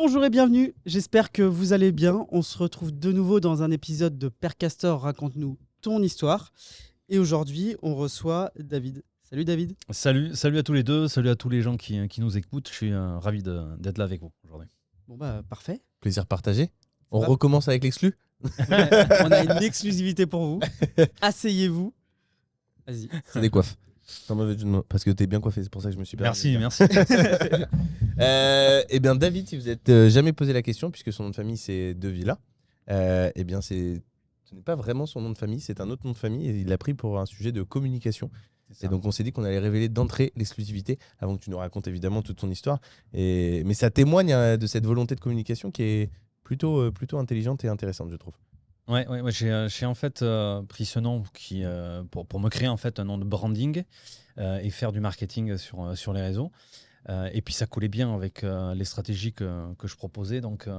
Bonjour et bienvenue, j'espère que vous allez bien. On se retrouve de nouveau dans un épisode de Père Castor, raconte-nous ton histoire. Et aujourd'hui, on reçoit David. Salut David. Salut à tous les deux, salut à tous les gens qui nous écoutent. Je suis ravi d'être là avec vous aujourd'hui. Bon bah parfait. Plaisir partagé. On va recommence avec l'exclu. On a une exclusivité pour vous. Asseyez-vous. Vas-y. Ça décoiffe. Sans mauvais jeu de mots, parce que t'es bien coiffé, c'est pour ça que je me suis permis. Merci. Eh bien David, si vous n'êtes jamais posé la question, puisque son nom de famille c'est De Villa, eh bien ce n'est pas vraiment son nom de famille, c'est un autre nom de famille et il l'a pris pour un sujet de communication. Et donc on s'est dit qu'on allait révéler d'entrée l'exclusivité avant que tu nous racontes évidemment toute ton histoire. Mais ça témoigne de cette volonté de communication qui est plutôt intelligente et intéressante, je trouve. Ouais, j'ai en fait pris ce nom pour me créer en fait un nom de branding et faire du marketing sur les réseaux. Et puis ça collait bien avec les stratégies que je proposais, donc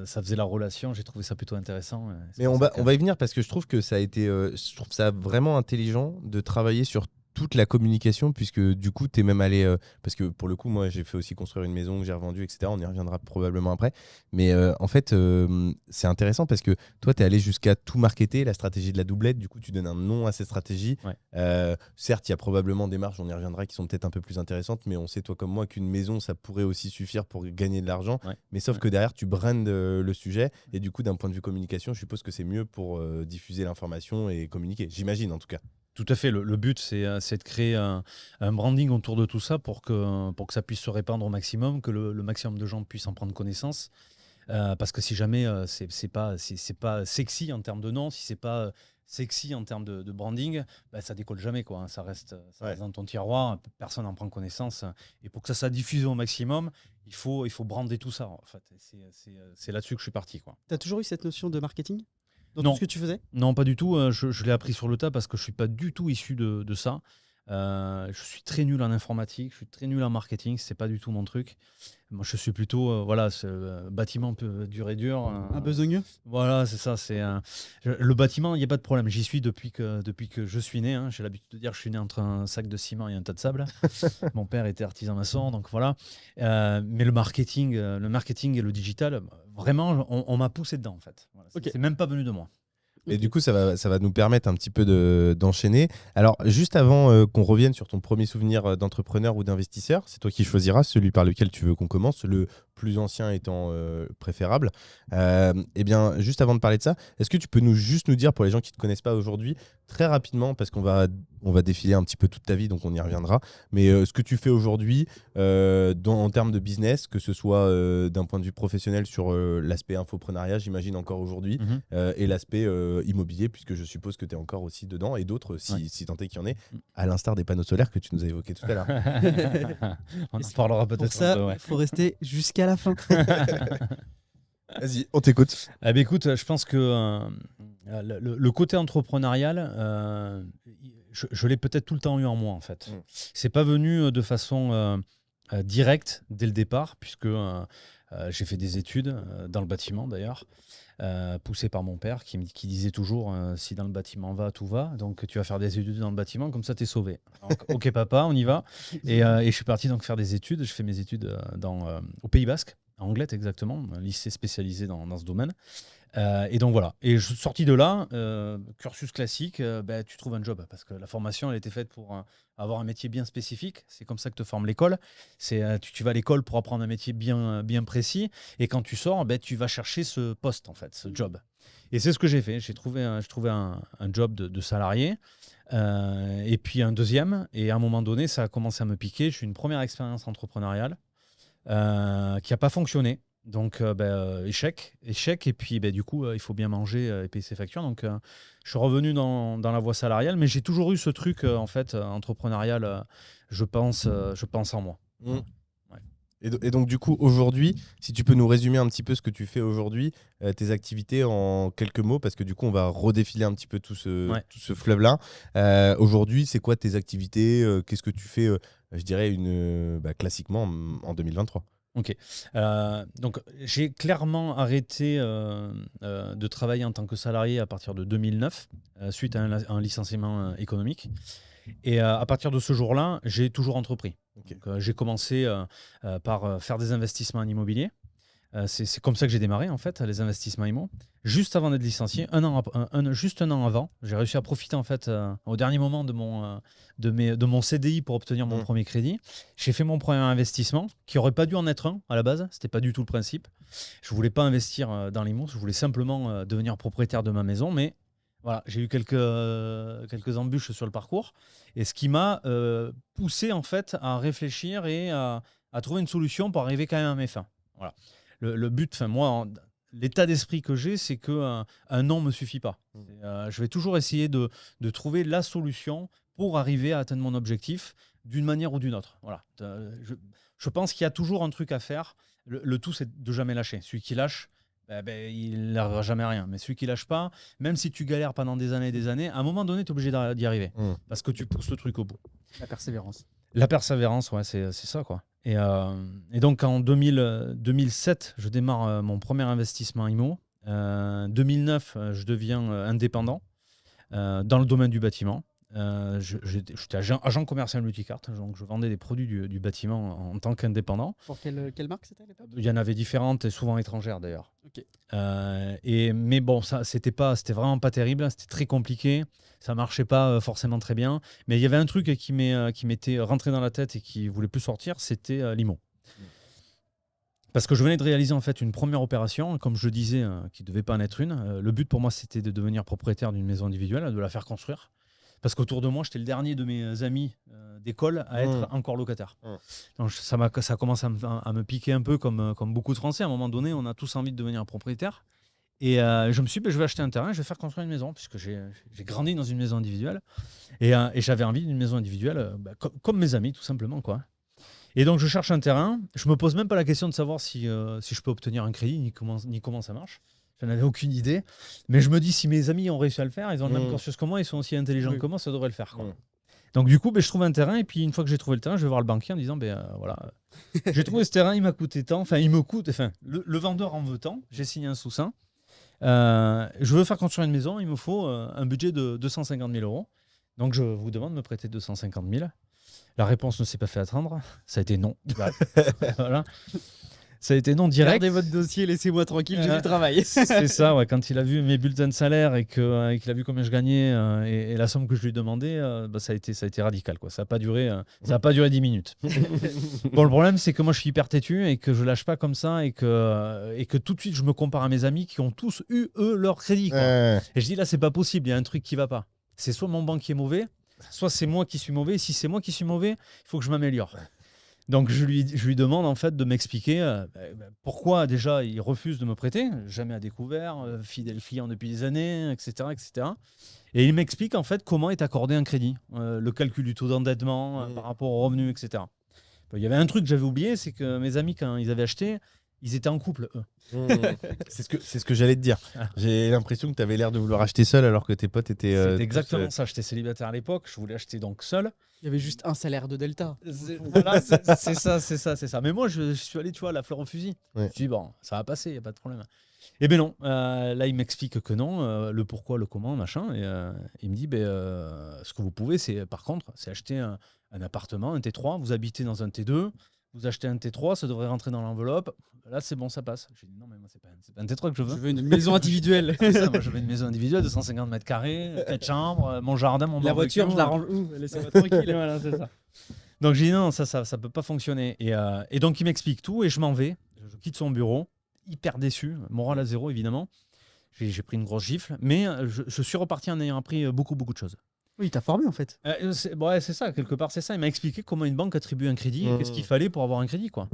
ça faisait la relation. J'ai trouvé ça plutôt intéressant. Mais on va y venir parce que je trouve que ça a été, je trouve ça vraiment intelligent de travailler sur toute la communication, puisque du coup tu es même allé, parce que pour le coup moi j'ai fait aussi construire une maison que j'ai revendue, etc. On y reviendra probablement après, mais en fait c'est intéressant parce que toi tu es allé jusqu'à tout marketer, la stratégie de la doublette, du coup tu donnes un nom à cette stratégie. Ouais. Certes il y a probablement des marges, on y reviendra, qui sont peut-être un peu plus intéressantes, mais on sait toi comme moi qu'une maison ça pourrait aussi suffire pour gagner de l'argent. Ouais. Mais sauf que derrière tu brandes le sujet, et du coup d'un point de vue communication je suppose que c'est mieux pour diffuser l'information et communiquer, j'imagine en tout cas. Tout à fait. Le but, c'est de créer un branding autour de tout ça pour que ça puisse se répandre au maximum, que le maximum de gens puissent en prendre connaissance. Parce que si jamais c'est pas sexy en termes de nom, si c'est pas sexy en termes de branding, bah, ça décolle jamais, quoi, hein. Ça reste dans ton tiroir, personne n'en prend connaissance. Et pour que ça diffuse au maximum, il faut brander tout ça. En fait. C'est là-dessus que je suis parti, quoi. T'as toujours eu cette notion de marketing dans Non. tout ce que tu faisais? Non, pas du tout. Je l'ai appris sur le tas parce que je ne suis pas du tout issu de ça. Je suis très nul en informatique, je suis très nul en marketing, c'est pas du tout mon truc. Moi, je suis plutôt bâtiment dur et dur. Un besogneux? Voilà, c'est ça. Le bâtiment, il n'y a pas de problème. J'y suis depuis que je suis né, hein. J'ai l'habitude de dire que je suis né entre un sac de ciment et un tas de sable. Mon père était artisan maçon, donc voilà. Mais le marketing et le digital, vraiment, on m'a poussé dedans en fait. Voilà, Ok. c'est même pas venu de moi. Et du coup, ça va nous permettre un petit peu d'enchaîner. Alors, juste avant qu'on revienne sur ton premier souvenir d'entrepreneur ou d'investisseur, c'est toi qui choisiras celui par lequel tu veux qu'on commence, le plus ancien étant préférable. Eh bien, juste avant de parler de ça, est-ce que tu peux juste nous dire, pour les gens qui ne te connaissent pas aujourd'hui, très rapidement, parce qu'on va défiler un petit peu toute ta vie, donc on y reviendra, mais ce que tu fais aujourd'hui en termes de business, que ce soit d'un point de vue professionnel sur l'aspect infoprenariat, j'imagine encore aujourd'hui, et l'aspect immobilier, puisque je suppose que tu es encore aussi dedans, et d'autres, si tant est qu'il y en ait, à l'instar des panneaux solaires que tu nous as évoqués tout à l'heure. On en parlera peut-être Pour ça, un peu, ouais. il faut rester jusqu'à la fin. Vas-y, on t'écoute. Eh bien, écoute, je pense que le côté entrepreneurial, je l'ai peut-être tout le temps eu en moi, en fait. C'est pas venu de façon directe dès le départ, puisque j'ai fait des études dans le bâtiment, d'ailleurs, poussé par mon père, qui disait toujours si dans le bâtiment va, tout va. Donc, tu vas faire des études dans le bâtiment, comme ça, tu es sauvé. Donc, ok, papa, on y va. Et je suis parti donc faire des études. Je fais mes études au Pays Basque. À Anglet exactement, un lycée spécialisé dans ce domaine. Et donc voilà. Et je suis sorti de là, cursus classique, tu trouves un job. Parce que la formation, elle était faite pour avoir un métier bien spécifique. C'est comme ça que te forme l'école. Tu vas à l'école pour apprendre un métier bien précis. Et quand tu sors, tu vas chercher ce poste, en fait, ce job. Et c'est ce que j'ai fait. J'ai trouvé un job de salarié. Et puis un deuxième. Et à un moment donné, ça a commencé à me piquer. J'ai eu une première expérience entrepreneuriale. Qui n'a pas fonctionné. Donc, échec. Et puis, du coup, il faut bien manger et payer ses factures. Donc, je suis revenu dans la voie salariale. Mais j'ai toujours eu ce truc, en fait, entrepreneurial, je pense en moi. Ouais. Et donc, du coup, aujourd'hui, si tu peux nous résumer un petit peu ce que tu fais aujourd'hui, tes activités en quelques mots, parce que du coup, on va redéfiler un petit peu tout ce fleuve-là. Aujourd'hui, c'est quoi tes activités? Qu'est-ce que tu fais, je dirais, classiquement en 2023? Ok. Donc, j'ai clairement arrêté de travailler en tant que salarié à partir de 2009, suite à un licenciement économique. Et à partir de ce jour-là, j'ai toujours entrepris. Okay. Donc, j'ai commencé par faire des investissements en immobilier. C'est comme ça que j'ai démarré, en fait, les investissements IMO. Juste avant d'être licencié, juste un an avant, j'ai réussi à profiter, en fait, au dernier moment de mon CDI pour obtenir mon premier crédit. J'ai fait mon premier investissement, qui n'aurait pas dû en être un à la base. C'était pas du tout le principe. Je voulais pas investir dans l'IMO, je voulais simplement devenir propriétaire de ma maison, mais voilà, j'ai eu quelques embûches sur le parcours, et ce qui m'a poussé, en fait, à réfléchir et à trouver une solution pour arriver quand même à mes fins. Voilà. Le but, moi, l'état d'esprit que j'ai, c'est qu'un non ne me suffit pas. Je vais toujours essayer de trouver la solution pour arriver à atteindre mon objectif d'une manière ou d'une autre. Voilà. Je pense qu'il y a toujours un truc à faire. Le tout, c'est de jamais lâcher. Celui qui lâche, il n'arrivera jamais à rien. Mais celui qui lâche pas, même si tu galères pendant des années, à un moment donné, tu es obligé d'y arriver. Parce que tu pousses le truc au bout. La persévérance. La persévérance, ouais, c'est ça, quoi. Et donc, en 2007, je démarre mon premier investissement IMO. 2009, je deviens indépendant dans le domaine du bâtiment. J'étais agent commercial multicarte, donc je vendais des produits du bâtiment en tant qu'indépendant. Pour quelle marque c'était à l'époque ? Il y en avait différentes, et souvent étrangères d'ailleurs. Ok. Mais bon, c'était vraiment pas terrible, c'était très compliqué, ça marchait pas forcément très bien. Mais il y avait un truc qui m'était rentré dans la tête et qui voulait plus sortir, c'était l'IMO. Parce que je venais de réaliser, en fait, une première opération, comme je le disais, qui ne devait pas en être une. Le but pour moi, c'était de devenir propriétaire d'une maison individuelle, de la faire construire. Parce qu'autour de moi, j'étais le dernier de mes amis d'école à être encore locataire. Donc ça commence à me piquer un peu, comme beaucoup de Français. À un moment donné, on a tous envie de devenir propriétaire. Et je me suis dit, je vais acheter un terrain, je vais faire construire une maison, puisque j'ai grandi dans une maison individuelle. Et j'avais envie d'une maison individuelle, comme mes amis, tout simplement, quoi. Et donc, je cherche un terrain. Je me pose même pas la question de savoir si je peux obtenir un crédit, ni comment ça marche. Je n'avais aucune idée. Mais je me dis, si mes amis ont réussi à le faire, ils ont le même cursus que moi, ils sont aussi intelligents que moi, ça devrait le faire, quoi. Donc, du coup, je trouve un terrain. Et puis, une fois que j'ai trouvé le terrain, je vais voir le banquier en disant, voilà, j'ai trouvé ce terrain, il m'a coûté tant. Enfin, il me coûte. Enfin, le vendeur en veut tant. J'ai signé un sous-seing. Je veux faire construire une maison. Il me faut un budget de 250 000 euros. Donc, je vous demande de me prêter 250 000. La réponse ne s'est pas fait attendre. Ça a été non. Voilà. Ça a été non direct. Gardez votre dossier, laissez-moi tranquille, j'ai du travail. C'est ça, ouais. Quand il a vu mes bulletins de salaire et qu'il a vu combien je gagnais et la somme que je lui demandais, ça a été radical, quoi. Ça n'a pas duré 10 minutes. Bon, le problème, c'est que moi, je suis hyper têtu et que je lâche pas comme ça et que tout de suite, je me compare à mes amis qui ont tous eu, eux, leur crédit, quoi. Et je dis, là, c'est pas possible, il y a un truc qui va pas. C'est soit mon banquier est mauvais, soit c'est moi qui suis mauvais. Si c'est moi qui suis mauvais, il faut que je m'améliore. Donc, je lui demande, en fait, de m'expliquer pourquoi déjà il refuse de me prêter, jamais à découvert, fidèle client depuis des années, etc., etc. Et il m'explique, en fait, comment est accordé un crédit, le calcul du taux d'endettement par rapport aux revenus, etc. Il y avait un truc que j'avais oublié, c'est que mes amis, quand ils avaient acheté, ils étaient en couple, eux. C'est ce que j'allais te dire. J'ai l'impression que tu avais l'air de vouloir acheter seul alors que tes potes étaient. C'est exactement ça. J'étais célibataire à l'époque. Je voulais acheter donc seul. Il y avait juste un salaire de Delta. Voilà, c'est ça. Mais moi, je suis allé, tu vois, la fleur au fusil. Ouais. Je me suis dit, bon, ça va passer, il n'y a pas de problème. Eh bien non. Là, il m'explique que non, le pourquoi, le comment, machin. Et il me dit, ce que vous pouvez, par contre, c'est acheter un appartement, un T3. Vous habitez dans un T2. Vous achetez un T3, ça devrait rentrer dans l'enveloppe. Là, c'est bon, ça passe. J'ai dit non, mais moi, c'est pas un T3 que je veux. Je veux une maison individuelle. C'est ça, moi, je veux une maison individuelle de 150 mètres carrés, 4 chambres, mon jardin, mon La barbecue. voiture, je la range où ? Laissez-moi tranquille. Voilà, c'est ça. Donc, j'ai dit non, ça peut pas fonctionner. Et donc, il m'explique tout et je m'en vais. Je quitte son bureau, hyper déçu, moral à zéro, évidemment. J'ai pris une grosse gifle, mais je suis reparti en ayant appris beaucoup de choses. Oui, il t'a formé en fait. C'est ça, quelque part, c'est ça. Il m'a expliqué comment une banque attribue un crédit et qu'est-ce qu'il fallait pour avoir un crédit, quoi.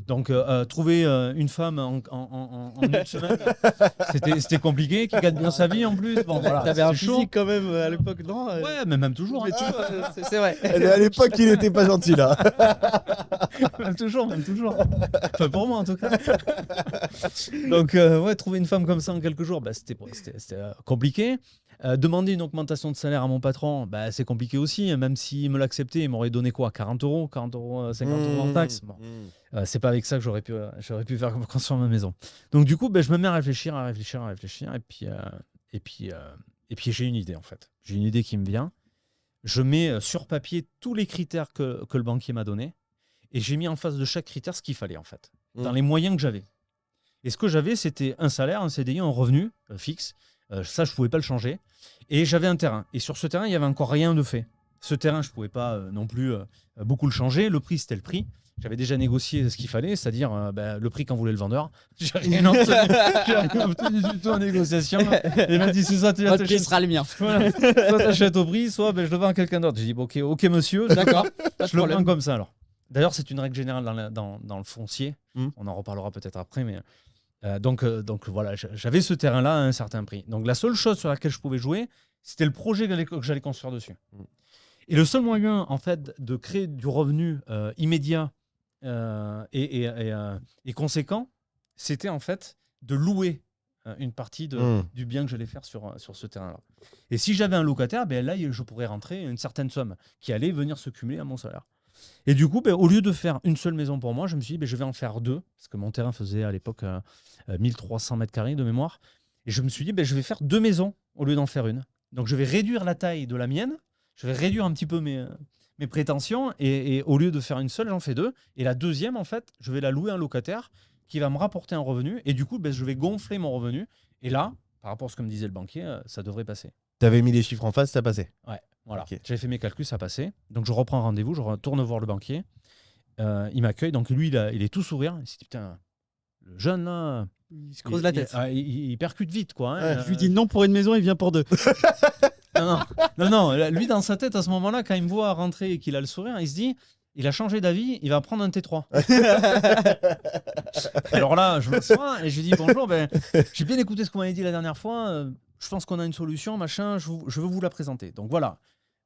Donc, trouver une femme en une semaine, c'était compliqué, qui gagne bien sa vie en plus. Bon, voilà, t'avais un c'était chaud. physique quand même à l'époque, non ? Ouais, mais même toujours. Mais Hein. c'est vrai. À l'époque, il n'était pas gentil là. même toujours. Enfin, pour moi, en tout cas. Donc, trouver une femme comme ça en quelques jours, c'était compliqué. Demander une augmentation de salaire à mon patron, c'est compliqué aussi. Même s'il me l'acceptait, il m'aurait donné quoi ? 40 euros, 50 euros en taxes. Bon. C'est pas avec ça que j'aurais pu faire construire ma maison. Donc du coup, je me mets à réfléchir. Et puis j'ai une idée en fait. J'ai une idée qui me vient. Je mets sur papier tous les critères que le banquier m'a donnés. Et j'ai mis en face de chaque critère ce qu'il fallait en fait. Dans les moyens que j'avais. Et ce que j'avais, c'était un salaire, un CDI, un revenu fixe. Ça, je ne pouvais pas le changer. Et j'avais un terrain. Et sur ce terrain, il n'y avait encore rien de fait. Ce terrain, je ne pouvais pas non plus beaucoup le changer. Le prix, c'était le prix. J'avais déjà négocié ce qu'il fallait, c'est-à-dire le prix qu'en voulait le vendeur. J'ai rien obtenu du tout en négociation. Il m'a dit c'est ça, tu Votre prix sera le mien. voilà. Soit t'achètes au prix, soit je le vends à quelqu'un d'autre. J'ai dit ok monsieur, D'accord. je le vends comme ça alors. D'ailleurs, c'est une règle générale dans le foncier. On en reparlera peut-être après, mais donc voilà, j'avais ce terrain-là à un certain prix. Donc la seule chose sur laquelle je pouvais jouer, c'était le projet que j'allais construire dessus. Et le seul moyen en fait de créer du revenu immédiat et conséquent, c'était en fait de louer une partie du bien que j'allais faire sur ce terrain-là. Et si j'avais un locataire, là, je pourrais rentrer une certaine somme qui allait venir se cumuler à mon salaire. Et du coup, au lieu de faire une seule maison pour moi, je me suis dit, je vais en faire deux, parce que mon terrain faisait à l'époque 1300 mètres carrés de mémoire. Et je me suis dit, je vais faire deux maisons au lieu d'en faire une. Donc, je vais réduire la taille de la mienne, je vais réduire un petit peu mes prétentions, et au lieu de faire une seule, j'en fais deux. Et la deuxième, en fait, je vais la louer à un locataire qui va me rapporter un revenu. Et du coup, je vais gonfler mon revenu. Et là, par rapport à ce que me disait le banquier, ça devrait passer. Tu avais mis les chiffres en face, ça passait. Ouais, voilà. Okay. J'avais fait mes calculs, ça passait. Donc, je reprends rendez-vous, je retourne voir le banquier. Il m'accueille. Donc, lui, il est tout sourire. Il s'est dit, putain, le jeune, là... Il se creuse la tête. Il percute vite, quoi. Hein. Je lui dis non pour une maison, il vient pour deux. Non, lui, dans sa tête, à ce moment-là, quand il me voit rentrer et qu'il a le sourire, il se dit, il a changé d'avis, il va prendre un T3. Alors là, je m'assois et je lui dis, bonjour, j'ai bien écouté ce qu'on m'avait dit la dernière fois, je pense qu'on a une solution, machin, je veux vous la présenter. Donc voilà,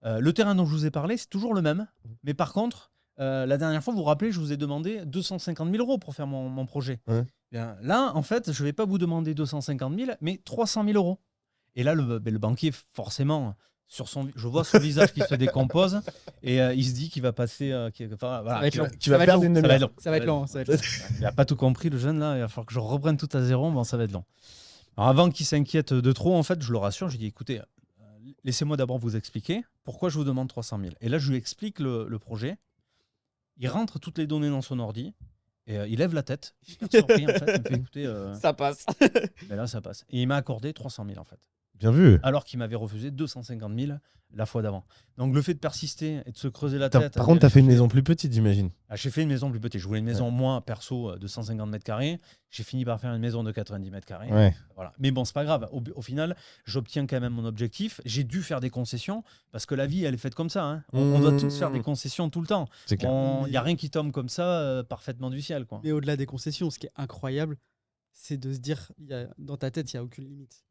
le terrain dont je vous ai parlé, c'est toujours le même, mais par contre, la dernière fois, vous vous rappelez, je vous ai demandé 250 000 € pour faire mon projet. Ouais. Bien, là, en fait, je ne vais pas vous demander 250 000, mais 300 000 €. Et là, le banquier, forcément, je vois son visage qui se décompose et il se dit qu'il va passer. Ça va être long. Tu vas perdre une demi-heure. Ça va être long. Il n'a pas tout compris, le jeune, là. Il va falloir que je reprenne tout à zéro. Bon, ça va être long. Alors, avant qu'il s'inquiète de trop, en fait, je le rassure. Je lui dis, écoutez, laissez-moi d'abord vous expliquer pourquoi je vous demande 300 000. Et là, je lui explique le projet. Il rentre toutes les données dans son ordi. Et il lève la tête. Je suis surpris, en fait. Il me fait écouter. Ça passe. Mais là, ça passe. Et il m'a accordé 300 000, en fait. Bien vu. Alors qu'il m'avait refusé 250 000 la fois d'avant. Donc le fait de persister et de se creuser la tête. Par contre, tu as fait une maison plus petite, j'imagine. J'ai fait une maison plus petite. Je voulais une maison, moi, perso, de 150 mètres carrés. J'ai fini par faire une maison de 90 mètres carrés. Ouais. Voilà. Mais bon, c'est pas grave. Au final, j'obtiens quand même mon objectif. J'ai dû faire des concessions parce que la vie, elle est faite comme ça. Hein. On doit tous faire des concessions tout le temps. C'est clair. Il n'y a rien qui tombe comme ça parfaitement du ciel, quoi. Mais au-delà des concessions, ce qui est incroyable, c'est de se dire, dans ta tête, il n'y a aucune limite.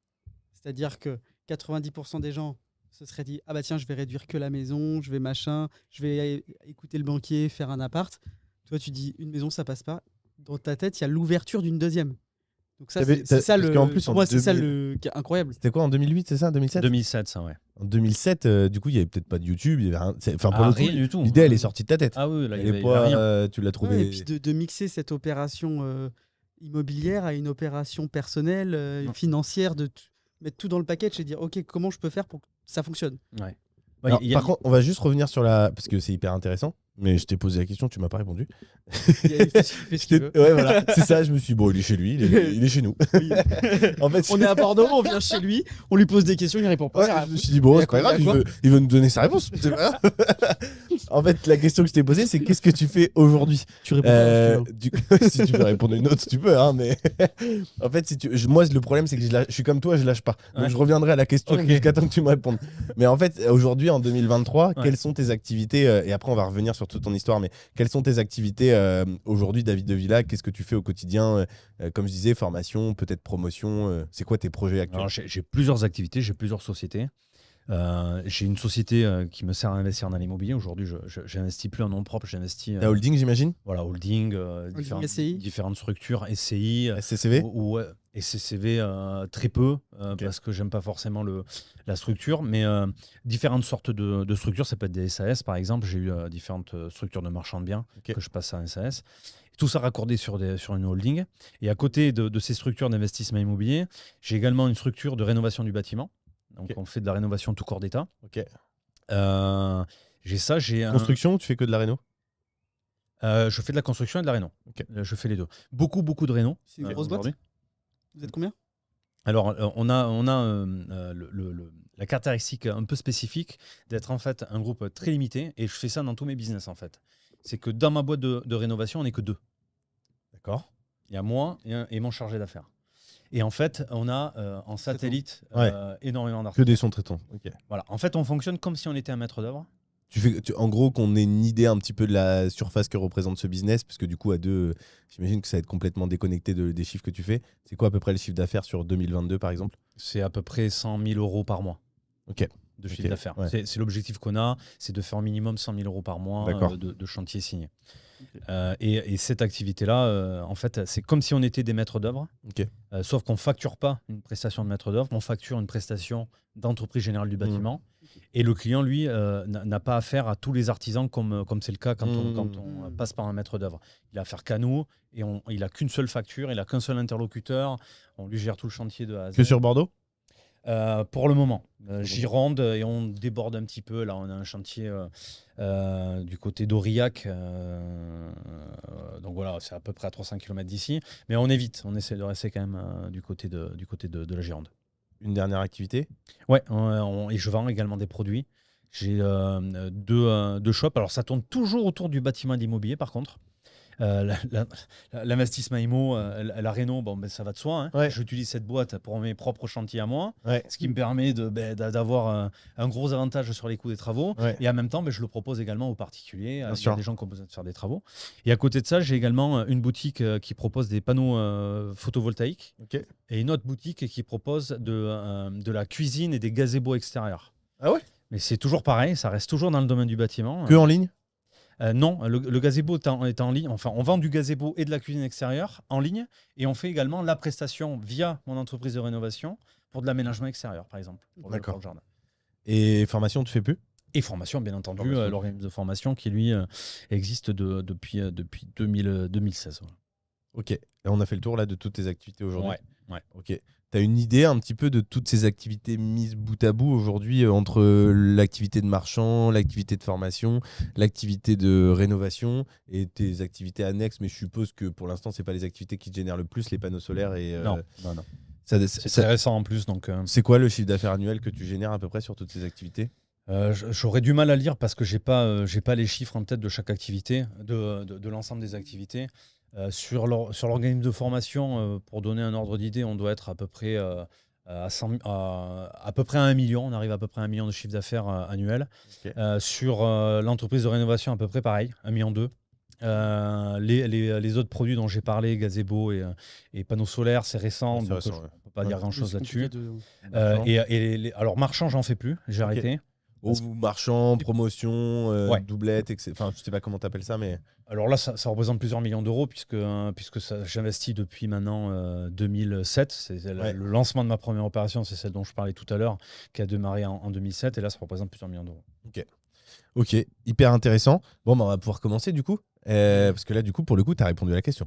C'est-à-dire que 90% des gens se seraient dit, ah bah tiens, je vais réduire que la maison, je vais machin, je vais écouter le banquier, faire un appart. Toi, tu dis, une maison, ça passe pas. Dans ta tête, il y a l'ouverture d'une deuxième. Donc ça, c'est ça le. Pour moi, c'est ça le qui est incroyable. C'était quoi en 2008, c'est ça, 2007 2007, ça, ouais. En 2007, du coup, il n'y avait peut-être pas de YouTube. Il y avait rien. Enfin, pour le coup, rien du tout. L'idée, elle est sortie de ta tête. Ah oui, là, il y avait pas, rien. tu l'as trouvé. Ouais, et puis de mixer cette opération immobilière à une opération personnelle, financière, mettre tout dans le package et dire, OK, comment je peux faire pour que ça fonctionne. Ouais. Alors, par contre, on va juste revenir sur la. Parce que c'est hyper intéressant. Mais je t'ai posé la question, tu m'as pas répondu. Il fait ce qu'il veut. Ouais, voilà, c'est ça. Je me suis dit, bon, il est chez lui, il est chez nous. Oui. En fait, On est à Bordeaux, on vient chez lui, on lui pose des questions, il répond pas. ouais, je me suis dit, bon, c'est pas grave, il veut nous donner sa réponse. C'est pas grave. En fait, la question que je t'ai posée, c'est qu'est-ce que tu fais aujourd'hui? Tu réponds pas. Si tu veux répondre une autre, tu peux. Hein, mais en fait, moi, le problème, c'est que je suis comme toi, je lâche pas. Donc, Ouais. je reviendrai à la question jusqu'à temps que tu me répondes. Mais en fait, aujourd'hui, en 2023, quelles sont tes activités et après, on va revenir sur toute ton histoire, mais quelles sont tes activités aujourd'hui, David de Villa? Qu'est-ce que tu fais au quotidien? Comme je disais, formation, peut-être promotion. C'est quoi tes projets actuels? Alors, j'ai plusieurs activités, j'ai plusieurs sociétés. J'ai une société qui me sert à investir dans l'immobilier. Aujourd'hui, je n'investis plus en nom propre, j'investis. La holding, j'imagine? Voilà, holding, SCI. différentes structures, SCI, SCCV? ou SCCV très peu, parce que j'aime pas forcément la structure, mais différentes sortes de structures. Ça peut être des SAS, par exemple. J'ai eu différentes structures de marchands de biens que je passe à un SAS. Tout ça raccordé sur une holding. Et à côté de ces structures d'investissement immobilier, j'ai également une structure de rénovation du bâtiment. Donc, on fait de la rénovation tout corps d'État. Ok. J'ai ça, j'ai Construction, tu fais que de la réno? Je fais de la construction et de la réno. Ok. Je fais les deux. Beaucoup de réno. C'est une grosse boîte. aujourd'hui. Vous êtes combien? Alors, on a la caractéristique un peu spécifique d'être en fait un groupe très limité et je fais ça dans tous mes business en fait. C'est que dans ma boîte de rénovation, on n'est que 2. D'accord. Il y a moi et mon chargé d'affaires. Et en fait, on a en satellite Ouais. énormément Que d'artistes. des sous-traitants. Ok. Voilà. En fait, on fonctionne comme si on était un maître d'œuvre. En gros, qu'on ait une idée un petit peu de la surface que représente ce business, parce que du coup, à 2, j'imagine que ça va être complètement déconnecté des chiffres que tu fais. C'est quoi à peu près le chiffre d'affaires sur 2022, par exemple? C'est à peu près 100 000 euros par mois. Ok. De chiffre Ok, d'affaires. ouais. C'est l'objectif qu'on a, c'est de faire au minimum 100 000 euros par mois D'accord. de chantier signé. Ok. Et cette activité-là, en fait, c'est comme si on était des maîtres d'œuvre, Ok. sauf qu'on ne facture pas une prestation de maître d'œuvre, on facture une prestation d'entreprise générale du bâtiment. Et le client, lui, n'a pas affaire à tous les artisans comme c'est le cas quand on passe par un maître d'œuvre. Il a affaire qu'à nous et il n'a qu'une seule facture, il n'a qu'un seul interlocuteur, on lui gère tout le chantier de A à Z. Que sur Bordeaux? Pour le moment, Gironde et on déborde un petit peu. Là, on a un chantier du côté d'Aurillac. Donc voilà, c'est à peu près à 300 km d'ici. Mais on évite, on essaie de rester quand même du côté de la Gironde. Une dernière activité? Ouais, et je vends également des produits. J'ai deux shops. Alors ça tourne toujours autour du bâtiment et de l'immobilier par contre. L'investissement IMO, la réno, bon, ben, ça va de soi. Hein. Ouais. J'utilise cette boîte pour mes propres chantiers à moi, Ouais. ce qui me permet d'avoir un gros avantage sur les coûts des travaux. Ouais. Et en même temps, ben, je le propose également aux particuliers. Il y sûr. a des gens qui ont besoin de faire des travaux. Et à côté de ça, j'ai également une boutique qui propose des panneaux photovoltaïques Ok. et une autre boutique qui propose de la cuisine et des gazebos extérieurs. Ah ouais? Mais c'est toujours pareil, ça reste toujours dans le domaine du bâtiment. Que en ligne? Non, le gazebo est en ligne. Enfin, on vend du gazebo et de la cuisine extérieure en ligne. Et on fait également la prestation via mon entreprise de rénovation pour de l'aménagement extérieur, par exemple. Pour D'accord. le jardin. Et formation, tu fais plus? Et formation, bien entendu. Formation. L'organisme de formation qui, lui, existe depuis 2016. Voilà. Ok. Et on a fait le tour là de toutes tes activités aujourd'hui. Ouais. Ok. Tu as une idée un petit peu de toutes ces activités mises bout à bout aujourd'hui entre l'activité de marchand, l'activité de formation, l'activité de rénovation et tes activités annexes, mais je suppose que pour l'instant, c'est pas les activités qui te génèrent le plus, les panneaux solaires et Non. C'est récent en plus. Donc, c'est quoi le chiffre d'affaires annuel que tu génères à peu près sur toutes ces activités? j'aurais du mal à lire parce que j'ai pas les chiffres en tête de chaque activité, de l'ensemble des activités. Sur l'organisme de formation, pour donner un ordre d'idée, on doit être à peu près à peu près à 1 million. On arrive à peu près à 1 million de chiffre d'affaires annuel. Ok. Sur l'entreprise de rénovation, à peu près pareil, 1,2 million. Les autres produits dont j'ai parlé, gazebo et panneaux solaires, c'est récent, C'est donc récent, je ne ouais. peux pas dire grand-chose C'est là-dessus. compliqué de- Marchand. Alors, marchand, j'en fais plus, j'ai Ok. arrêté. Ou marchand, promotion, Ouais. doublette, etc. Enfin, je sais pas comment t'appelles ça, mais Alors là, ça représente plusieurs millions d'euros puisque j'investis depuis maintenant 2007. Ouais. Le lancement de ma première opération, c'est celle dont je parlais tout à l'heure, qui a démarré en 2007. Et là, ça représente plusieurs millions d'euros. ok, hyper intéressant. Bon, bah, on va pouvoir commencer du coup. Parce que là, du coup, pour le coup, tu as répondu à la question.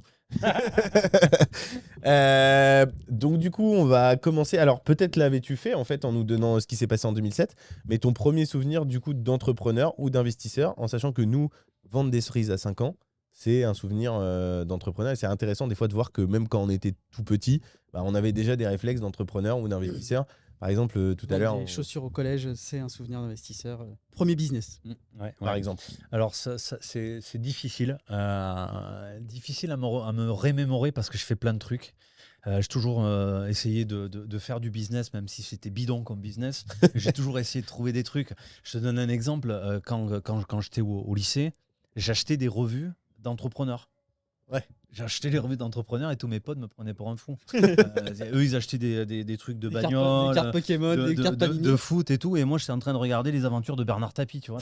Donc, du coup, on va commencer. Alors, peut-être l'avais-tu fait en fait en nous donnant ce qui s'est passé en 2007, mais ton premier souvenir du coup d'entrepreneur ou d'investisseur, en sachant que nous, vendre des cerises à 5 ans, c'est un souvenir d'entrepreneur. Et c'est intéressant des fois de voir que même quand on était tout petit, bah, on avait déjà des réflexes d'entrepreneur ou d'investisseur. Par exemple, tout à l'heure, Les chaussures au collège, c'est un souvenir d'investisseur. Premier business. par exemple. Alors, c'est difficile. Difficile à me remémorer parce que je fais plein de trucs. J'ai toujours essayé de faire du business, même si c'était bidon comme business. J'ai toujours essayé de trouver des trucs. Je te donne un exemple. Quand j'étais au lycée, j'achetais des revues d'entrepreneurs. Ouais. J'ai acheté les revues d'entrepreneurs et tous mes potes me prenaient pour un fou. Eux, ils achetaient des trucs de bagnole, Des cartes Pokémon, des cartes Panini. de foot et tout. Et moi, j'étais en train de regarder les aventures de Bernard Tapie, tu vois.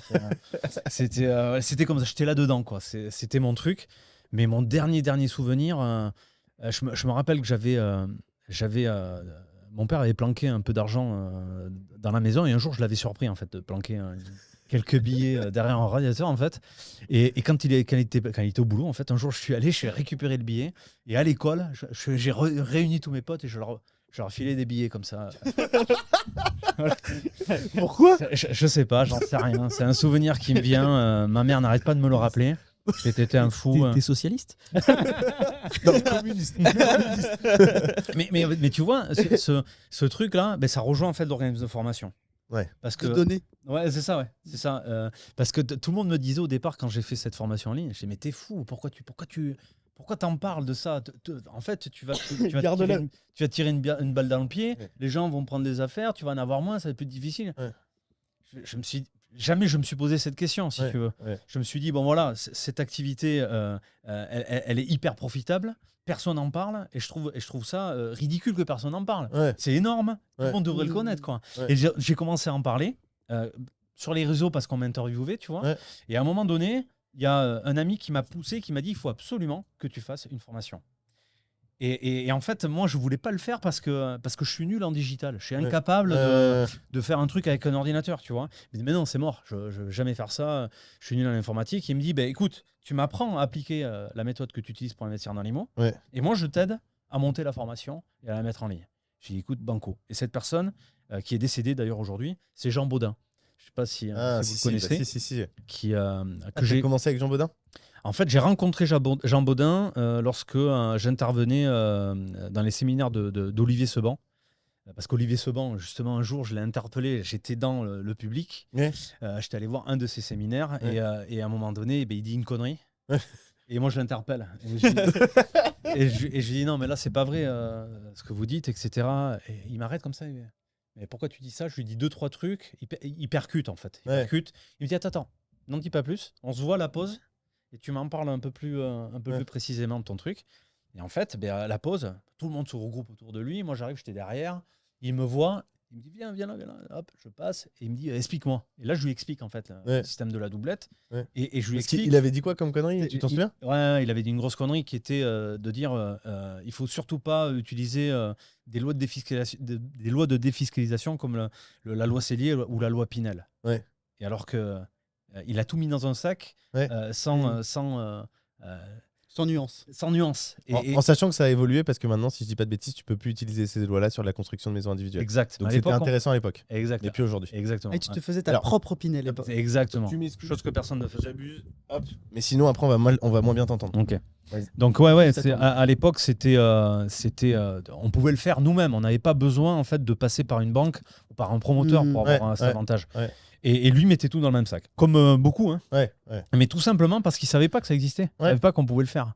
C'était comme ça, j'étais là-dedans, quoi. C'était mon truc. Mais mon dernier souvenir, je me rappelle que mon père avait planqué un peu d'argent dans la maison et un jour, je l'avais surpris, en fait, de planquer quelques billets derrière un radiateur, en fait. Et quand il était au boulot, en fait, un jour, je suis récupérer le billet. Et à l'école, j'ai réuni tous mes potes et je leur filais des billets comme ça. Voilà. Pourquoi? Je sais pas, j'en sais rien. C'est un souvenir qui me vient. Ma mère n'arrête pas de me le rappeler. T'étais un fou. T'es socialiste? Non, communiste. Mais tu vois, ce truc-là, ben, ça rejoint en fait l'organisme de formation. Ouais. Parce que De donner. ouais, c'est ça, ouais, c'est ça. Parce que tout le monde me disait au départ quand j'ai fait cette formation en ligne, je disais mais t'es fou, pourquoi t'en parles de ça? En fait, tu vas tirer une balle dans le pied, Ouais. les gens vont prendre des affaires, tu vas en avoir moins, ça va être plus difficile. Ouais. Jamais je me suis posé cette question, si Ouais, tu veux. ouais. Je me suis dit, bon voilà, cette activité, elle est hyper profitable, personne n'en parle, et je trouve ça ridicule que personne n'en parle. Ouais. C'est énorme, tout Ouais. le monde devrait le connaître, quoi. Ouais. Et j'ai commencé à en parler sur les réseaux parce qu'on m'a interviewé, tu vois. Ouais. Et à un moment donné, il y a un ami qui m'a poussé, qui m'a dit, il faut absolument que tu fasses une formation. Et en fait, moi, je voulais pas le faire parce que je suis nul en digital. Je suis incapable de faire un truc avec un ordinateur, tu vois. Il me dit, mais non, c'est mort, je ne vais jamais faire ça. Je suis nul en informatique. Il me dit, bah, écoute, tu m'apprends à appliquer la méthode que tu utilises pour investir dans l'IMO. Ouais. Et moi, je t'aide à monter la formation et à la mettre en ligne. J'ai dit, écoute, banco. Et cette personne, qui est décédée d'ailleurs aujourd'hui, c'est Jean Baudin. Je ne sais pas si vous le connaissez. Si. Qui, Que j'ai commencé avec Jean Baudin. En fait, j'ai rencontré Jean Baudin lorsque j'intervenais dans les séminaires d'Olivier Seban. Parce qu'Olivier Seban, justement, un jour, je l'ai interpellé, j'étais dans le public, Ouais. j'étais allé voir un de ses séminaires, Ouais. et à un moment donné, il dit une connerie. Ouais. Et moi, je l'interpelle. Et je lui dis, non, mais là, c'est pas vrai ce que vous dites, etc. Et il m'arrête comme ça. Il me dit, mais pourquoi tu dis ça? Je lui dis 2-3 trucs. Il percute, en fait. Il percute. Il me dit, attends, n'en dis pas plus. On se voit à la pause. Et tu m'en parles un peu plus précisément de ton truc. Et en fait, à la pause, tout le monde se regroupe autour de lui. Moi, j'arrive, j'étais derrière. Il me voit. Il me dit, viens là. Hop, je passe. Et il me dit, explique-moi. Et là, je lui explique, en fait, le système de la doublette. Ouais. Et je lui explique. Il avait dit quoi comme connerie? Tu t'en souviens? Ouais, il avait dit une grosse connerie qui était de dire il faut surtout pas utiliser des lois de défiscalisation comme la loi Cellier ou la loi Pinel. Ouais. Et alors que il a tout mis dans un sac sans nuance. Sans nuance. En sachant que ça a évolué parce que maintenant, si je dis pas de bêtises, tu peux plus utiliser ces lois-là sur la construction de maisons individuelles. Exact. Donc c'était intéressant à l'époque. Exact. Mais plus aujourd'hui. Exactement. Et tu te faisais ta propre Pinel à l'époque. Exactement. Tu m'excuses. Chose que personne ne faisait. J'abuse. Hop. Mais sinon, après, on va moins bien t'entendre. Ok. Vas-y. Donc à l'époque c'était on pouvait le faire nous-mêmes, on n'avait pas besoin en fait de passer par une banque ou par un promoteur pour avoir cet avantage. Ouais. Et lui mettait tout dans le même sac, comme beaucoup, hein. Ouais. Mais tout simplement parce qu'il savait pas que ça existait, il savait pas qu'on pouvait le faire.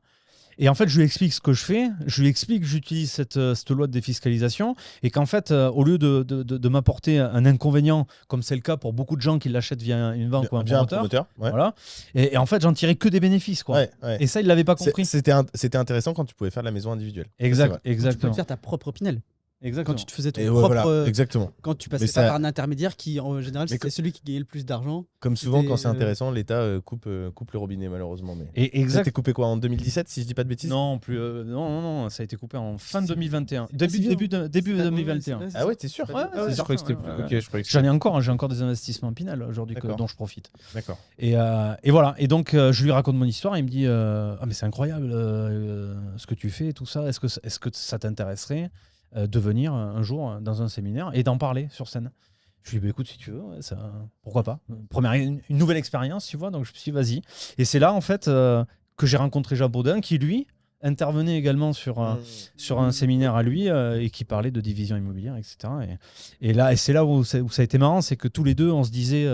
Et en fait, je lui explique ce que je fais, je lui explique que j'utilise cette loi de défiscalisation et qu'en fait, au lieu de m'apporter un inconvénient, comme c'est le cas pour beaucoup de gens qui l'achètent via une banque ou un promoteur, voilà, et en fait, j'en tirais que des bénéfices, quoi. Et ça, il l'avait pas compris. C'était intéressant quand tu pouvais faire de la maison individuelle. Exactement. Tu peux faire ta propre Pinel. Exactement. Quand tu te faisais ton propre. Exactement. Quand tu passais pas par un intermédiaire qui, en général, c'était celui qui gagnait le plus d'argent. Comme souvent, quand c'est intéressant, l'État coupe le robinet, malheureusement. Mais... Et ça a été coupé quoi, en 2017, si je dis pas de bêtises? Non, non, ça a été coupé en fin 2021. Début 2021. Ah ouais, t'es sûr? Ouais, je croyais que c'était plus. J'en ai encore, j'ai encore des investissements en Pinel aujourd'hui dont je profite. D'accord. Et voilà. Et donc, je lui raconte mon histoire. Il me dit ah, mais c'est incroyable ce que tu fais, tout ça. Est-ce que ça t'intéresserait de venir un jour dans un séminaire et d'en parler sur scène? Je lui ai dit, écoute, si tu veux, pourquoi pas. Une nouvelle expérience, tu vois, donc je me suis dit, vas-y. Et c'est là, en fait, que j'ai rencontré Jean Baudin, qui, lui, intervenait également sur un séminaire à lui et qui parlait de division immobilière, etc. Et c'est là où ça a été marrant, c'est que tous les deux, on se disait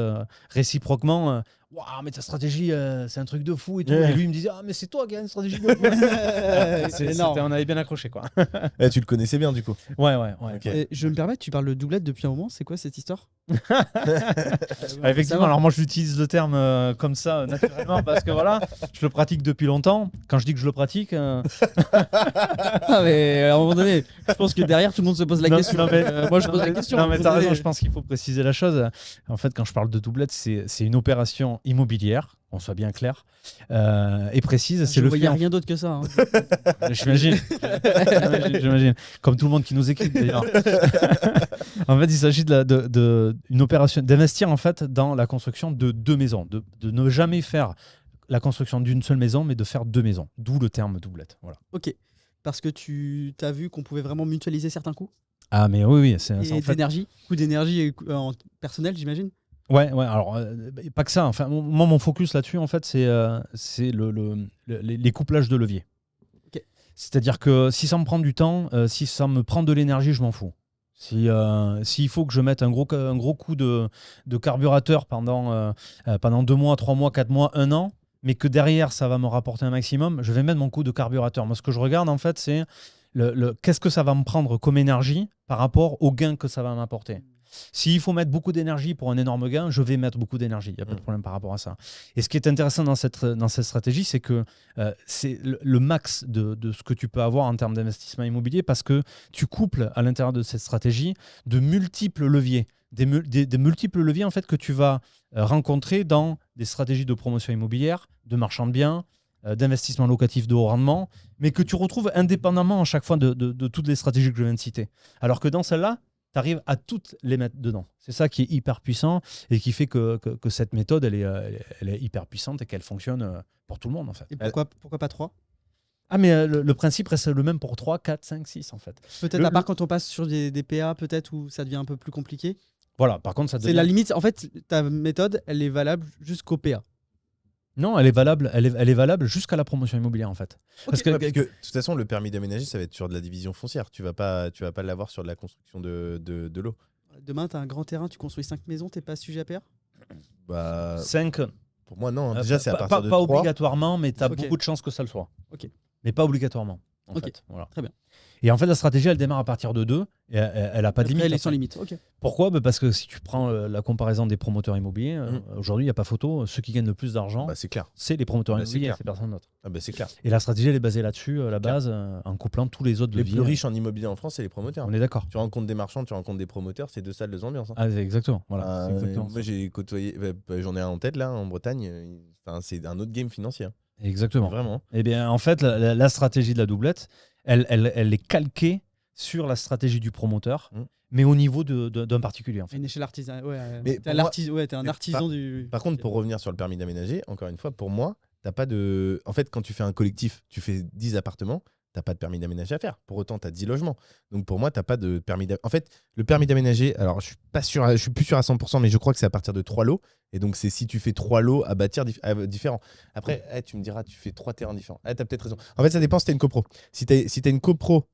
réciproquement, waouh, mais ta stratégie, c'est un truc de fou et tout. Et lui, il me disait, ah, mais c'est toi qui as une stratégie de fou. C'est énorme. On avait bien accroché, quoi. Tu le connaissais bien, du coup. Ouais. Okay. Je me permets, tu parles de doublette depuis un moment. C'est quoi cette histoire? Effectivement, alors moi, j'utilise le terme comme ça, naturellement, parce que voilà, je le pratique depuis longtemps. Quand je dis que je le pratique. mais à un moment donné, je pense que derrière, tout le monde se pose la question. Moi, je pose la question. Non, mais t'as raison, je pense qu'il faut préciser la chose. En fait, quand je parle de doublette, c'est une opération immobilière, on soit bien clair, et précise. Je ne voyais rien d'autre que ça. Hein. J'imagine. Comme tout le monde qui nous écrit d'ailleurs. En fait, il s'agit d'une opération d'investir en fait dans la construction de deux maisons, de ne jamais faire la construction d'une seule maison, mais de faire deux maisons. D'où le terme doublette. Voilà. Ok. Parce que tu as vu qu'on pouvait vraiment mutualiser certains coûts. Ah mais oui, c'est en fait... d'énergie, coût d'énergie personnel, j'imagine. Ouais, alors pas que ça. Enfin, moi, mon focus là-dessus, en fait, c'est les couplages de levier. Ok. C'est-à-dire que si ça me prend du temps, si ça me prend de l'énergie, je m'en fous. S'il faut que je mette un gros coup de carburateur pendant 2 mois, 3 mois, 4 mois, 1 an, mais que derrière, ça va me rapporter un maximum, je vais mettre mon coup de carburateur. Moi, ce que je regarde, en fait, c'est qu'est-ce que ça va me prendre comme énergie par rapport au gain que ça va m'apporter. S'il faut mettre beaucoup d'énergie pour un énorme gain, je vais mettre beaucoup d'énergie. Il n'y a pas de problème par rapport à ça. Et ce qui est intéressant dans cette stratégie, c'est que c'est le max de ce que tu peux avoir en termes d'investissement immobilier parce que tu couples à l'intérieur de cette stratégie de multiples leviers. Des multiples leviers en fait, que tu vas rencontrer dans des stratégies de promotion immobilière, de marchand de biens, d'investissement locatif de haut rendement, mais que tu retrouves indépendamment à chaque fois de toutes les stratégies que je viens de citer. Alors que dans celle-là, tu arrives à toutes les mettre dedans. C'est ça qui est hyper puissant et qui fait que cette méthode, elle est hyper puissante et qu'elle fonctionne pour tout le monde, en fait. Et pourquoi pas 3 ? Ah, mais le principe reste le même pour 3, 4, 5, 6, en fait. Peut-être à part quand on passe sur des PA, peut-être où ça devient un peu plus compliqué. Voilà, par contre, ça devient... C'est la limite. En fait, ta méthode, elle est valable jusqu'au PA. Non, elle est valable jusqu'à la promotion immobilière, en fait. Parce que de toute façon, le permis d'aménager, ça va être sur de la division foncière. Tu vas pas l'avoir sur de la construction de l'eau. Demain, tu as un grand terrain, tu construis 5 maisons, t'es pas sujet à PA ? Bah, 5. pour moi, non. Déjà, c'est à partir de pas 3. obligatoirement, mais tu as Ok. beaucoup de chances que ça le soit. Ok. Mais pas obligatoirement, en Ok. fait. Voilà. Très bien. Et en fait, la stratégie, elle démarre à partir de 2 et elle n'a pas de Après, limite. elle est sans après. limite. Ok. Pourquoi ? Parce que si tu prends la comparaison des promoteurs immobiliers, aujourd'hui, il n'y a pas photo. Ceux qui gagnent le plus d'argent, Bah, c'est clair. c'est les promoteurs Bah, c'est immobiliers, clair. c'est personne d'autre. Ah, bah, c'est clair. Et la stratégie, elle est basée là-dessus, à la base, en couplant tous les autres Les leviers. plus riches en immobilier en France, c'est les promoteurs. On est d'accord. Tu rencontres des marchands, tu rencontres des promoteurs, c'est deux salles, deux ambiances. Hein. Ah, exactement. Voilà, c'est exactement moi, ça. j'ai côtoyé, j'en ai un en tête là, en Bretagne. C'est un autre game financier. Hein. Exactement. Vraiment. Eh bien, en fait, la stratégie de la doublette, elle est calquée sur la stratégie du promoteur, mais au niveau d'un particulier, en fait. Une échelle artisanale. Ouais, Mais t'es un artisan du. Par contre, pour revenir sur le permis d'aménager, encore une fois, pour moi, t'as pas de. En fait, quand tu fais un collectif, tu fais 10 appartements, t'as pas de permis d'aménager à faire. Pour autant, t'as 10 logements. Donc pour moi, t'as pas de permis d'aménager. En fait, le permis d'aménager, alors je suis pas sûr, je suis plus sûr à 100%, mais je crois que c'est à partir de 3 lots. Et donc c'est si tu fais 3 lots à bâtir différents. Après, tu me diras, tu fais 3 terrains différents. T'as peut-être raison. En fait, ça dépend si t'as une copro. Si t'as une copro,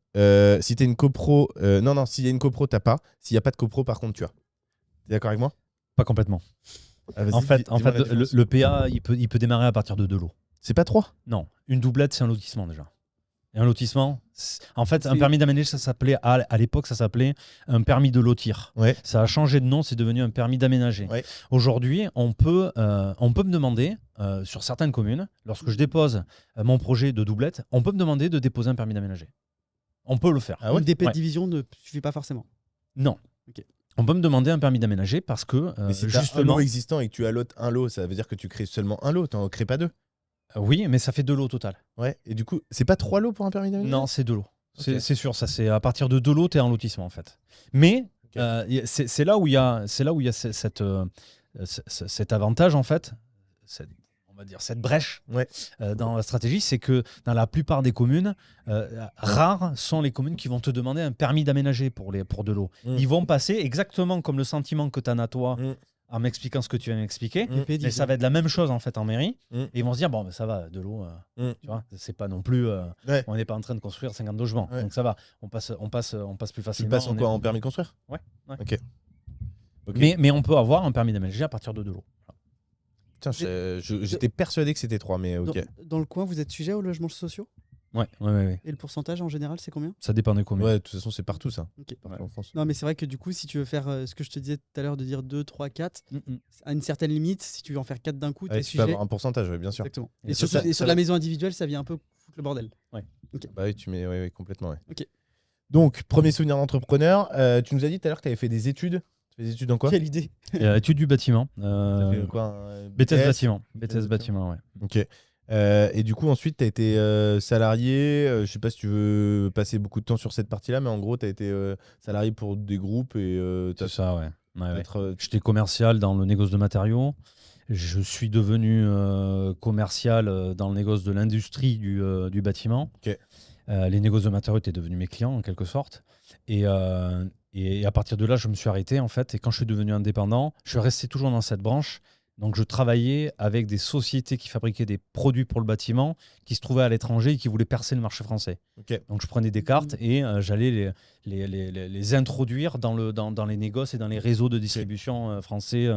s'il y a une copro, t'as pas. S'il y a pas de copro, par contre, tu as. T'es d'accord avec moi ? Pas complètement. En fait, le PA, il peut démarrer à partir de 2 lots. C'est pas 3 ? Non, une doublette, c'est un lotissement déjà. Et un lotissement, en fait, un permis d'aménager, ça s'appelait à l'époque, ça s'appelait un permis de lotir. Ouais. Ça a changé de nom, c'est devenu un permis d'aménager. Ouais. Aujourd'hui, on peut me demander, sur certaines communes, lorsque je dépose mon projet de doublette, on peut me demander de déposer un permis d'aménager. On peut le faire. Ah ouais ? Une DP de Ouais. division ne suffit pas forcément. Non. Ok. On peut me demander un permis d'aménager parce que, Mais si t'as un justement... lot existant et que tu allotes un lot, ça veut dire que tu crées seulement un lot, t'en crées pas 2. Oui, mais ça fait 2 lots au total. Ouais. Et du coup, c'est pas 3 lots pour un permis d'aménager ? Non, c'est 2 lots. Ok. C'est sûr, ça c'est à partir de 2 lots, tu es en lotissement en fait. Mais Ok. c'est là où il y a, cet avantage en fait, on va dire cette brèche Ouais. dans la stratégie, c'est que dans la plupart des communes, rares sont les communes qui vont te demander un permis d'aménager pour 2 lots. Ils vont passer exactement comme le sentiment que tu en as toi en m'expliquant ce que tu viens m'expliquer. Mais ça va être la même chose en fait en mairie. Et ils vont se dire, bon, ben, ça va, 2 lots, tu vois, c'est pas non plus. Ouais. On n'est pas en train de construire 50 logements. Ouais. Donc ça va, on passe plus Tu facilement. passes en on est- quoi ? En permis de construire ? Ouais. Ok. Ok. Mais on peut avoir un permis d'aménager à partir de 2 lots. Putain, j'étais persuadé que c'était 3, mais ok. Dans le coin, vous êtes sujet aux logements sociaux ? Ouais. Et le pourcentage en général, c'est combien ? Ça dépend des communes. Ouais, de toute façon, c'est partout ça. Ok. Partout en France. Non, mais c'est vrai que du coup, si tu veux faire ce que je te disais tout à l'heure de dire 2, 3, 4, à une certaine limite, si tu veux en faire 4 d'un coup, Ouais, t'es tu peux sujet. avoir un pourcentage, ouais, bien sûr. Exactement. Et Et ça, surtout, ça sur va- la maison individuelle, ça vient un peu foutre le bordel. Bah oui, tu mets ouais, complètement. Ouais. Ok. Donc, premier souvenir d'entrepreneur. Tu nous as dit tout à l'heure que tu avais fait des études. Tu fais des études dans quoi ? Quelle idée. Études du bâtiment. T'as fait quoi un BTS bâtiment. BTS bâtiment, ouais. Ok. Et du coup, ensuite, tu as été salarié. Je sais pas si tu veux passer beaucoup de temps sur cette partie-là, mais en gros, tu as été salarié pour des groupes et C'est ça, ouais. Ouais. être. J'étais commercial dans le négoce de matériaux. Je suis devenu commercial dans le négoce de l'industrie du bâtiment. Ok. Les négoces de matériaux étaient devenus mes clients en quelque sorte. Et Et à partir de là, je me suis arrêté en fait. Et quand je suis devenu indépendant, je suis resté toujours dans cette branche. Donc je travaillais avec des sociétés qui fabriquaient des produits pour le bâtiment, qui se trouvaient à l'étranger et qui voulaient percer le marché français. Ok. Donc je prenais des cartes et j'allais les introduire dans les négoces et dans les réseaux de distribution français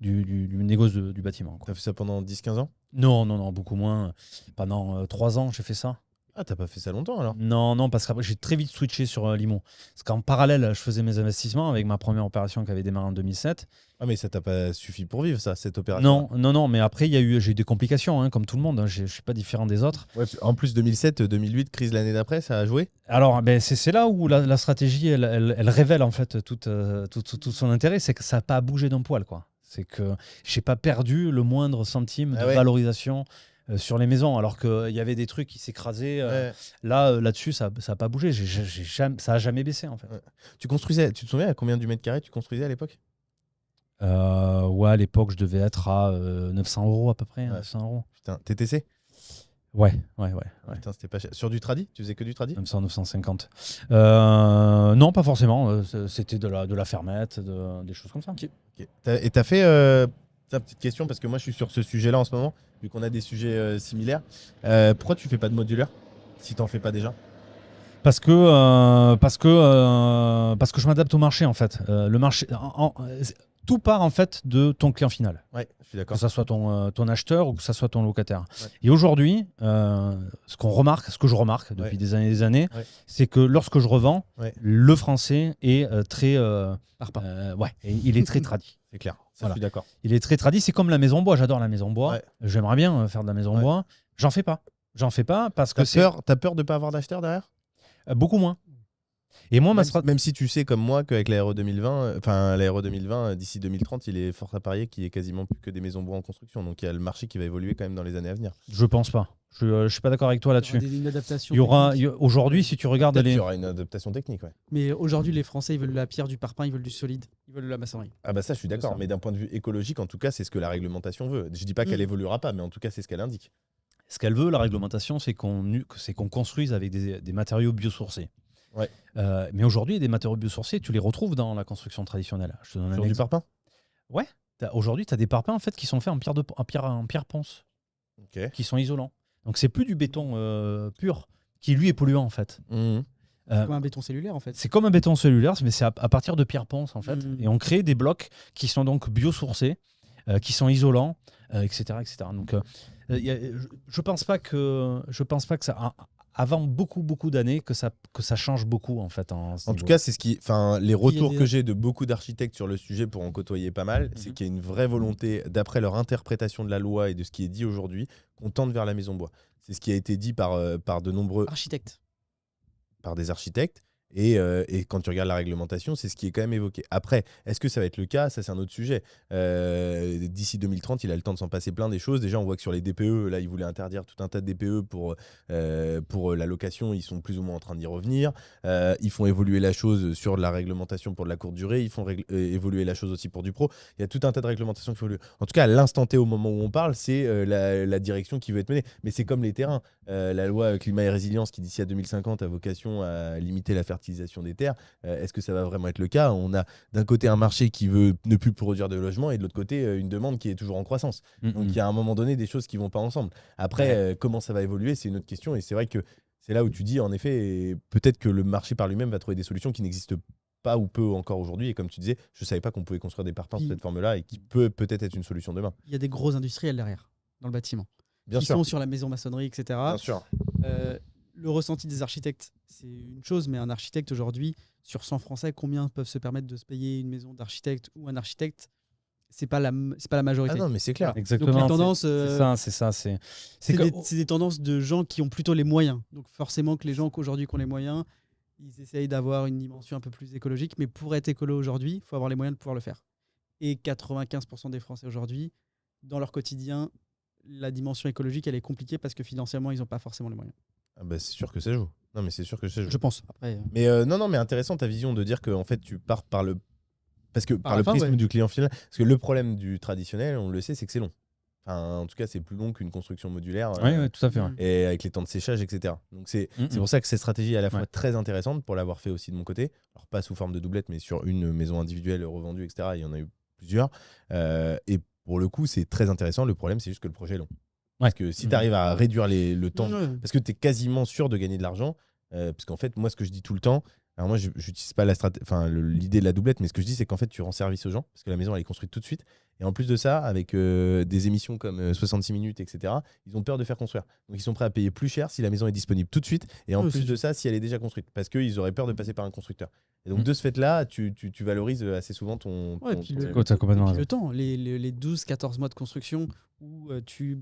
du négoce du bâtiment. T'as fait ça pendant 10-15 ans? Non, beaucoup moins. Pendant 3 ans, j'ai fait ça. Ah, t'as pas fait ça longtemps alors? Non, parce qu'après, j'ai très vite switché sur Limon. Parce qu'en parallèle, je faisais mes investissements avec ma première opération qui avait démarré en 2007. Ah, mais ça t'a pas suffi pour vivre, ça, cette opération? Non, mais après, j'ai eu des complications, hein, comme tout le monde. Hein. Je ne suis pas différent des autres. Ouais, en plus, 2007-2008, crise l'année d'après, ça a joué? Alors, c'est là où la stratégie, elle révèle en fait tout son intérêt. C'est que ça n'a pas bougé d'un poil, quoi. C'est que je n'ai pas perdu le moindre centime de valorisation sur les maisons, alors qu'il y avait des trucs qui s'écrasaient. Là-dessus, ça n'a pas bougé. Ça n'a jamais baissé, en fait. Ouais. Tu te souviens à combien du mètre carré tu construisais à l'époque? À l'époque, je devais être à 900 € à peu près. 900 €. Putain, TTC? Ouais. Putain, c'était pas cher. Sur du tradi? Tu faisais que du tradi? 900, 950. Non, pas forcément. C'était de la fermette, des choses comme ça. Ok. Et t'as fait ta petite question, parce que moi je suis sur ce sujet-là en ce moment, vu qu'on a des sujets similaires. Pourquoi tu fais pas de modulaire si t'en fais pas déjà? Parce que je m'adapte au marché en fait. Le marché, tout part en fait de ton client final. Ouais, je suis Que d'accord. ça soit ton acheteur ou que ça soit ton locataire. Ouais. Et aujourd'hui, ce que je remarque depuis des années, c'est que lorsque je revends, le français est très, il est très tradit. C'est clair. Ça, Voilà. je suis d'accord. Il est très tradit. C'est comme la maison bois. J'adore la maison bois. Ouais. J'aimerais bien faire de la maison bois. J'en fais pas. Parce que T'as peur de pas avoir d'acheteur derrière? beaucoup moins. Et moi, Même si tu sais comme moi qu'avec l'Aéro 2020, l'Aéro 2020, d'ici 2030, il est fort à parier qu'il y ait quasiment plus que des maisons bois en construction. Donc il y a le marché qui va évoluer quand même dans les années à venir. Je pense pas. Je suis pas d'accord avec toi là-dessus. Une adaptation. Aujourd'hui, si tu regardes Il y aura une adaptation technique, ouais. Mais aujourd'hui, les Français, ils veulent la pierre, du parpaing, ils veulent du solide, ils veulent de la maçonnerie. Ah bah ça, je suis d'accord. ça. Mais d'un point de vue écologique, en tout cas, c'est ce que la réglementation veut. Je dis pas qu'elle évoluera pas, mais en tout cas, c'est ce qu'elle indique. Ce qu'elle veut, la réglementation, c'est qu'on construise avec des matériaux biosourcés. Ouais. Mais aujourd'hui, des matériaux biosourcés, tu les retrouves dans la construction traditionnelle. Je te donne un Sur du exemple. parpaing? Ouais. Aujourd'hui, tu as des parpaings en fait, qui sont faits en pierre ponce, qui sont isolants. Donc, c'est plus du béton pur, qui lui est polluant en fait. Mmh. C'est comme un béton cellulaire en fait. C'est comme un béton cellulaire, mais c'est à partir de pierre ponce en fait. Mmh. Et on crée des blocs qui sont donc biosourcés, qui sont isolants, etc., etc. Donc, je pense pas que ça. Avant beaucoup d'années que ça change beaucoup en fait. En tout cas, c'est les retours que j'ai de beaucoup d'architectes sur le sujet pour en côtoyer pas mal, c'est qu'il y a une vraie volonté, d'après leur interprétation de la loi et de ce qui est dit aujourd'hui, qu'on tende vers la maison bois. C'est ce qui a été dit par de nombreux architectes, par des architectes. Et quand tu regardes la réglementation, c'est ce qui est quand même évoqué. Après, est-ce que ça va être le cas? Ça, c'est un autre sujet. D'ici 2030, il a le temps de s'en passer plein des choses. Déjà, on voit que sur les DPE, là, ils voulaient interdire tout un tas de DPE pour la location. Ils sont plus ou moins en train d'y revenir. Ils font évoluer la chose sur la réglementation pour de la courte durée. Ils font évoluer la chose aussi pour du pro. Il y a tout un tas de réglementations qu'il faut évoluer. En tout cas, à l'instant T, au moment où on parle, c'est la direction qui veut être menée. Mais c'est comme les terrains. La loi climat et résilience qui, d'ici à 2050, a vocation à limiter la fertilisation des terres. Est-ce que ça va vraiment être le cas? On a d'un côté un marché qui veut ne plus produire de logements et de l'autre côté une demande qui est toujours en croissance. Donc il y a à un moment donné des choses qui vont pas ensemble. Après, comment ça va évoluer, c'est une autre question. Et c'est vrai que c'est là où tu dis, en effet, peut-être que le marché par lui-même va trouver des solutions qui n'existent pas ou peu encore aujourd'hui. Et comme tu disais, je savais pas qu'on pouvait construire des parpaings de cette forme-là et qui peut peut-être être une solution demain. Il y a des gros industriels derrière, dans le bâtiment. Bien qui sûr. sont sur la maison maçonnerie, etc. Bien sûr. Le ressenti des architectes, c'est une chose, mais un architecte aujourd'hui, sur 100 Français, combien peuvent se permettre de se payer une maison d'architecte ou un architecte? C'est pas la majorité. Ah non, mais c'est clair. Exactement. Donc les tendances, c'est ça. C'est des tendances de gens qui ont plutôt les moyens. Donc forcément que les gens qu'aujourd'hui qui ont les moyens, ils essayent d'avoir une dimension un peu plus écologique. Mais pour être écolo aujourd'hui, il faut avoir les moyens de pouvoir le faire. Et 95% des Français aujourd'hui, dans leur quotidien, la dimension écologique, elle est compliquée parce que financièrement, ils n'ont pas forcément les moyens. Ah bah, c'est sûr que ça joue. Non, mais c'est sûr que ça joue. Je pense. Après, mais mais intéressant ta vision de dire que en fait, tu pars par le prisme du client final. Parce que le problème du traditionnel, on le sait, c'est que c'est long. Enfin, en tout cas, c'est plus long qu'une construction modulaire. Oui, tout à fait. Ouais. Et avec les temps de séchage, etc. Donc c'est pour ça que cette stratégie est à la fois très intéressante pour l'avoir fait aussi de mon côté. Alors pas sous forme de doublette, mais sur une maison individuelle revendue, etc. Il y en a eu plusieurs. Et pour le coup, c'est très intéressant. Le problème, c'est juste que le projet est long. Parce que si tu arrives à réduire le temps, parce que tu es quasiment sûr de gagner de l'argent, parce qu'en fait, moi, ce que je dis tout le temps, alors moi, je n'utilise pas l'idée de la doublette, mais ce que je dis, c'est qu'en fait, tu rends service aux gens, parce que la maison, elle est construite tout de suite. Et en plus de ça, avec des émissions comme 66 minutes, etc., ils ont peur de faire construire. Donc, ils sont prêts à payer plus cher si la maison est disponible tout de suite. Et en plus de ça, si elle est déjà construite. Parce qu'ils auraient peur de passer par un constructeur. Et donc, de ce fait-là, tu valorises assez souvent ton le temps. Les 12-14 mois de construction où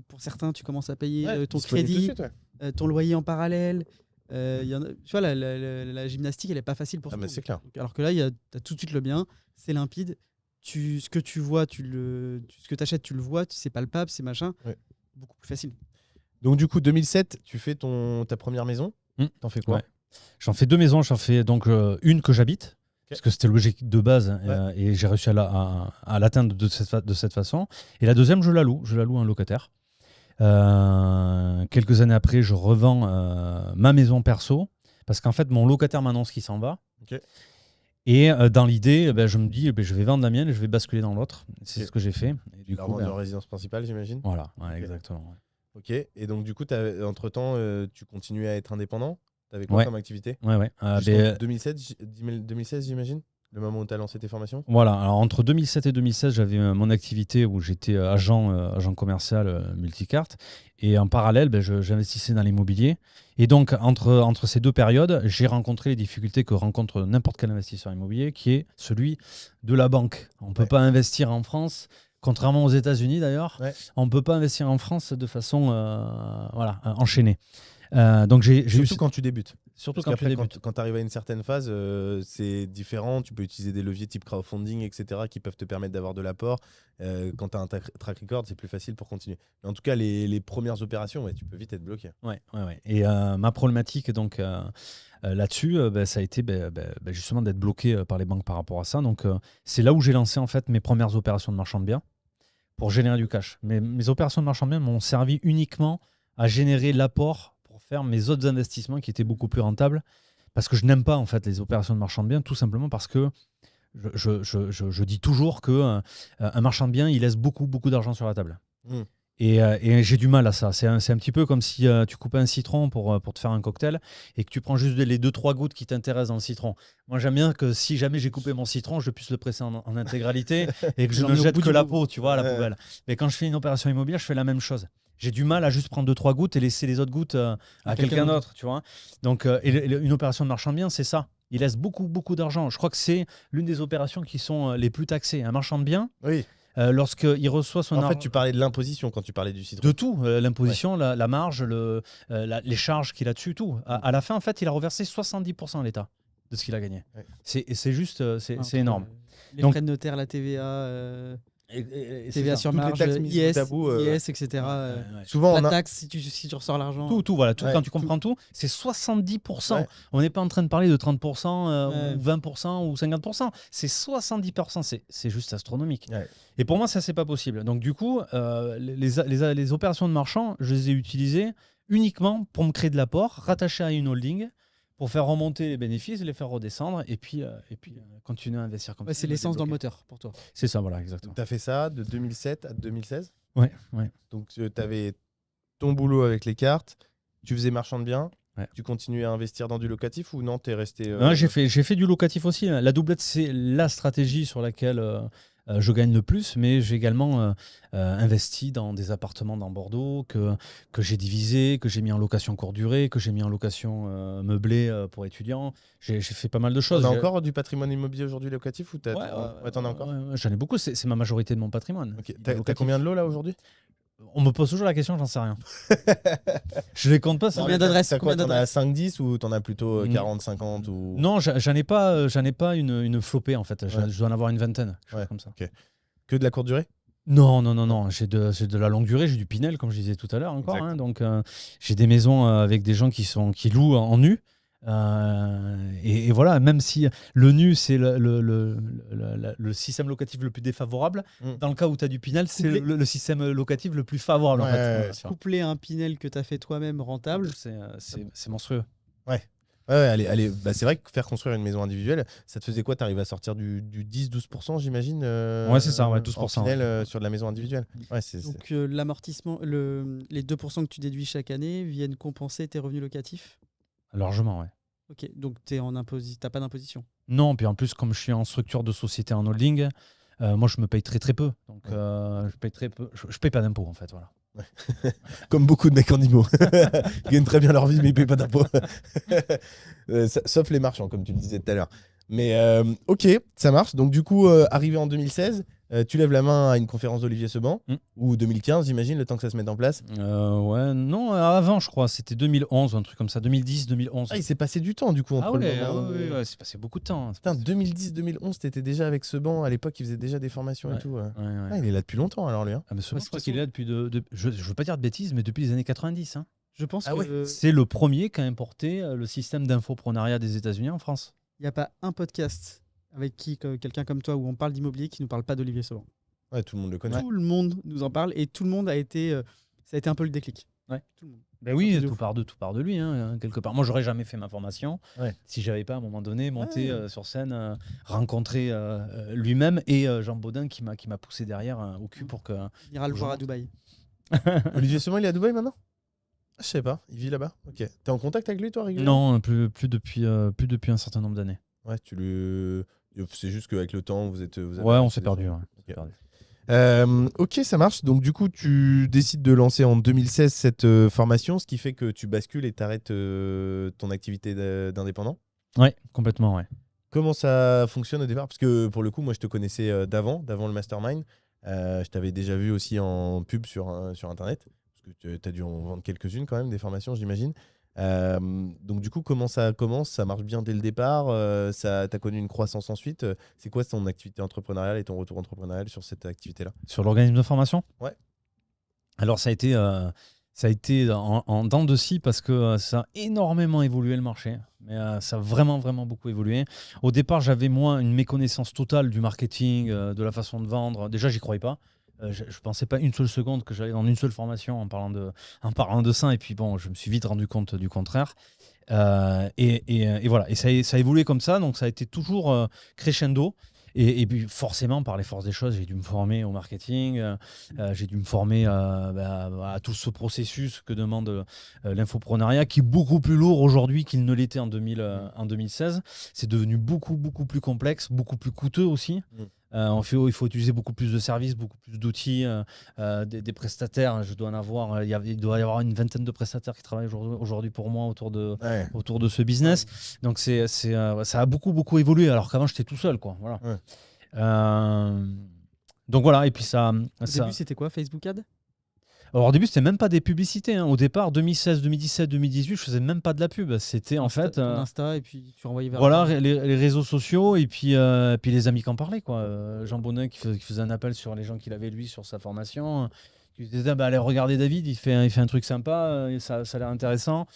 pour certains, tu commences à payer ton crédit, ton loyer en parallèle. Tu vois, la gymnastique, elle n'est pas facile pour tout le monde. C'est clair. Alors que là, tu as tout de suite le bien, c'est limpide. Ce que tu vois, ce que tu achètes, tu le vois, c'est palpable, c'est machin. Beaucoup plus facile. Donc, du coup, 2007, tu fais ta première maison. T'en fais quoi? J'en fais 2 maisons. J'en fais donc une que j'habite, parce que c'était le logique de base, et j'ai réussi à l'atteindre de cette façon. Et la deuxième, je la loue à un locataire. Quelques années après, je revends ma maison perso, parce qu'en fait, mon locataire m'annonce qu'il s'en va. Et dans l'idée, je me dis, je vais vendre la mienne et je vais basculer dans l'autre. C'est ce que j'ai fait. Et du coup, de résidence principale, j'imagine. Voilà, exactement. Ok. Et donc, du coup, entre-temps, tu continues à être indépendant. Tu avais quoi comme activité? 2016, j'imagine, le moment où tu as lancé tes formations. Voilà. Alors, entre 2007 et 2016, j'avais mon activité où j'étais agent commercial multicarte. Et en parallèle, j'investissais dans l'immobilier. Et donc, entre ces deux périodes, j'ai rencontré les difficultés que rencontre n'importe quel investisseur immobilier, qui est celui de la banque. On ne peut pas investir en France, contrairement aux États-Unis d'ailleurs. On ne peut pas investir en France de façon enchaînée. Donc surtout quand tu débutes. Surtout quand tu débutes. Quand tu arrives à une certaine phase, c'est différent. Tu peux utiliser des leviers type crowdfunding, etc., qui peuvent te permettre d'avoir de l'apport. Quand tu as un track record, c'est plus facile pour continuer. Mais en tout cas, les premières opérations, tu peux vite être bloqué. Et ma problématique donc là-dessus, ça a été justement d'être bloqué par les banques par rapport à ça. Donc c'est là où j'ai lancé en fait mes premières opérations de marchand de biens pour générer du cash. Mais mes opérations de marchand de biens m'ont servi uniquement à générer l'apport pour faire mes autres investissements qui étaient beaucoup plus rentables, parce que je n'aime pas en fait les opérations de marchand de biens, tout simplement parce que je dis toujours que un marchand de biens, il laisse beaucoup d'argent sur la table. Et j'ai du mal à ça. C'est un petit peu comme si tu coupais un citron pour te faire un cocktail et que tu prends juste les 2-3 gouttes qui t'intéressent dans le citron. Moi, j'aime bien que si jamais j'ai coupé mon citron, je puisse le presser en intégralité et que je ne jette que la peau, tu vois, à la poubelle. Mais quand je fais une opération immobilière, je fais la même chose. J'ai du mal à juste prendre 2-3 gouttes et laisser les autres gouttes à quelqu'un d'autre, tu vois. Donc, une opération de marchand de biens, c'est ça. Il laisse beaucoup d'argent. Je crois que c'est l'une des opérations qui sont les plus taxées. Un marchand de biens, lorsqu'il reçoit son argent... En fait, tu parlais de l'imposition quand tu parlais du citron. De tout. L'imposition, la marge, les charges qu'il a dessus, tout. À la fin, en fait, il a reversé 70% à l'État de ce qu'il a gagné. C'est juste... c'est énorme. Les frais de notaire, la TVA... TVA sur marge, IS, etc. Souvent, la taxe, si tu ressors l'argent. Tout, voilà. Quand tu comprends tout, c'est 70%. On n'est pas en train de parler de 30%, ou 20% ou 50%. C'est 70%. C'est juste astronomique. Et pour moi, ça, c'est pas possible. Donc, du coup, les opérations de marchand, je les ai utilisées uniquement pour me créer de l'apport, rattaché à une holding, pour faire remonter les bénéfices, les faire redescendre et puis continuer à investir comme ça. C'est l'essence dans le moteur pour toi. C'est ça, voilà, exactement. Tu as fait ça de 2007 à 2016 ? Ouais. Donc tu avais ton boulot avec les cartes, tu faisais marchand de biens, tu continuais à investir dans du locatif ou non, tu es resté... Non, j'ai fait du locatif aussi. La doublette, c'est la stratégie sur laquelle... je gagne le plus, mais j'ai également investi dans des appartements dans Bordeaux que j'ai divisés, que j'ai mis en location courte durée, que j'ai mis en location meublée pour étudiants. J'ai fait pas mal de choses. On a encore du patrimoine immobilier aujourd'hui locatif ou t'en as encore ? J'en ai beaucoup, c'est ma majorité de mon patrimoine. Okay. T'as combien de lots là aujourd'hui ? On me pose toujours la question, j'en sais rien. Je les compte pas. Combien d'adresses ? T'as quoi ? T'en as 5-10 ou t'en as plutôt 40-50 ou... Non, j'en ai pas une flopée en fait. Je dois en avoir une vingtaine. Comme ça. Okay. Que de la courte durée ? Non. J'ai de la longue durée, j'ai du Pinel, comme je disais tout à l'heure encore. Donc, j'ai des maisons avec des gens qui louent en nu. Et voilà, même si le nu, c'est le système locatif le plus défavorable, dans le cas où tu as du Pinel, c'est le système locatif le plus favorable. En fait. Coupler un Pinel que tu as fait toi-même rentable, c'est monstrueux. Ouais. Allez. Bah, c'est vrai que faire construire une maison individuelle, ça te faisait quoi? Tu arrives à sortir du 10-12%, j'imagine Ouais, c'est ça, 12%. En Pinel, sur de la maison individuelle. Ouais, donc l'amortissement, les 2% que tu déduis chaque année viennent compenser tes revenus locatifs? Largement, ouais. Ok, donc t'as pas d'imposition? Non, puis en plus, comme je suis en structure de société en holding, moi je me paye très très peu. Donc je paye très peu. Je paye pas d'impôts en fait, voilà. Comme beaucoup de mecs en IMO. Ils gagnent très bien leur vie, mais ils ne payent pas d'impôts. Sauf les marchands, comme tu le disais tout à l'heure. Mais ok, ça marche. Donc du coup, arrivé en 2016, tu lèves la main à une conférence d'Olivier Seban, ou 2015, j'imagine, le temps que ça se mette en place. Ouais, non, avant, je crois. C'était 2011, un truc comme ça. 2010, 2011. Ah, il s'est passé du temps, du coup. Entre ouais, il s'est passé beaucoup de temps. Putain, 2010-2011, t'étais déjà avec Seban. À l'époque, il faisait déjà des formations et tout. Ah, il est là depuis longtemps, alors, lui. Hein. Ah, mais Seban, je crois qu'il est là depuis... je veux pas dire de bêtises, mais depuis les années 90. Hein. Je pense que c'est le premier qui a importé le système d'infoprenariat des États-Unis en France. Il n'y a pas un podcast avec quelqu'un comme toi où on parle d'immobilier qui ne parle pas d'Olivier Seban. Ouais, tout le monde le connaît. Tout le monde nous en parle et tout le monde ça a été un peu le déclic. Ouais. Tout le monde. Ben oui, tout part de lui, hein, quelque part. Moi, j'aurais jamais fait ma formation si j'avais pas à un moment donné monté sur scène, rencontré lui-même et Jean Baudin qui m'a poussé derrière au cul pour que. Il ira le voir à Dubaï. Olivier Seban, il est à Dubaï maintenant? Je sais pas, il vit là-bas. Ok. T'es en contact avec lui, toi, régulièrement? Non, plus depuis un certain nombre d'années. Ouais, c'est juste qu'avec le temps, vous avez on s'est perdu. Ok, ça marche. Donc, du coup, tu décides de lancer en 2016 cette formation, ce qui fait que tu bascules et t'arrêtes ton activité d'indépendant? Ouais, complètement, ouais. Comment ça fonctionne au départ? Parce que pour le coup, moi, je te connaissais d'avant le mastermind. Je t'avais déjà vu aussi en pub sur Internet. Parce que tu as dû en vendre quelques-unes quand même, des formations, j'imagine. Donc du coup, comment ça commence? Ça marche bien dès le départ? Tu as connu une croissance ensuite? C'est quoi ton activité entrepreneuriale et ton retour entrepreneurial sur cette activité-là? Sur l'organisme de formation? Ouais. Alors ça a été en dents de scie parce que ça a énormément évolué le marché. Mais ça a vraiment, vraiment beaucoup évolué. Au départ, j'avais moi une méconnaissance totale du marketing, de la façon de vendre. Déjà, j'y croyais pas. Je ne pensais pas une seule seconde que j'allais dans une seule formation en parlant de ça. Et puis bon, je me suis vite rendu compte du contraire. Et voilà. Et ça a évolué comme ça. Donc ça a été toujours crescendo. Et puis forcément, par les forces des choses, j'ai dû me former au marketing, j'ai dû me former à tout ce processus que demande l'infoprenariat, qui est beaucoup plus lourd aujourd'hui qu'il ne l'était en 2016. C'est devenu beaucoup, beaucoup plus complexe, beaucoup plus coûteux aussi. Il faut utiliser beaucoup plus de services, beaucoup plus d'outils, des prestataires. Je dois en avoir, il doit y avoir une vingtaine de prestataires qui travaillent aujourd'hui pour moi autour de ce business. Donc ça a beaucoup, beaucoup évolué, alors qu'avant j'étais tout seul, quoi. Voilà. Donc voilà, et puis ça. Au début, c'était quoi, Facebook Ads? Alors au début, c'était même pas des publicités. Hein. Au départ, 2016, 2017, 2018, je faisais même pas de la pub. C'était en fait Insta et puis tu renvoyais vers. Voilà, les réseaux sociaux et puis les amis qui en parlaient, quoi. Jean Bonnet qui faisait un appel sur les gens qu'il avait lui sur sa formation. Qui disait allez regarder David, il fait un truc sympa, ça a l'air intéressant.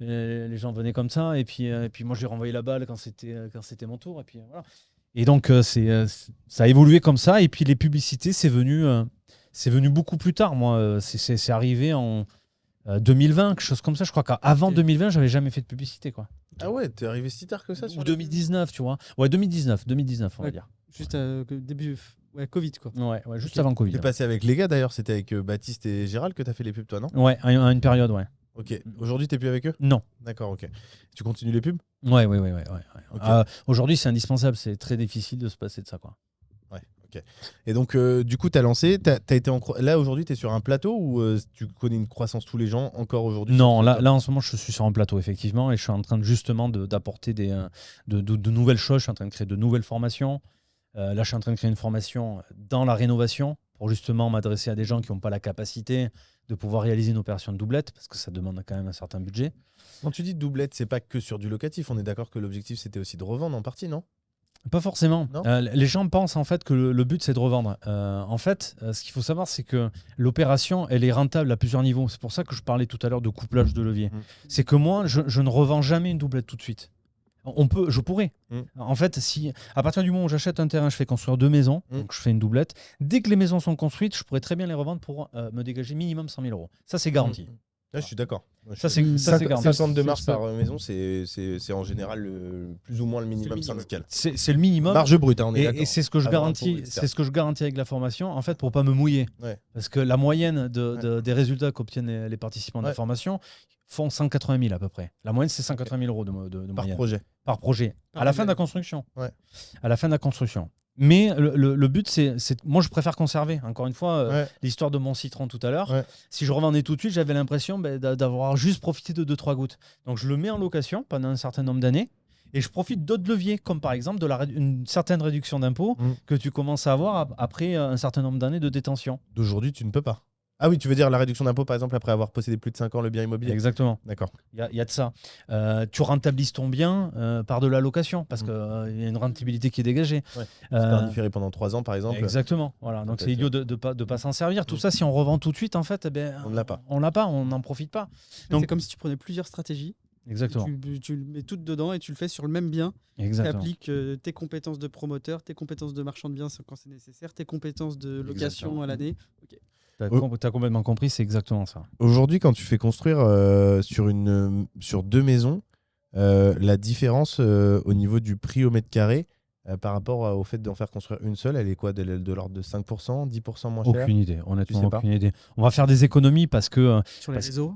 Les gens venaient comme ça et puis moi je lui renvoyais la balle quand c'était mon tour et puis voilà. Et donc ça a évolué comme ça et puis les publicités c'est venu beaucoup plus tard. Moi, c'est arrivé en 2020, quelque chose comme ça. Je crois qu'avant 2020, j'avais jamais fait de publicité, quoi. Ah ouais, t'es arrivé si tard que ça? Ou 2019, tu vois. Ouais, 2019, on va dire. Juste début Covid, quoi. Ouais, juste avant Covid. T'es passé avec les gars, d'ailleurs. C'était avec Baptiste et Gérald que t'as fait les pubs, toi, non? Ouais, à une période, ouais. Ok. Aujourd'hui, t'es plus avec eux? Non. D'accord, ok. Tu continues les pubs? Ouais. Okay. Aujourd'hui, c'est indispensable. C'est très difficile de se passer de ça, quoi. Ouais, ok. Et donc, du coup, t'as lancé. Là, aujourd'hui, t'es sur un plateau ou tu connais une croissance tous les gens encore aujourd'hui? Non, là, en ce moment, je suis sur un plateau, effectivement, et je suis en train justement d'apporter de nouvelles choses. Je suis en train de créer de nouvelles formations. Là, je suis en train de créer une formation dans la rénovation pour justement m'adresser à des gens qui n'ont pas la capacité de pouvoir réaliser une opération de doublette, parce que ça demande quand même un certain budget. Quand tu dis doublette, c'est pas que sur du locatif. On est d'accord que l'objectif, c'était aussi de revendre en partie, non? Pas forcément. Non Les gens pensent en fait que le but c'est de revendre. En fait, ce qu'il faut savoir, c'est que l'opération, elle est rentable à plusieurs niveaux. C'est pour ça que je parlais tout à l'heure de couplage de levier. C'est que moi, je ne revends jamais une doublette tout de suite. Je pourrais. En fait, si à partir du moment où j'achète un terrain, je fais construire 2 maisons, donc je fais une doublette. Dès que les maisons sont construites, je pourrais très bien les revendre pour me dégager minimum 100 000 euros. Ça, c'est garanti. Là, je suis d'accord. Ça, c'est garanti. 52 marges par maison, c'est en général plus ou moins le minimum syndical. C'est le minimum. Marge brute, on est Et d'accord. c'est ce que je Avant garantis. impôt, etc. C'est ce que je garantis avec la formation, en fait, pour pas me mouiller. Ouais. Parce que la moyenne des résultats qu'obtiennent les participants de la formation font 180 000 à peu près. La moyenne, c'est 180 000 euros de Par moyenne. projet. Par projet. À la fin de la construction. Ouais. À la fin de la construction. Mais le but, c'est. Moi, je préfère conserver. Encore une fois, l'histoire de mon citron tout à l'heure. Ouais. Si je revendais tout de suite, j'avais l'impression d'avoir juste profité de 2-3 gouttes. Donc, je le mets en location pendant un certain nombre d'années. Et je profite d'autres leviers, comme par exemple une certaine réduction d'impôt que tu commences à avoir après un certain nombre d'années de détention. D'aujourd'hui, tu ne peux pas. Ah oui, tu veux dire la réduction d'impôt, par exemple, après avoir possédé plus de 5 ans le bien immobilier. Exactement. D'accord. Il y a de ça. Tu rentabilises ton bien par de la location, parce qu'il y a une rentabilité qui est dégagée. Ouais. C'est pas différé pendant 3 ans, par exemple. Exactement. Voilà. Donc c'est idiot de ne pas s'en servir. Tout ça, si on revend tout de suite, en fait, on ne l'a pas. On l'a pas, on n'en profite pas. Donc c'est comme si tu prenais plusieurs stratégies. Exactement. Tu le mets toutes dedans et tu le fais sur le même bien. Exactement. Tu appliques tes compétences de promoteur, tes compétences de marchand de biens quand c'est nécessaire, tes compétences de location à l'année. Okay. T'as complètement compris, c'est exactement ça. Aujourd'hui, quand tu fais construire sur 2 maisons, la différence au niveau du prix au mètre carré par rapport au fait d'en faire construire une seule, elle est quoi, de l'ordre de 5%, 10% moins cher? Aucune idée, honnêtement, aucune idée. On va faire des économies parce que... sur les réseaux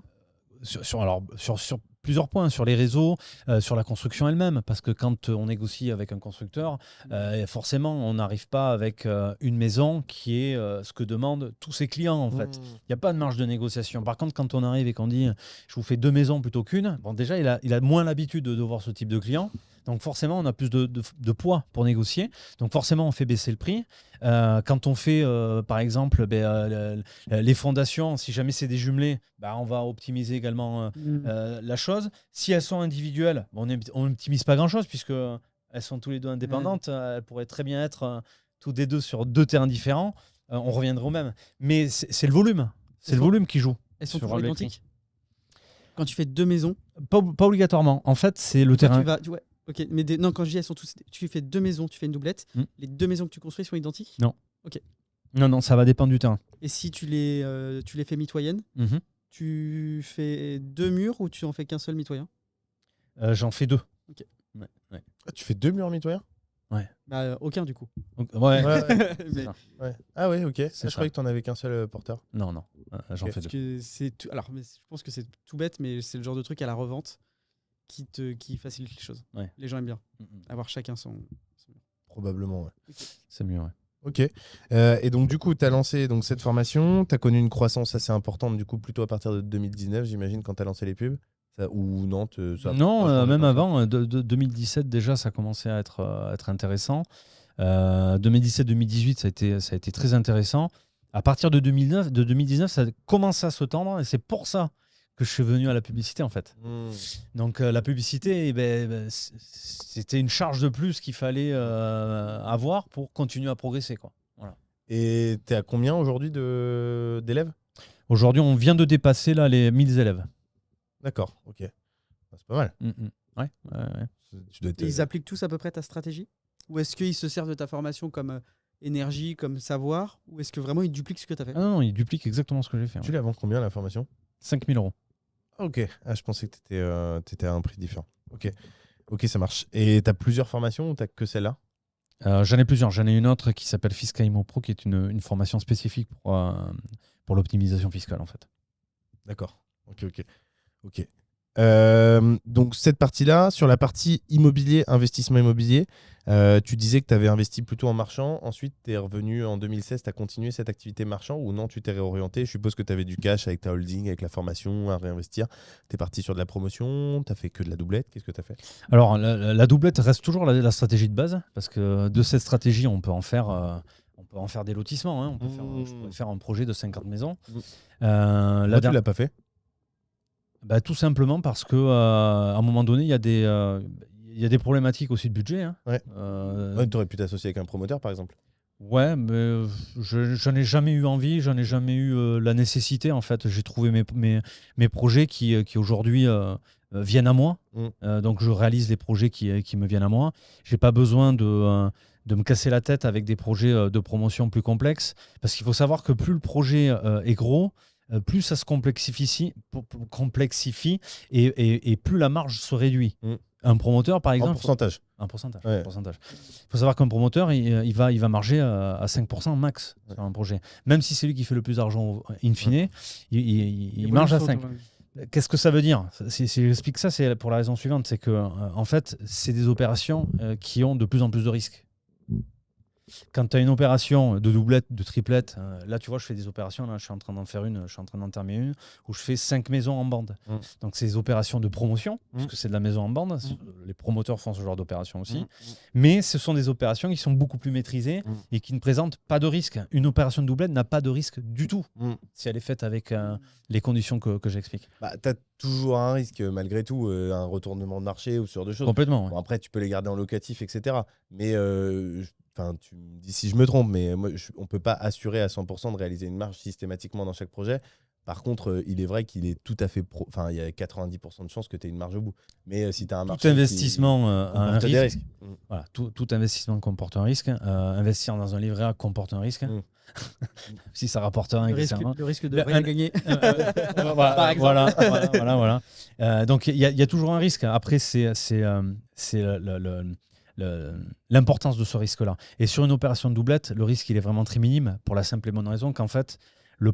sur plusieurs points, sur les réseaux, sur la construction elle-même, parce que quand on négocie avec un constructeur, forcément, on n'arrive pas avec une maison qui est ce que demandent tous ses clients, en fait. Il n'y a pas de marge de négociation. Par contre, quand on arrive et qu'on dit « je vous fais 2 maisons plutôt qu'une », bon, déjà, il a moins l'habitude de voir ce type de client. Donc forcément, on a plus de poids pour négocier. Donc forcément, on fait baisser le prix. Quand on fait, par exemple, les fondations, si jamais c'est des jumelés, on va optimiser également la chose. Si elles sont individuelles, on n'optimise pas grand-chose puisqu'elles sont tous les deux indépendantes. Elles pourraient très bien être toutes les deux sur 2 terrains différents. On reviendrait au même. Mais c'est le volume. C'est le volume qui joue. Elles sont toujours identiques. Quand tu fais 2 maisons, pas obligatoirement. En fait, c'est le terrain. Ok, mais non, quand je dis elles sont tous. Tu fais 2 maisons, tu fais une doublette. Les 2 maisons que tu construis sont identiques? Non. Ok. Non, ça va dépendre du terrain. Et si tu les fais mitoyennes, tu fais 2 murs ou tu en fais qu'un seul mitoyen? J'en fais 2. Ok. Ouais. Ah, tu fais 2 murs mitoyens? Ouais. Aucun du coup. Ouais. Mais... ouais. Ah ouais, ok. Je croyais que tu en avais qu'un seul porteur. Non. J'en fais 2. Alors, mais je pense que c'est tout bête, mais c'est le genre de truc à la revente qui facilite les choses. Ouais. Les gens aiment bien avoir chacun son... Probablement, ouais. Okay. C'est mieux, ouais. Ok. Et donc, du coup, tu as lancé cette formation. Tu as connu une croissance assez importante, du coup, plutôt à partir de 2019, j'imagine, quand tu as lancé les pubs. Ou non Non, même avant. 2017, déjà, ça commençait à être intéressant. 2017-2018, ça a été très intéressant. À partir de 2019, ça a commencé à se tendre. Et c'est pour ça que je suis venu à la publicité, en fait. Donc, la publicité, c'était une charge de plus qu'il fallait avoir pour continuer à progresser, quoi. Voilà. Et tu es à combien aujourd'hui d'élèves? Aujourd'hui, on vient de dépasser là, les 1000 élèves. D'accord, ok. C'est pas mal. Ouais. Ils appliquent tous à peu près ta stratégie? Ou est-ce qu'ils se servent de ta formation comme énergie, comme savoir? Ou est-ce que vraiment ils dupliquent ce que tu as fait? Non, ils dupliquent exactement ce que j'ai fait. Tu l'as vendu combien, la formation? 5 000 euros. Ok. Ah, je pensais que tu étais à un prix différent. Ok, ça marche. Et tu as plusieurs formations ou tu n'as que celle-là? J'en ai plusieurs. J'en ai une autre qui s'appelle Fiscaimo Pro, qui est une formation spécifique pour l'optimisation fiscale, en fait. D'accord. Ok. Donc cette partie-là, sur la partie immobilier, investissement immobilier, tu disais que tu avais investi plutôt en marchand. Ensuite, tu es revenu en 2016, tu as continué cette activité marchand ou non, tu t'es réorienté? Je suppose que tu avais du cash avec ta holding, avec la formation à réinvestir. Tu es parti sur de la promotion, tu as fait que de la doublette. Qu'est-ce que tu as fait? Alors, la doublette reste toujours la stratégie de base parce que de cette stratégie, on peut en faire des lotissements. Hein. Je pourrais faire un projet de 50 maisons. Pourquoi tu l'as pas fait? Tout simplement parce que à un moment donné, il y Il y a des problématiques aussi de budget. Hein. Ouais. Tu aurais pu t'associer avec un promoteur, par exemple. Ouais, mais j'en ai jamais eu envie, j'en ai jamais eu la nécessité. En fait, j'ai trouvé mes projets qui aujourd'hui viennent à moi. Donc, je réalise les projets qui me viennent à moi. J'ai pas besoin de me casser la tête avec des projets de promotion plus complexes. Parce qu'il faut savoir que plus le projet est gros, plus ça se complexifie et plus la marge se réduit. Un promoteur, par exemple. En pourcentage. Un pourcentage. Ouais. Il faut savoir qu'un promoteur, il va marger à 5% max sur un projet. Même si c'est lui qui fait le plus d'argent in fine, il marge à 5%. Qu'est-ce que ça veut dire? Si j'explique ça, c'est pour la raison suivante, c'est que en fait, c'est des opérations qui ont de plus en plus de risques. Quand tu as une opération de doublette, de triplette, là tu vois, je fais des opérations, là je suis en train d'en faire une, je suis en train d'en terminer une, où je fais 5 maisons en bande. Donc c'est des opérations de promotion, parce que c'est de la maison en bande, les promoteurs font ce genre d'opération aussi, mais ce sont des opérations qui sont beaucoup plus maîtrisées et qui ne présentent pas de risque. Une opération de doublette n'a pas de risque du tout, si elle est faite avec les conditions que j'explique. Tu as toujours un risque, malgré tout, un retournement de marché ou ce genre de choses. Complètement. Bon, après, tu peux les garder en locatif, etc. Mais tu me dis si je me trompe, mais moi, on ne peut pas assurer à 100% de réaliser une marge systématiquement dans chaque projet. Par contre, il est vrai qu'il est tout à fait il y a 90% de chances que tu aies une marge au bout. Mais si tu as un marché. Tout investissement a un risque. Voilà, tout investissement comporte un risque. Investir dans un livret A comporte un risque. Si ça rapporte rien, le risque de rien gagner. Voilà. Donc il y a toujours un risque. Après, c'est l'importance de ce risque-là. Et sur une opération de doublette, le risque il est vraiment très minime pour la simple et bonne raison qu'en fait, le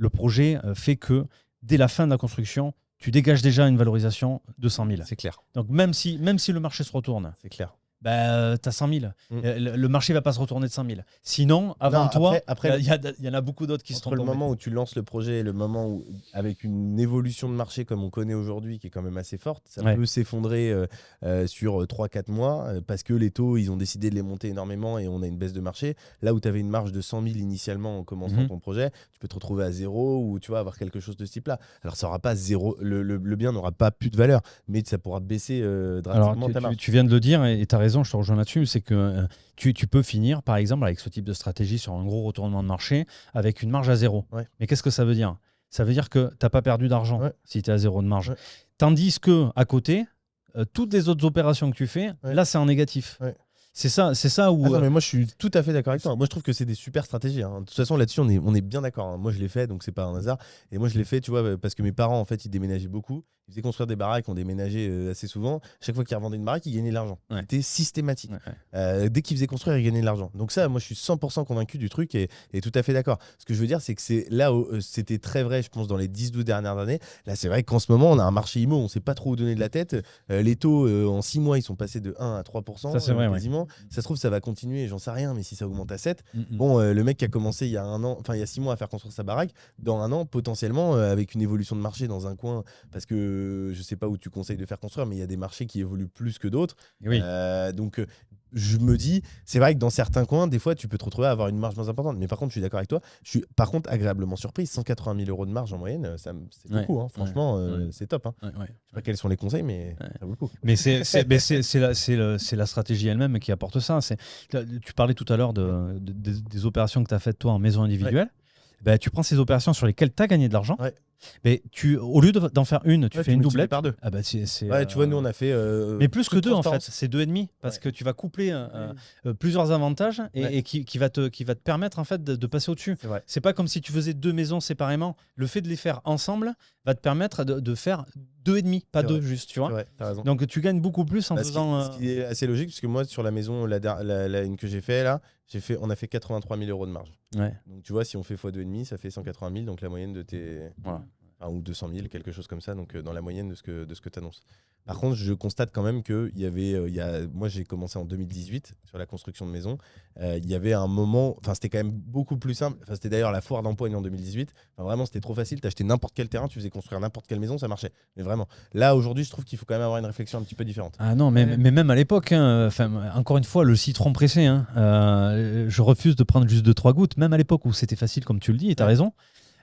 projet fait que dès la fin de la construction, tu dégages déjà une valorisation de 100 000. C'est clair. Donc même si le marché se retourne, c'est clair. Tu as 100 000. Le marché ne va pas se retourner de 100 000. Sinon, avant toi, il y en a beaucoup d'autres qui se sont tombés. Entre le moment où tu lances le projet et le moment où, avec une évolution de marché comme on connaît aujourd'hui, qui est quand même assez forte, ça peut s'effondrer sur 3-4 mois parce que les taux, ils ont décidé de les monter énormément et on a une baisse de marché. Là où tu avais une marge de 100 000 initialement en commençant ton projet, tu peux te retrouver à zéro ou tu vas avoir quelque chose de ce type-là. Alors, ça aura pas zéro, le bien n'aura pas plus de valeur, mais ça pourra baisser drastiquement ta marge. Tu viens de le dire et tu as raison. Je te rejoins là-dessus, c'est que tu peux finir, par exemple, avec ce type de stratégie sur un gros retournement de marché avec une marge à zéro. Mais qu'est-ce que ça veut dire? Ça veut dire que tu n'as pas perdu d'argent si tu es à zéro de marge. Tandis qu'à côté, toutes les autres opérations que tu fais, là, c'est en négatif. C'est ça où. Non, mais moi je suis tout à fait d'accord avec toi. Moi je trouve que c'est des super stratégies. De toute façon là-dessus on est bien d'accord. Moi je l'ai fait donc c'est pas un hasard. Et moi je l'ai fait tu vois parce que mes parents en fait ils déménageaient beaucoup. Ils faisaient construire des baraques, on déménageait assez souvent. Chaque fois qu'ils revendaient une baraque ils gagnaient de l'argent. C'était systématique. Dès qu'ils faisaient construire ils gagnaient de l'argent. Donc ça moi je suis 100% convaincu du truc et tout à fait d'accord. Ce que je veux dire c'est que c'est là où c'était très vrai je pense dans les 10-12 dernières années. Là c'est vrai qu'en ce moment on a un marché immo, on sait pas trop où donner de la tête. Les taux en 6 mois ils sont passés de 1 à 3%. Ça c'est vrai quasiment. Ça se trouve, ça va continuer, j'en sais rien, mais si ça augmente à 7, bon, le mec qui a commencé il y a 1 an, enfin il y a 6 mois à faire construire sa baraque, dans 1 an, potentiellement, avec une évolution de marché dans un coin, parce que je sais pas où tu conseilles de faire construire, mais il y a des marchés qui évoluent plus que d'autres. Donc, je me dis, c'est vrai que dans certains coins, des fois, tu peux te retrouver à avoir une marge moins importante. Mais par contre, je suis d'accord avec toi. Je suis par contre agréablement surpris. 180 000 € de marge en moyenne, c'est beaucoup. Hein. Franchement, c'est top. Hein. Je sais pas quels sont les conseils, mais ça vaut le coup. Mais c'est la stratégie elle-même qui apporte ça. Tu parlais tout à l'heure des opérations que tu as faites toi en maison individuelle. Tu prends ces opérations sur lesquelles tu as gagné de l'argent. Mais au lieu d'en faire une, tu fais une doublette. Par deux. Tu vois, nous on a fait. Mais plus que deux en fait, c'est 2,5 parce que tu vas coupler plusieurs avantages et qui va te permettre en fait de passer au-dessus. C'est pas comme si tu faisais 2 maisons séparément. Le fait de les faire ensemble va te permettre de faire 2,5, pas 2 juste, tu vois. T'as raison. Donc tu gagnes beaucoup plus en faisant. Ce qui est assez logique, parce que moi sur la maison, une que j'ai fait là, on a fait 83 000 € de marge. Donc tu vois, si on fait x2,5, ça fait 180 000, donc la moyenne de tes. Ou 200 000, quelque chose comme ça, donc dans la moyenne de ce que tu annonces. Par contre, je constate quand même qu'il y avait, moi j'ai commencé en 2018 sur la construction de maison, il y avait un moment, c'était quand même beaucoup plus simple, c'était d'ailleurs la foire d'empoigne en 2018, vraiment c'était trop facile, t'achetais n'importe quel terrain, tu faisais construire n'importe quelle maison, ça marchait, mais vraiment. Là aujourd'hui, je trouve qu'il faut quand même avoir une réflexion un petit peu différente. Ah non, mais même à l'époque, encore une fois, le citron pressé, je refuse de prendre juste 2-3 gouttes, même à l'époque où c'était facile comme tu le dis, et t'as raison.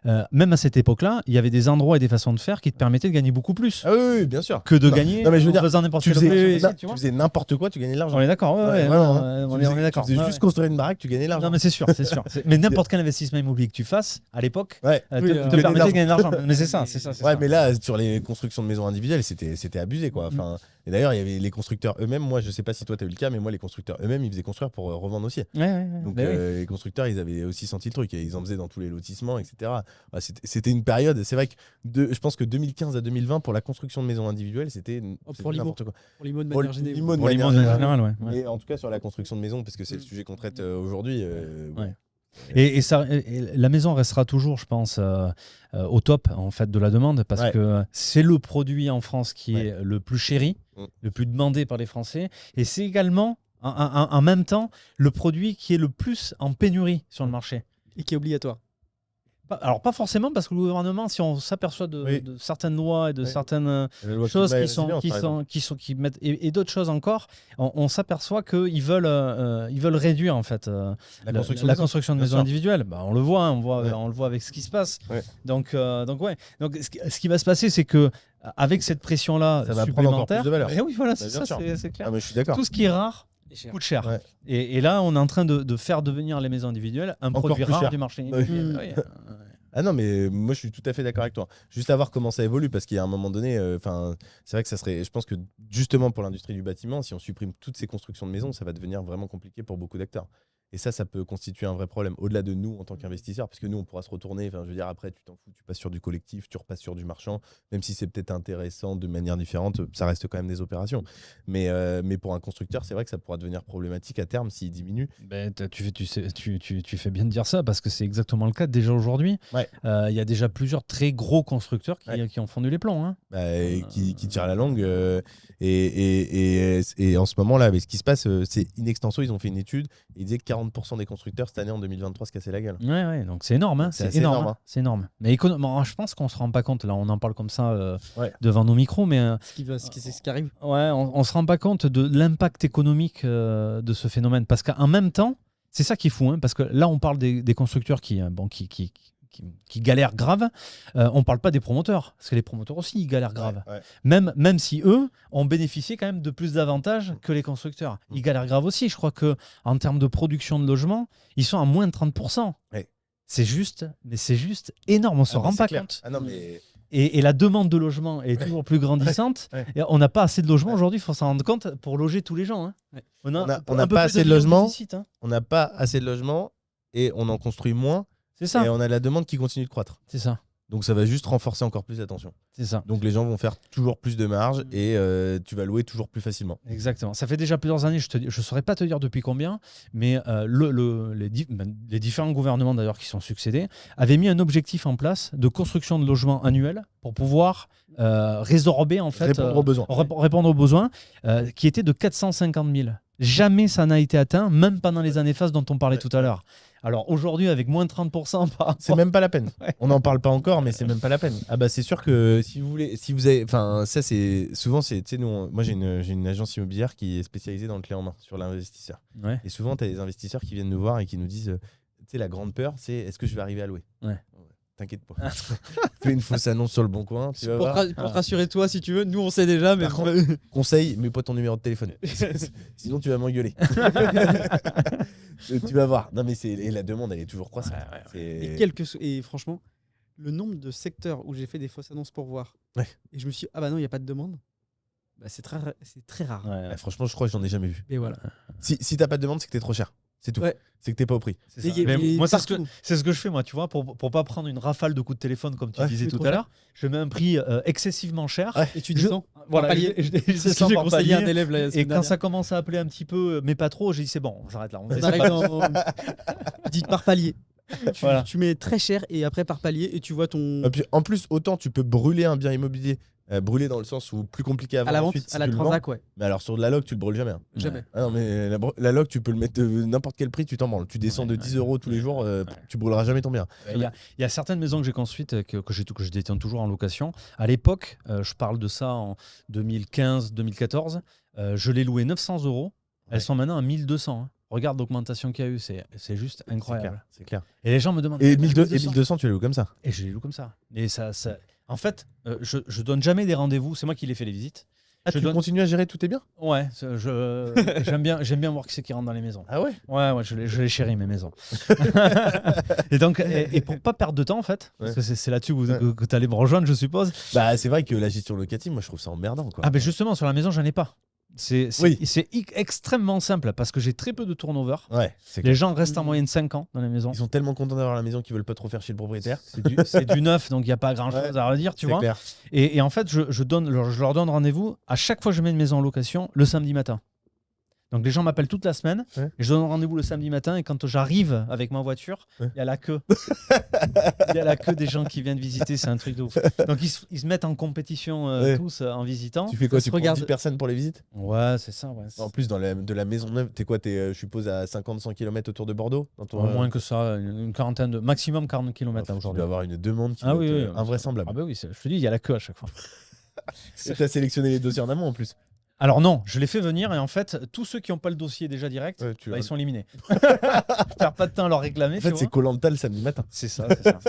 même à cette époque-là, il y avait des endroits et des façons de faire qui te permettaient de gagner beaucoup plus Ah oui, bien sûr. que de Non. gagner Non, mais je veux en dire, faisant n'importe Tu quelle faisais, opération, tu tu vois. faisais n'importe quoi, tu gagnais de l'argent. On est d'accord, vraiment, hein. on Tu est faisais- d'accord. Tu faisais Ouais, juste ouais. construire une baraque, tu gagnais de l'argent. Non, mais c'est sûr, c'est sûr. Mais n'importe quel investissement immobilier que tu fasses, à l'époque, Ouais. te Oui, permettait gagner de gagner de l'argent. Mais c'est ça, c'est ça. c'est Ouais, ça. mais là, sur les constructions de maisons individuelles, c'était abusé, quoi. Enfin, et d'ailleurs, il y avait les constructeurs eux-mêmes. Moi, je sais pas si toi, tu as eu le cas, mais moi, les constructeurs eux-mêmes, ils faisaient construire pour revendre aussi. Ouais. Donc, Bah oui. les constructeurs, ils avaient aussi senti le truc et ils en faisaient dans tous les lotissements, etc. Ouais, c'était une période. C'est vrai que je pense que 2015 à 2020, pour la construction de maisons individuelles, c'était pour l'IMO. n'importe quoi. Pour l'IMO de Pour manière générale. l'IMO de Pour les manière mondes en générale. général, ouais. Et en tout cas, sur la construction de maisons, parce que c'est le sujet qu'on traite aujourd'hui. Ouais. Et la maison restera toujours, je pense, au top en fait de la demande parce Ouais. que c'est le produit en France qui Ouais. est le plus chéri, Mm. le plus demandé par les Français, et c'est également en même temps le produit qui est le plus en pénurie sur le marché. Et qui est obligatoire. Alors pas forcément parce que le gouvernement, si on s'aperçoit Oui. de certaines lois et de Oui. certaines La loi choses climat et qui résilience, mettent et d'autres choses encore, on s'aperçoit qu'ils veulent réduire en fait la la construction de maisons. construction de Bien maisons sûr. individuelles. Bah, on le voit, hein, Ouais. on le voit avec ce qui se passe. Ouais. Donc ouais. Donc ce qui va se passer, c'est que avec cette pression là Ça va prendre encore supplémentaire, plus de valeur. eh oui voilà, Bah, c'est bien ça, sûr. c'est clair. Ah, mais je suis d'accord. Tout ce qui est rare Et cher. coûte cher. Ouais. Et là, on est en train de faire devenir les maisons individuelles un Encore produit plus rare cher. du marché Oui. immobilier. Oui. Ah non, mais moi je suis tout à fait d'accord avec toi. Juste à voir comment ça évolue, parce qu'il y a un moment donné, c'est vrai que ça serait. Je pense que justement pour l'industrie du bâtiment, si on supprime toutes ces constructions de maisons, ça va devenir vraiment compliqué pour beaucoup d'acteurs. Et ça peut constituer un vrai problème, au-delà de nous en tant qu'investisseurs, parce que nous, on pourra se retourner. Enfin, je veux dire, après, tu t'en fous, tu passes sur du collectif, tu repasses sur du marchand, même si c'est peut-être intéressant de manière différente, ça reste quand même des opérations. Mais pour un constructeur, c'est vrai que ça pourra devenir problématique à terme s'il diminue. Ben, tu fais bien de dire ça parce que c'est exactement le cas déjà aujourd'hui. Ouais. Il y a déjà plusieurs très gros constructeurs qui ont fondu les plombs. Hein. Et qui tire la langue. Et en ce moment-là, avec ce qui se passe, c'est in extenso, ils ont fait une étude. Et ils disaient que 40% des constructeurs cette année en 2023 se cassaient la gueule. Ouais, donc c'est énorme. Hein. C'est C'est assez énorme. énorme, Hein. C'est énorme. Mais je pense qu'on se rend pas compte. Là, on en parle comme ça Ouais. devant nos micros, mais C'est ce qui arrive. ouais, on se rend pas compte de l'impact économique de ce phénomène. Parce qu'en même temps, c'est ça qui est fou. Hein, parce que là, on parle des constructeurs qui galèrent grave. On parle pas des promoteurs. Parce que les promoteurs aussi, ils galèrent grave. Ouais. Même si eux ont bénéficié quand même de plus d'avantages que les constructeurs. Ils galèrent grave aussi. Je crois qu'en termes de production de logements, ils sont à moins de 30%. Ouais. C'est juste énorme. On se rend pas compte. Ah non, mais. Et la demande de logement est toujours plus grandissante. Ouais. Et on n'a pas assez de logements aujourd'hui, il faut s'en rendre compte, pour loger tous les gens. Hein. Ouais. On On a un pas peu plus assez de millions logements. déficit, hein. On n'a pas assez de logements et on en construit moins. C'est ça. Et on a la demande qui continue de croître. C'est ça. Donc ça va juste renforcer encore plus la tension. C'est ça. Donc les gens vont faire toujours plus de marge et tu vas louer toujours plus facilement. Exactement. Ça fait déjà plusieurs années, je ne saurais pas te dire depuis combien, mais les différents gouvernements d'ailleurs qui sont succédés avaient mis un objectif en place de construction de logements annuels pour pouvoir résorber en fait, Répondre aux besoins. répondre aux besoins, qui était de 450 000. Jamais ça n'a été atteint, même pendant les années phases dont on parlait tout à l'heure. Alors aujourd'hui, avec moins de 30% par C'est rapport... même pas la peine. Ouais. On n'en parle pas encore, mais c'est même pas la peine. Ah bah c'est sûr que si vous avez, enfin ça c'est souvent c'est, tu sais moi j'ai une agence immobilière qui est spécialisée dans le clé en main sur l'investisseur. Ouais. Et souvent tu as des investisseurs qui viennent nous voir et qui nous disent, tu sais la grande peur c'est est-ce que je vais arriver à louer. Ouais. T'inquiète pas. Fais une fausse annonce sur le bon coin. Tu vas Pour, voir. pour te rassurer toi, si tu veux, nous on sait déjà, mais Par contre, conseil, mets pas ton numéro de téléphone. Sinon tu vas m'engueuler. Tu vas voir. Non mais et la demande elle est toujours croissante. et franchement, le nombre de secteurs où j'ai fait des fausses annonces pour voir, et je me suis dit, ah bah non, il n'y a pas de demande, bah c'est très rare. Ouais. Bah, franchement je crois que j'en ai jamais vu. Et voilà. Si t'as pas de demande c'est que t'es trop cher. C'est tout. Ouais. C'est que t'es pas au prix. C'est Et ça. il y a- Mais il y a moi, c'est ce partout. que je fais, moi, tu vois, pour pas prendre une rafale de coups de téléphone, comme tu Ouais, disais c'est tout trop à l'heure, je mets un prix excessivement cher. Ouais. Et tu descends. Voilà, Par palier. je C'est ce descends que j'ai par conseillé à un palier. élève la Et semaine quand dernière. ça commence à appeler un petit peu, mais pas trop, j'ai dit c'est bon, j'arrête là. On arrive dans... Dites par palier. Voilà. Tu mets très cher et après par palier et tu vois ton... Et puis, en plus, autant tu peux brûler un bien immobilier, brûler dans le sens où plus compliqué à à vendre la vente, ensuite, si à la tu le vends. transac, ouais. Mais alors sur de la log, tu le brûles jamais. Hein. Jamais. Ah non, mais la log, tu peux le mettre n'importe quel prix, tu t'en branles. Tu descends de 10 euros tous les jours, tu brûleras jamais ton bien. Il y a certaines maisons que j'ai construites que je détiens toujours en location. À l'époque, je parle de ça en 2015-2014, je les louais 900 euros. Elles Ouais. sont maintenant à 1200. Hein. Regarde l'augmentation qu'il y a eu, c'est juste incroyable. C'est clair. Et les gens me demandent. Et 1200, tu les loues comme ça. Et je les loue comme ça. Et en fait, je donne jamais des rendez-vous. C'est moi qui les fais les visites. Ah, tu continues à gérer tous tes biens? Ouais, j'aime bien voir qui c'est qui rentre dans les maisons. Ah ouais? Ouais, je les chéris, mes maisons. Et donc, et pour pas perdre de temps, en fait, parce que c'est là-dessus que tu allais me rejoindre, je suppose. Bah, c'est vrai que la gestion locative, moi, je trouve ça emmerdant, quoi. Ah, ben justement, sur la maison, j'en ai pas. C'est extrêmement simple parce que j'ai très peu de turnover. Ouais, c'est Les gens restent en moyenne 5 ans dans les maisons. Ils sont tellement contents d'avoir la maison qu'ils veulent pas trop faire chez le propriétaire. C'est du neuf, donc il n'y a pas grand-chose à redire, tu vois. Clair. Et en fait, je leur donne rendez-vous à chaque fois que je mets une maison en location le samedi matin. Donc les gens m'appellent toute la semaine et je donne rendez-vous le samedi matin et quand j'arrive avec ma voiture, il y a la queue. Il y a la queue des gens qui viennent visiter, c'est un truc de ouf. Donc ils se mettent en compétition tous en visitant. Tu fais quoi? Tu prends 10 personnes pour les visites? Ouais, c'est ça. Ouais, en plus, de la maison neuve, t'es quoi? Je suppose à 50-100 km autour de Bordeaux moins que ça, une quarantaine maximum 40 km aujourd'hui. Tu dois avoir une demande qui est invraisemblable. Ah bah oui, je te dis, il y a la queue à chaque fois. Et t'as sélectionné les dossiers en amont en plus? Alors non, je les fais venir et en fait, tous ceux qui n'ont pas le dossier déjà direct, ils sont éliminés. Je perds pas de temps à leur réclamer. En fait, c'est Koh-Lanta le samedi matin. C'est ça.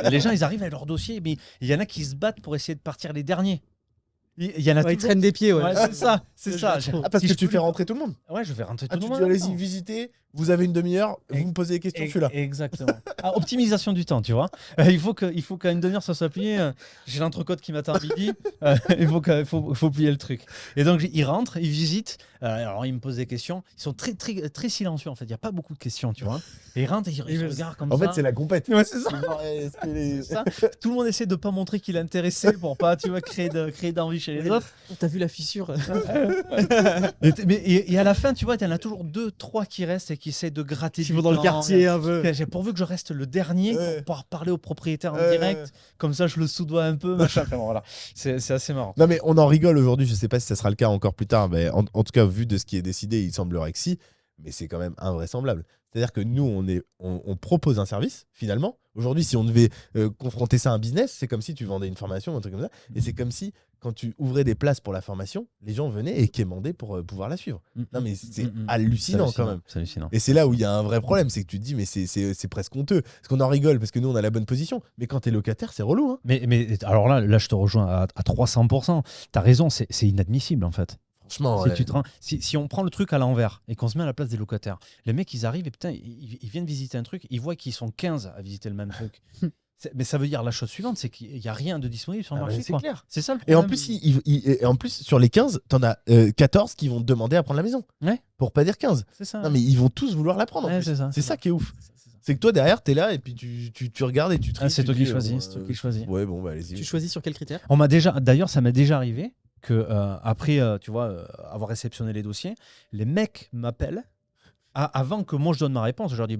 Les gens, ils arrivent avec leur dossier, mais il y en a qui se battent pour essayer de partir les derniers. Il y en a ils traînent des pieds, c'est ça. Ah, parce que tu fais rentrer tout le monde? Ouais, je fais rentrer tout le monde. Tu dis, allez-y, visitez, vous avez une demi-heure, vous me posez des questions, je suis là. Exactement. Optimisation du temps, tu vois. Il faut qu'à une demi-heure, ça soit plié. J'ai l'entrecôte qui m'attend à midi. Il faut plier le truc. Et donc, ils rentrent, ils visitent. Alors, ils me posent des questions. Ils sont très, très, très silencieux, en fait. Il n'y a pas beaucoup de questions, tu vois. Et ils rentrent et ils se regardent comme ça. En fait, c'est la compète. Ouais, c'est ça. Tout le monde essaie de ne pas montrer qu'il est intéressé pour pas, tu vois, créer d'envie chez les autres. T'as vu la fissure? Et à la fin, tu vois, il y en a toujours 2-3 qui restent et qui essaient de gratter. Qui vont dans le quartier un peu. J'ai pourvu que je reste le dernier pour pouvoir parler au propriétaire en direct. Comme ça, je le soudoie un peu. Machin. Enfin, voilà. C'est assez marrant. Non, mais on en rigole aujourd'hui. Je sais pas si ça sera le cas encore plus tard. Mais en tout cas, vu de ce qui est décidé, il semblerait que si. Mais c'est quand même invraisemblable. C'est-à-dire que nous, on propose un service, finalement. Aujourd'hui, si on devait confronter ça à un business, c'est comme si tu vendais une formation, un truc comme ça. Et c'est comme si, quand tu ouvrais des places pour la formation, les gens venaient et quémandaient pour pouvoir la suivre. Non, mais c'est hallucinant quand même. C'est hallucinant. Et c'est là où il y a un vrai problème, c'est que tu te dis, mais c'est presque honteux. Parce qu'on en rigole, parce que nous, on a la bonne position. Mais quand t'es locataire, c'est relou. Hein. Mais alors là, je te rejoins à 300%. T'as raison, c'est inadmissible, en fait. Franchement, si on prend le truc à l'envers et qu'on se met à la place des locataires, les mecs, ils arrivent et putain, ils viennent visiter un truc, ils voient qu'ils sont 15 à visiter le même truc. Mais ça veut dire la chose suivante, c'est qu'il n'y a rien de disponible sur le marché. C'est clair. C'est ça le problème. Et en plus, sur les 15, t'en as 14 qui vont te demander à prendre la maison. Ouais. Pour pas dire 15. C'est ça. Non, mais ils vont tous vouloir la prendre. Ouais, c'est ça qui est ouf. C'est que toi, derrière, t'es là et puis tu regardes et tu te c'est toi qui choisis. C'est toi qui choisis. Ouais, bon, bah allez-y. Tu choisis sur quels critères? D'ailleurs, ça m'est déjà arrivé que après, tu vois, avoir réceptionné les dossiers, les mecs m'appellent. Avant que moi je donne ma réponse, je leur dis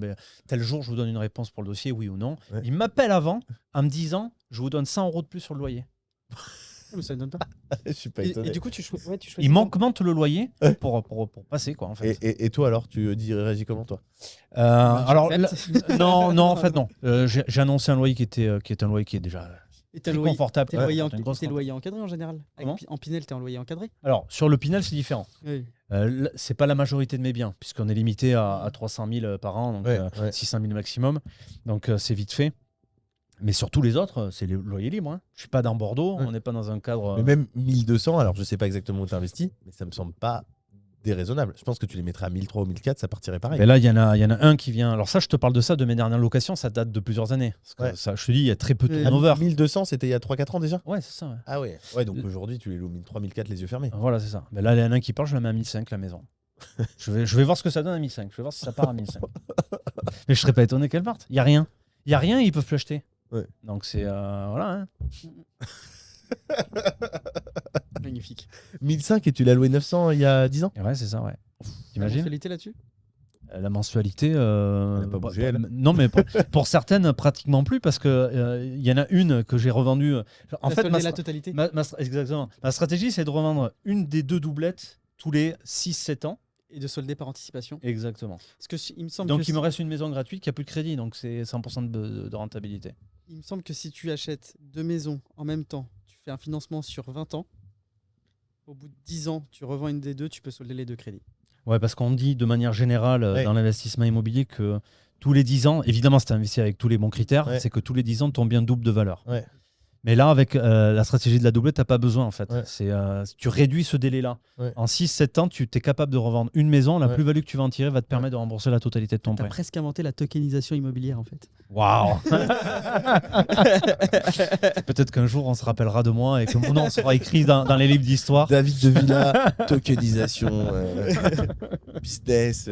tel jour je vous donne une réponse pour le dossier, oui ou non. Ouais. Ils m'appellent avant en me disant je vous donne 100 € de plus sur le loyer. Mais ça ne donne pas. Je suis pas étonné. Et du coup, tu choisis. Ils m'augmentent le loyer pour passer, quoi, en fait. Et toi alors, tu réagis comment, toi? Alors, non, en fait, non. J'ai annoncé un loyer qui était un loyer qui est déjà très confortable. T'es loyer encadré en général? En Pinel, t'es en loyer encadré? Alors, sur le Pinel, c'est différent. Oui. C'est pas la majorité de mes biens, puisqu'on est limité à 300 000 par an, donc 600 000 maximum. Donc, c'est vite fait. Mais sur tous les autres, c'est les loyers libres. Hein. Je suis pas dans Bordeaux, on n'est pas dans un cadre. Mais même 1200, alors je sais pas exactement où tu investis, mais ça me semble pas déraisonnable. Je pense que tu les mettrais à 1003 ou 1004, ça partirait pareil. Mais là, il y en a un qui vient. Alors, ça, je te parle de ça, de mes dernières locations, ça date de plusieurs années. Parce que ça, je te dis, il y a très peu de turnover. 1200, c'était il y a 3-4 ans déjà? Ouais, c'est ça. Ouais. Ah ouais, donc aujourd'hui, tu les loues 1003, 1004, les yeux fermés. Voilà, c'est ça. Mais là, il y en a un qui part, je le mets à 1005 la maison. je vais voir ce que ça donne à 1005. Je vais voir si ça part à 1005. Mais je serais pas étonné qu'elle parte. Il y a rien. Ils peuvent plus acheter. Ouais. Donc c'est voilà. Hein. Magnifique. 1005 et tu l'as loué 900 il y a 10 ans? Ouais, c'est ça, ouais. T'imagines? La mensualité là-dessus? La mensualité, elle n'a pas bougé, elle. Non, mais pour certaines, pratiquement plus, parce que y en a une que j'ai revendue. En fait, la totalité. Exactement. Ma stratégie, c'est de revendre une des deux doublettes tous les 6-7 ans. Et de solder par anticipation. Exactement. Parce que il me semble donc il me reste une maison gratuite qui a plus de crédit, donc c'est 100% de rentabilité. Il me semble que si tu achètes 2 maisons en même temps, tu fais un financement sur 20 ans, au bout de 10 ans, tu revends une des deux, tu peux solder les deux crédits. Ouais, parce qu'on dit de manière générale Ouais. dans l'investissement immobilier que tous les 10 ans, évidemment, si tu investis avec tous les bons critères, Ouais. c'est que tous les 10 ans, ton bien double de valeur. Ouais. Mais là, avec la stratégie de la doublette, tu n'as pas besoin en fait. Ouais. Tu réduis ce délai-là. Ouais. En 6-7 ans, tu es capable de revendre une maison. La Ouais. plus-value que tu vas en tirer va te permettre de rembourser la totalité de ton T'as prêt. presque inventé la tokenisation immobilière en fait. Waouh. Peut-être qu'un jour, on se rappellera de moi et que mon nom sera écrit dans les livres d'histoire. David de Villa, tokenisation, business.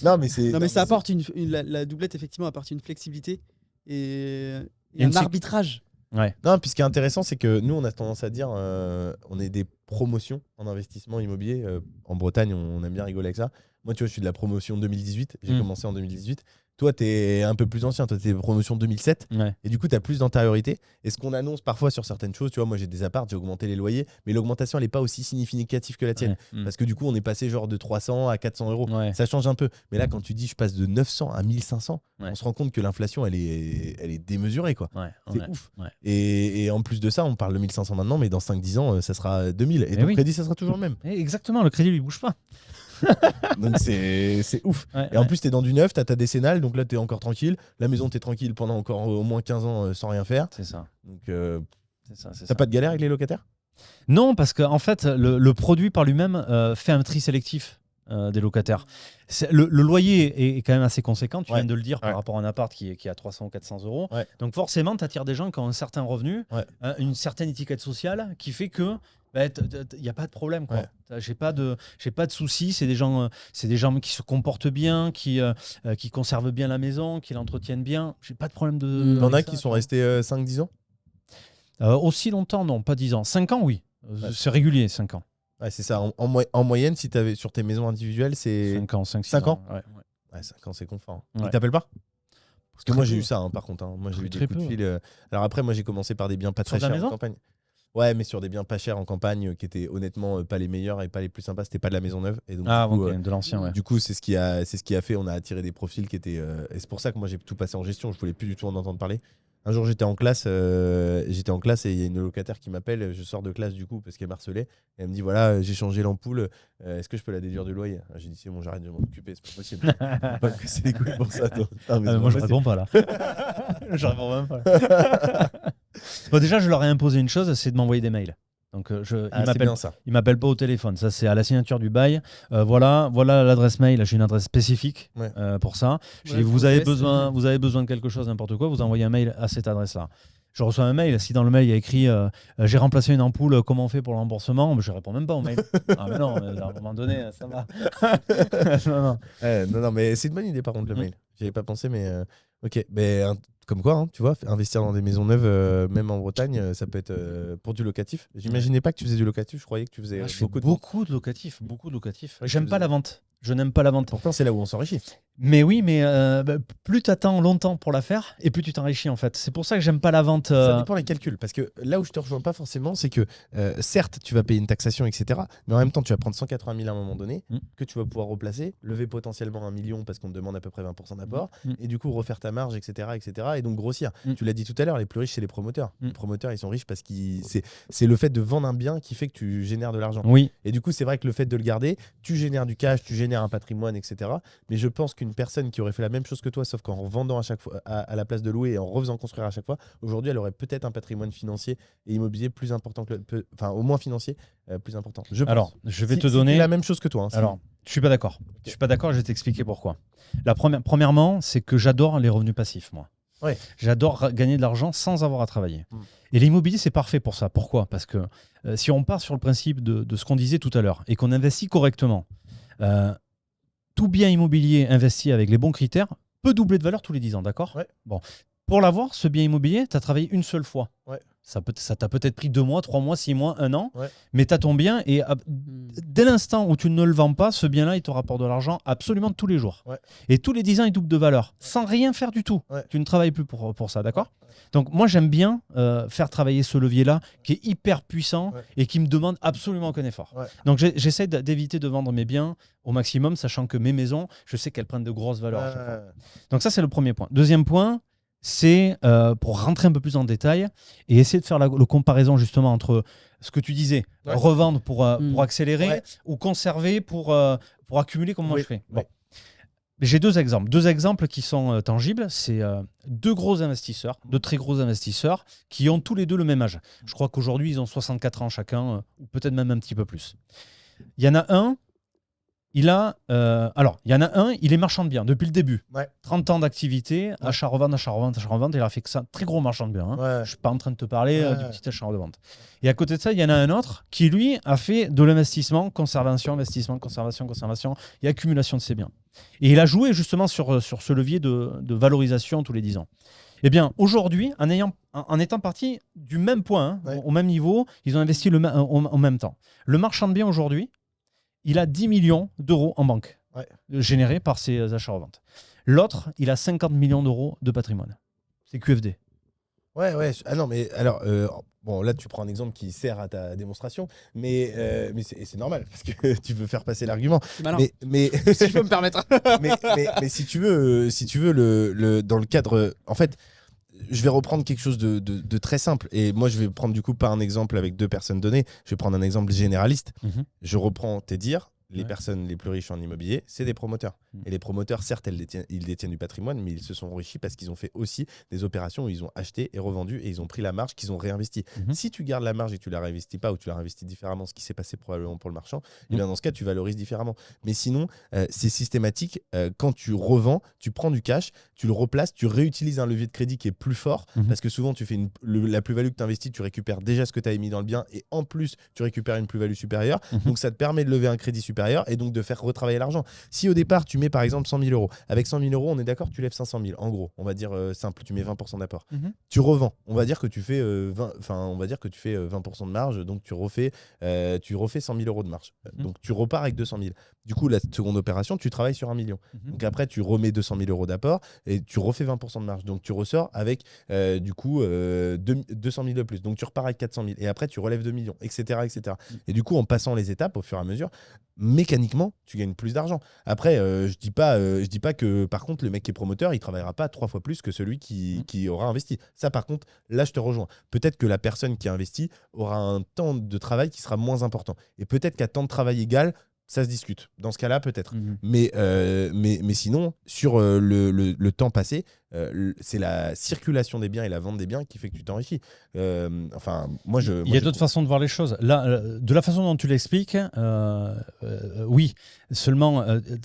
Non, mais c'est. Non mais ça apporte la doublette effectivement apporte une flexibilité et Et une un arbitrage. Non, puis ce qui est intéressant, c'est que nous, on a tendance à dire, on est des promotions en investissement immobilier. En Bretagne, on aime bien rigoler avec ça. Moi, tu vois, je suis de la promotion 2018. J'ai commencé en 2018. Toi, tu es un peu plus ancien. Toi, tu es promotion 2007. Ouais. Et du coup, tu as plus d'antériorité. Et ce qu'on annonce parfois sur certaines choses, tu vois, moi, j'ai des apparts, j'ai augmenté les loyers, mais l'augmentation, elle n'est pas aussi significative que la tienne. Ouais. Parce que du coup, on est passé genre de 300 à 400 euros. Ouais. Ça change un peu. Mais là, quand tu dis je passe de 900 à 1500, Ouais. on se rend compte que l'inflation, elle est démesurée, quoi. Ouais, C'est ouais, ouf. ouais. Et en plus de ça, on parle de 1500 maintenant, mais dans 5-10 ans, ça sera 2000. Et Mais ton oui. crédit, ça sera toujours le même. Exactement, le crédit lui bouge pas. Donc c'est ouf. Ouais, Et en plus, tu es dans du neuf, tu as ta décennale, donc là, tu es encore tranquille. La maison, tu es tranquille pendant encore au moins 15 ans sans rien faire. C'est ça. Donc, C'est ça. t'as pas de galère avec les locataires? Non, parce qu'en fait, le produit par lui-même fait un tri sélectif des locataires. Le loyer est quand même assez conséquent, tu Ouais. viens de le dire, Ouais. par rapport à un appart qui est à 300 ou 400 euros. Ouais. Donc forcément, tu attires des gens qui ont un certain revenu, Ouais. une certaine étiquette sociale qui fait que il n'y a pas de problème. Quoi. Ouais. J'ai pas de soucis. C'est des gens qui se comportent bien, qui conservent bien la maison, qui l'entretiennent bien. J'ai pas de problème de. T'en as avec qui ça, sont quoi. restés 5-10 ans? Aussi longtemps, non, pas 10 ans. 5 ans, oui. C'est régulier, 5 ans. Ouais, c'est ça. En moyenne, si t'avais sur tes maisons individuelles, c'est 5 ans, 5 5 ans. Ouais. Ouais, 5 ans, c'est confort. Ouais. Ils t'appellent pas? Parce que Très moi, j'ai peu. eu ça, par contre. Moi, j'ai eu des Très coups de peu. fil. Alors après, moi, j'ai commencé par des biens pas Sur très de la chers maison en campagne. Ouais, mais sur des biens pas chers en campagne qui étaient honnêtement pas les meilleurs et pas les plus sympas. C'était pas de la maison neuve. Et donc, Ah, du coup, ok, de l'ancien, ouais. du coup, c'est ce qui a fait. On a attiré des profils qui étaient. Et c'est pour ça que moi, j'ai tout passé en gestion. Je voulais plus du tout en entendre parler. Un jour, j'étais en classe et il y a une locataire qui m'appelle. Je sors de classe du coup parce qu'elle m'harcelait. Et elle me dit voilà, j'ai changé l'ampoule. Est-ce que je peux la déduire du loyer? J'ai dit c'est bon, j'arrête de m'en occuper. C'est pas possible. Pas me casser les couilles pour ça. Toi. Ah, mais c'est Moi, pas je possible. réponds pas là. Je réponds même pas. Bon, déjà, je leur ai imposé une chose, c'est de m'envoyer des mails. Donc, Ah, ils c'est m'appellent. bien ça. Ils m'appellent pas au téléphone. Ça, c'est à la signature du bail. Voilà l'adresse mail. J'ai une adresse spécifique Ouais. pour ça. Je Ouais, dis, vous avez process. besoin de quelque chose, n'importe quoi, vous envoyez un mail à cette adresse-là. Je reçois un mail. Si dans le mail il y a écrit j'ai remplacé une ampoule, comment on fait pour le remboursement? Je réponds même pas au mail. Ah mais non, à un moment donné, ça va. Non. Non, mais c'est une bonne idée par contre le Mm. mail. J'y avais pas pensé, mais ok. Mais comme quoi, hein, tu vois, investir dans des maisons neuves, même en Bretagne, ça peut être pour du locatif. J'imaginais pas que tu faisais du locatif. Je croyais que tu faisais Je fais beaucoup de ventes. beaucoup de locatifs, beaucoup de locatifs. Ouais, J'aime tu pas la vente. Je n'aime pas la vente. Pourtant, c'est là où on s'enrichit. Mais oui, mais plus tu attends longtemps pour la faire, et plus tu t'enrichis en fait. C'est pour ça que j'aime pas la vente. Ça dépend des calculs. Parce que là où je te rejoins pas forcément, c'est que certes, tu vas payer une taxation, etc. Mais en même temps, tu vas prendre 180 000 à un moment donné, que tu vas pouvoir replacer, lever potentiellement 1 million parce qu'on te demande à peu près 20% d'apport, et du coup refaire ta marge, etc. Et donc grossir. Tu l'as dit tout à l'heure, les plus riches, c'est les promoteurs. Les promoteurs, ils sont riches parce que c'est le fait de vendre un bien qui fait que tu génères de l'argent. Oui. Et du coup, c'est vrai que le fait de le garder, tu génères du cash, tu génères un patrimoine, etc. Mais je pense qu'une personne qui aurait fait la même chose que toi, sauf qu'en revendant à chaque fois, à la place de louer et en refaisant construire à chaque fois, aujourd'hui, elle aurait peut-être un patrimoine financier et immobilier plus important enfin, au moins financier, plus important. Je pense. Alors, je vais Si- te si donner tu fais la même chose que toi. Hein, si- Alors, je suis pas d'accord. Je suis pas d'accord. Je vais t'expliquer pourquoi. Premièrement, c'est que j'adore les revenus passifs, moi. Ouais. J'adore gagner de l'argent sans avoir à travailler. Et l'immobilier, c'est parfait pour ça. Pourquoi? Parce que si on part sur le principe de ce qu'on disait tout à l'heure et qu'on investit correctement, tout bien immobilier investi avec les bons critères peut doubler de valeur tous les 10 ans, d'accord? Ouais. Bon. Pour l'avoir, ce bien immobilier, tu as travaillé une seule fois. Ouais. Ça t'a peut-être pris 2 mois, 3 mois, 6 mois, 1 an, Ouais. mais tu as ton bien et dès l'instant où tu ne le vends pas, ce bien-là, il te rapporte de l'argent absolument tous les jours. Ouais. Et tous les 10 ans, il double de valeur, sans rien faire du tout. Ouais. Tu ne travailles plus pour ça, d'accord? Donc moi, j'aime bien faire travailler ce levier-là, qui est hyper puissant et qui me demande absolument aucun effort. Ouais. Donc j'essaie d'éviter de vendre mes biens au maximum, sachant que mes maisons, je sais qu'elles prennent de grosses valeurs à chaque fois. Donc ça, c'est le premier point. Deuxième point, c'est pour rentrer un peu plus en détail et essayer de faire le comparaison justement entre ce que tu disais, revendre pour accélérer ou conserver pour accumuler comme moi je fais. Bon. J'ai deux exemples qui sont tangibles. C'est deux gros investisseurs, deux très gros investisseurs qui ont tous les deux le même âge. Je crois qu'aujourd'hui, ils ont 64 ans chacun, ou peut-être même un petit peu plus. Il y en a un, il est marchand de biens depuis le début. 30 ans d'activité, achat-revente. Il a fait que ça, très gros marchand de biens. Hein. Je ne suis pas en train de te parler du petit achat-revente. Et à côté de ça, il y en a un autre qui, lui, a fait de l'investissement, conservation et accumulation de ses biens. Et il a joué justement sur ce levier de valorisation tous les 10 ans. Eh bien, aujourd'hui, en étant partis du même point, au même niveau, ils ont investi en même temps. Le marchand de biens aujourd'hui, il a 10 millions d'euros en banque, générés par ses achats-reventes. L'autre, il a 50 millions d'euros de patrimoine. C'est QFD. Ah non, mais alors, bon, là, tu prends un exemple qui sert à ta démonstration, mais c'est normal, parce que tu veux faire passer l'argument. Mais si je peux me permettre. mais si tu veux dans le cadre... En fait, je vais reprendre quelque chose de très simple. Et moi, je vais prendre du coup pas un exemple avec deux personnes données. Je vais prendre un exemple généraliste. Je reprends tes dires. Les personnes les plus riches en immobilier, c'est des promoteurs. Et les promoteurs, certes, ils détiennent du patrimoine, mais ils se sont enrichis parce qu'ils ont fait aussi des opérations où ils ont acheté et revendu et ils ont pris la marge qu'ils ont réinvesti. Si tu gardes la marge et que tu la réinvestis pas ou tu la réinvestis différemment, ce qui s'est passé probablement pour le marchand, et bien dans ce cas, tu valorises différemment. Mais sinon, c'est systématique. Quand tu revends, tu prends du cash, tu le replaces, tu réutilises un levier de crédit qui est plus fort parce que souvent, tu fais la plus-value que tu investis, tu récupères déjà ce que tu as mis dans le bien et en plus, tu récupères une plus-value supérieure. Donc, ça te permet de lever un crédit supérieur et donc de faire retravailler l'argent. Si au départ, tu mets par exemple 100 000 euros, avec 100 000 euros, on est d'accord, tu lèves 500 000. En gros, on va dire simple, tu mets 20% d'apport. Tu revends, on va dire que tu fais 20% de marge, donc tu refais 100 000 euros de marge. Donc tu repars avec 200 000. Du coup, la seconde opération, tu travailles sur 1 million. Donc après, tu remets 200 000 euros d'apport et tu refais 20% de marge. Donc tu ressors avec 200 000 de plus. Donc tu repars avec 400 000 et après, tu relèves 2 millions, etc. Et du coup, en passant les étapes au fur et à mesure, mécaniquement, tu gagnes plus d'argent. Après, je dis pas que par contre, le mec qui est promoteur, il travaillera pas 3 fois plus que celui qui aura investi. Ça, par contre, là, je te rejoins. Peut-être que la personne qui a investi aura un temps de travail qui sera moins important. Et peut-être qu'à temps de travail égal, ça se discute. Dans ce cas-là, peut-être. Mais sinon, sur le temps passé, c'est la circulation des biens et la vente des biens qui fait que tu t'enrichis. Il y a d'autres façons de voir les choses. Là, de la façon dont tu l'expliques, oui. Seulement,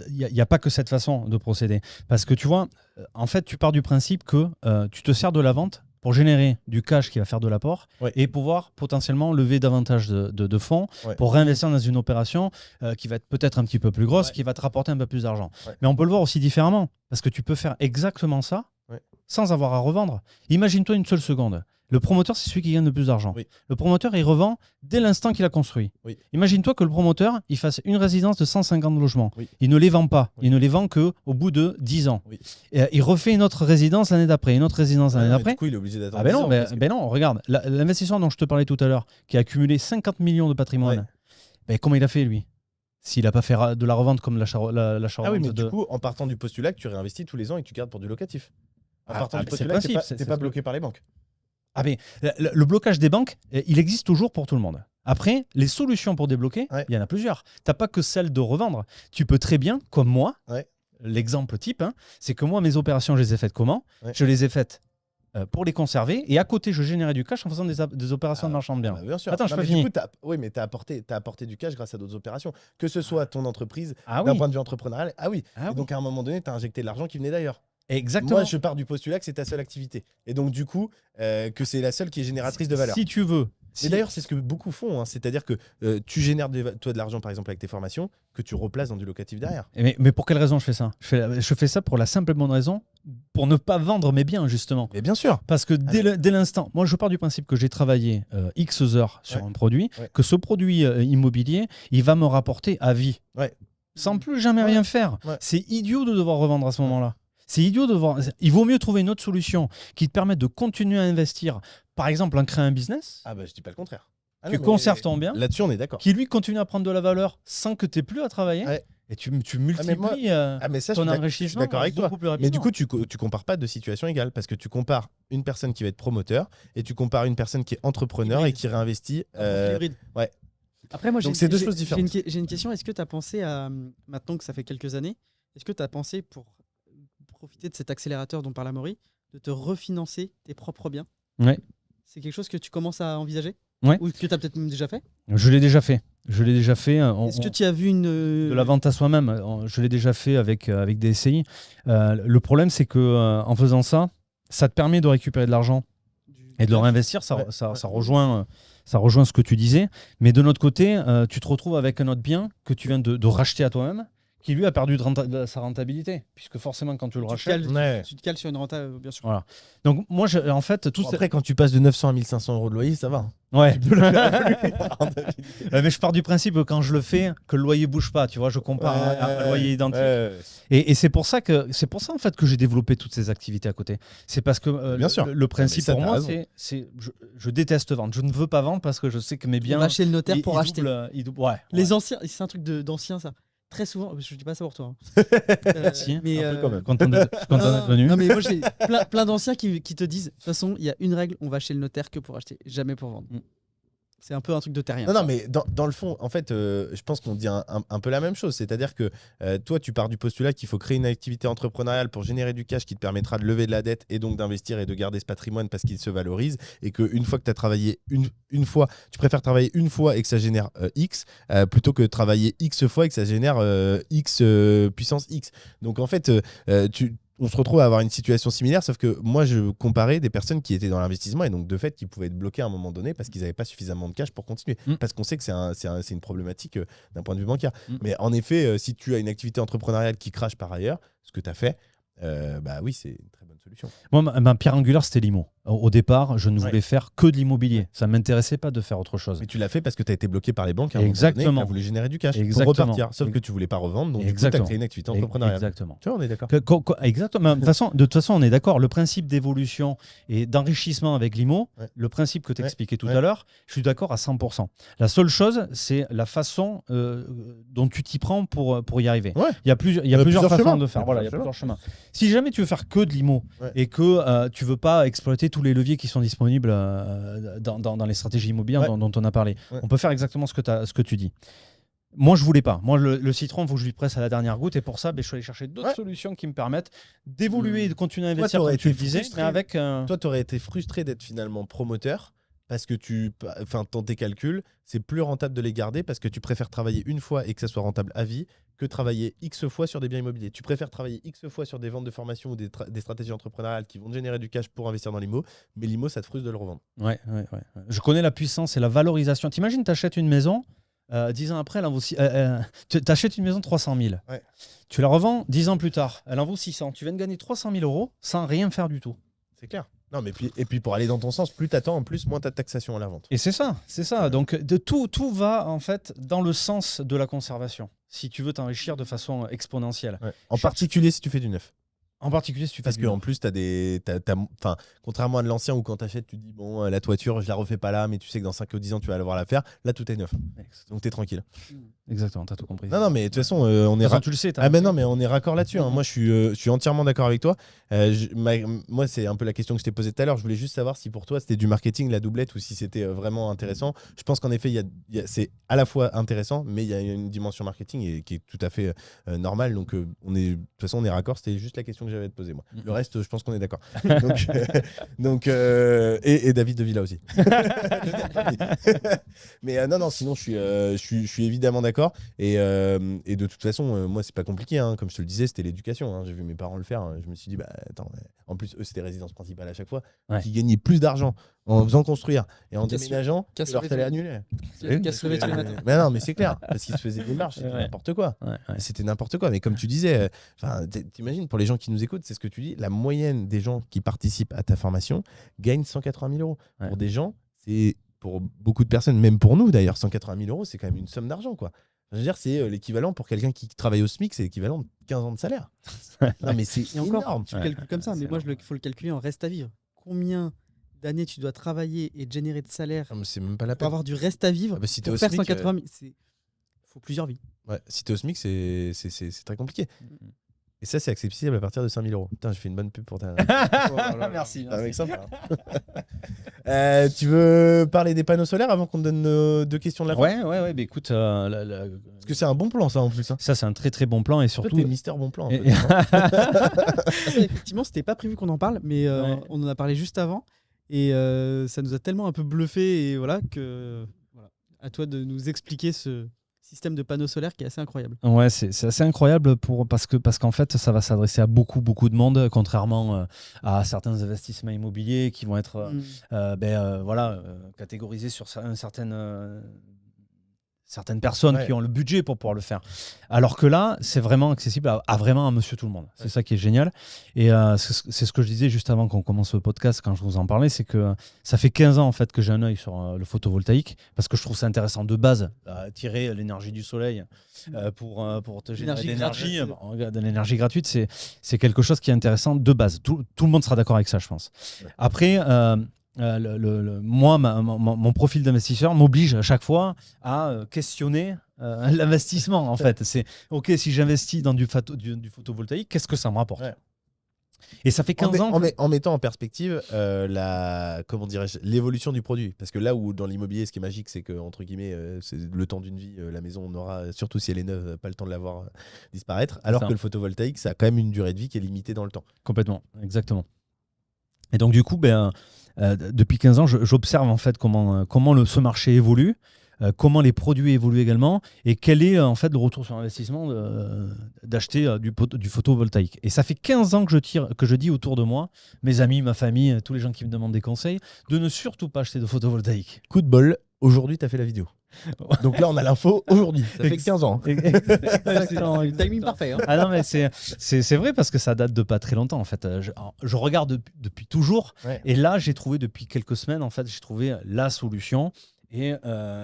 il n'y a pas que cette façon de procéder. Parce que tu vois, en fait, tu pars du principe que tu te sers de la vente pour générer du cash qui va faire de l'apport et pouvoir potentiellement lever davantage de fonds pour réinvestir dans une opération qui va être peut-être un petit peu plus grosse, qui va te rapporter un peu plus d'argent. Mais on peut le voir aussi différemment, parce que tu peux faire exactement ça sans avoir à revendre. Imagine-toi une seule seconde. Le promoteur, c'est celui qui gagne le plus d'argent. Le promoteur, il revend dès l'instant qu'il a construit. Imagine-toi que le promoteur, il fasse une résidence de 150 logements. Il ne les vend pas. Il ne les vend qu'au bout de 10 ans. Et, il refait une autre résidence l'année d'après, une autre résidence l'année d'après. Du coup, il est obligé d'attendre. Non, regarde. L'investisseur dont je te parlais tout à l'heure, qui a accumulé 50 millions de patrimoine, comment il a fait, lui ? S'il n'a pas fait de la revente comme l'achat-revente. Ah oui, mais du coup, en partant du postulat que tu réinvestis tous les ans et que tu gardes pour du locatif. En partant du postulat que tu n'es pas bloqué par les banques. Ah mais le blocage des banques, il existe toujours pour tout le monde. Après, les solutions pour débloquer, il y en a plusieurs. Tu n'as pas que celle de revendre. Tu peux très bien, comme moi, l'exemple type, c'est que moi, mes opérations, je les ai faites comment ? Je les ai faites pour les conserver et à côté, je générais du cash en faisant des opérations de marchand de biens. Bien sûr. Attends, je peux finir. Oui, mais tu as apporté du cash grâce à d'autres opérations. Que ce soit ton entreprise, d'un point de vue entrepreneurial. Donc à un moment donné, tu as injecté de l'argent qui venait d'ailleurs. Exactement. Moi, je pars du postulat que c'est ta seule activité. Et donc, du coup, que c'est la seule qui est génératrice de valeur. Si tu veux. Et d'ailleurs, c'est ce que beaucoup font. C'est-à-dire que tu génères toi de l'argent, par exemple, avec tes formations, que tu replaces dans du locatif derrière. Mais pour quelle raison je fais ça ? Je fais ça pour la simple et bonne raison, pour ne pas vendre mes biens, justement. Mais bien sûr. Parce que dès l'instant, moi, je pars du principe que j'ai travaillé X heures sur un produit, que ce produit immobilier, il va me rapporter à vie. Sans plus jamais rien faire. C'est idiot de devoir revendre à ce moment-là. C'est idiot de voir. Il vaut mieux trouver une autre solution qui te permette de continuer à investir, par exemple en créant un business. Je dis pas le contraire. Tu conserves ton bien. Là-dessus, on est d'accord. Qui lui continue à prendre de la valeur sans que tu aies plus à travailler. Et tu multiplies mais ça, ton je suis enrichissement d'accord avec toi. beaucoup plus rapidement. Mais du coup, tu compares pas de situation égale parce que tu compares une personne qui va être promoteur et tu compares une personne qui est entrepreneur Hybride. et qui réinvestit. Un profil hybride. ouais. Après, moi, Donc, c'est deux choses différentes. J'ai une question. Est-ce que tu as pensé à, maintenant que ça fait quelques années, est-ce que tu as pensé, pour profiter de cet accélérateur dont parle Amaury, de te refinancer tes propres biens? Ouais. C'est quelque chose que tu commences à envisager? Ouais. Ou que tu as peut-être même déjà fait? Je l'ai déjà fait. Est-ce que tu as vu de la vente à soi-même, je l'ai déjà fait avec des SCI. Le problème, c'est que en faisant ça, ça te permet de récupérer de l'argent et de le réinvestir. Ça rejoint ce que tu disais. Mais de notre côté, tu te retrouves avec un autre bien que tu viens de racheter à toi-même, qui lui a perdu de sa rentabilité, puisque forcément quand tu le rachètes, tu te cales sur une renta, bien sûr. voilà. Donc moi, en fait, Après, quand tu passes de 900 à 1500 euros de loyer, ça va. Ouais. Tu peux le faire. Mais je pars du principe que quand je le fais, que le loyer bouge pas. Tu vois, je compare à un loyer identique. Ouais. Et c'est pour ça en fait que j'ai développé toutes ces activités à côté. C'est parce que Bien sûr. le principe ça, pour t'as moi, raison. je déteste vendre. Je ne veux pas vendre parce que je sais que mes biens. On va chez le notaire ils- pour ils acheter. Ouais. Les anciens, c'est un truc d'anciens, ça. Très souvent, je dis pas ça pour toi. Hein. Si, mais un peu quand même. Content d'être venu. Non, mais moi j'ai plein d'anciens qui te disent, de toute façon, il y a une règle, on va chez le notaire que pour acheter, jamais pour vendre. C'est un peu un truc de terrien. Non, mais dans le fond, en fait, je pense qu'on dit un peu la même chose. C'est-à-dire que toi, tu pars du postulat qu'il faut créer une activité entrepreneuriale pour générer du cash qui te permettra de lever de la dette et donc d'investir et de garder ce patrimoine parce qu'il se valorise. Et qu'une fois que tu as travaillé une fois, tu préfères travailler une fois et que ça génère X plutôt que travailler X fois et que ça génère X puissance X. Donc en fait, on se retrouve à avoir une situation similaire, sauf que moi, je comparais des personnes qui étaient dans l'investissement et donc de fait, qui pouvaient être bloquées à un moment donné parce qu'ils n'avaient pas suffisamment de cash pour continuer. Parce qu'on sait que c'est une problématique d'un point de vue bancaire. Mais en effet, si tu as une activité entrepreneuriale qui crache par ailleurs, ce que tu as fait, bah oui, c'est une très bonne solution. Moi, ma pierre angulaire, c'était l'IMO. Au départ, je ne voulais faire que de l'immobilier. Ça ne m'intéressait pas de faire autre chose. Mais tu l'as fait parce que tu as été bloqué par les banques. Exactement. Tu as voulu générer du cash Exactement. pour repartir. Sauf que tu voulais pas revendre, donc tu as créé une activité entrepreneuriale. Exactement. Tu vois, on est d'accord. Exactement. De toute façon, on est d'accord. Le principe d'évolution et d'enrichissement avec l'IMO, le principe que tu expliquais tout à l'heure, je suis d'accord à 100%. La seule chose, c'est la façon dont tu t'y prends pour y arriver. Il y a plusieurs façons de faire. Voilà, il y a plusieurs chemins. Si jamais tu veux faire que de l'IMO et que tu veux pas exploiter tous les leviers qui sont disponibles dans les stratégies immobilières dont on a parlé, on peut faire exactement ce que tu dis. Moi, je voulais pas. Moi, le citron, il faut que je lui presse à la dernière goutte. Et pour ça, je suis allé chercher d'autres solutions qui me permettent d'évoluer et de continuer à investir, comme tu le disais. Mais avec, Toi, tu aurais été frustré d'être finalement promoteur parce que dans tes calculs, c'est plus rentable de les garder parce que tu préfères travailler une fois et que ça soit rentable à vie que travailler X fois sur des biens immobiliers. Tu préfères travailler X fois sur des ventes de formation ou des stratégies entrepreneuriales qui vont te générer du cash pour investir dans l'IMO, mais l'IMO, ça te frustre de le revendre. Ouais. Je connais la puissance et la valorisation. T'imagines, tu achètes une maison, 10 ans après, elle en vaut tu achètes une maison de 300 000. Ouais. Tu la revends 10 ans plus tard, elle en vaut 600. Tu viens de gagner 300 000 euros sans rien faire du tout. C'est clair. Non, mais puis pour aller dans ton sens, plus t'attends, en plus, moins t'as de taxation à la vente. Et c'est ça. Donc tout va en fait dans le sens de la conservation. Si tu veux t'enrichir de façon exponentielle. Ouais. En particulier si tu fais du neuf. En particulier si tu fais Parce qu'en plus, contrairement à de l'ancien où quand tu achètes, tu te dis bon, la toiture, je la refais pas là, mais tu sais que dans 5 ou 10 ans, tu vas devoir la faire. Là, tout est neuf. Donc tu es tranquille. Exactement, tu as tout compris. Non, mais de toute façon, on est tu le sais. non, mais on est raccord là-dessus. Hein. Moi, je suis entièrement d'accord avec toi. Moi, c'est un peu la question que je t'ai posée tout à l'heure. Je voulais juste savoir si pour toi, c'était du marketing, la doublette, ou si c'était vraiment intéressant. Je pense qu'en effet, c'est à la fois intéressant, mais il y a une dimension marketing qui est tout à fait normale. Donc, de toute façon, on est raccord. C'était juste la question que j'avais à te poser, moi. Le reste, je pense qu'on est d'accord. Et David de Villa aussi. Mais non, sinon, je suis évidemment d'accord. Et de toute façon, moi, c'est pas compliqué. Hein. Comme je te le disais, c'était l'éducation. Hein. J'ai vu mes parents le faire. Hein. Je me suis dit, bah, attends, en plus, eux, c'était résidence principale à chaque fois. Qui gagnaient plus d'argent en faisant construire et en déménageant que leur salaire annulé. Mais non, mais c'est clair. Parce qu'ils se faisaient des marches. C'était n'importe quoi. C'était n'importe quoi. Mais comme tu disais, t'imagines, pour les gens qui nous écoutent, c'est ce que tu dis, la moyenne des gens qui participent à ta formation gagne 180 000 euros. Pour des gens, c'est pour beaucoup de personnes, même pour nous d'ailleurs, 180 000 euros, c'est quand même une somme d'argent, quoi. Je veux dire, c'est l'équivalent pour quelqu'un qui travaille au SMIC, c'est l'équivalent de 15 ans de salaire. Non, mais c'est énorme. Tu le calcules comme ça, mais moi, il faut le calculer en reste à vivre. Combien d'années tu dois travailler et générer de salaire c'est même pas la pour peine. avoir du reste à vivre Si t'es pour au faire SMIC, 180 000 il faut plusieurs vies. Ouais, si t'es au SMIC, c'est très compliqué. Et ça, c'est accessible à partir de 5 000 €. Putain, j'ai fait une bonne pub pour ta. Merci. Un mec sympa. Tu veux parler des panneaux solaires avant qu'on te donne nos 2 questions de la fin? Ouais. Bah, écoute, Parce que c'est un bon plan, ça, en plus. Hein. ça, c'est un très très bon plan et surtout. T'es Mister Bon Plan. En Et- fait, Ça, effectivement, c'était pas prévu qu'on en parle, mais Ouais. on en a parlé juste avant. Et ça nous a tellement un peu bluffé. Et voilà, à toi de nous expliquer ce système de panneaux solaires qui est assez incroyable. Ouais, c'est assez incroyable parce qu'en fait, ça va s'adresser à beaucoup de monde, contrairement à certains investissements immobiliers qui vont être catégorisés sur certaines personnes qui ont le budget pour pouvoir le faire. Alors que là, c'est vraiment accessible à vraiment à monsieur tout le monde. C'est ça qui est génial. Et c'est ce que je disais juste avant qu'on commence le podcast, quand je vous en parlais, c'est que ça fait 15 ans en fait, que j'ai un œil sur le photovoltaïque, parce que je trouve ça intéressant de base, tirer l'énergie du soleil pour te générer de l'énergie. De l'énergie gratuite, c'est quelque chose qui est intéressant de base. Tout le monde sera d'accord avec ça, je pense. Ouais. Après, moi, mon profil d'investisseur m'oblige à chaque fois à questionner l'investissement. En fait, c'est OK, si j'investis dans du photovoltaïque, qu'est-ce que ça me rapporte? Et ça fait 15 ans. En mettant en perspective l'évolution du produit. Parce que là où dans l'immobilier, ce qui est magique, c'est que, entre guillemets, c'est le temps d'une vie, la maison, on aura, surtout si elle est neuve, pas le temps de la voir disparaître. Alors que le photovoltaïque, ça a quand même une durée de vie qui est limitée dans le temps. Complètement, exactement. Et donc, du coup, depuis 15 ans, j'observe en fait comment ce marché évolue, comment les produits évoluent également, et quel est en fait le retour sur investissement d'acheter du photovoltaïque. Et ça fait 15 ans que je dis autour de moi, mes amis, ma famille, tous les gens qui me demandent des conseils, de ne surtout pas acheter de photovoltaïque. Coup de bol, aujourd'hui, tu as fait la vidéo. Donc là, on a l'info aujourd'hui. Ça fait 15 ans. Exactement, le timing parfait. Hein. Ah non, mais c'est vrai parce que ça date de pas très longtemps en fait. Je regarde depuis toujours, et là, j'ai trouvé depuis quelques semaines en fait, j'ai trouvé la solution. Et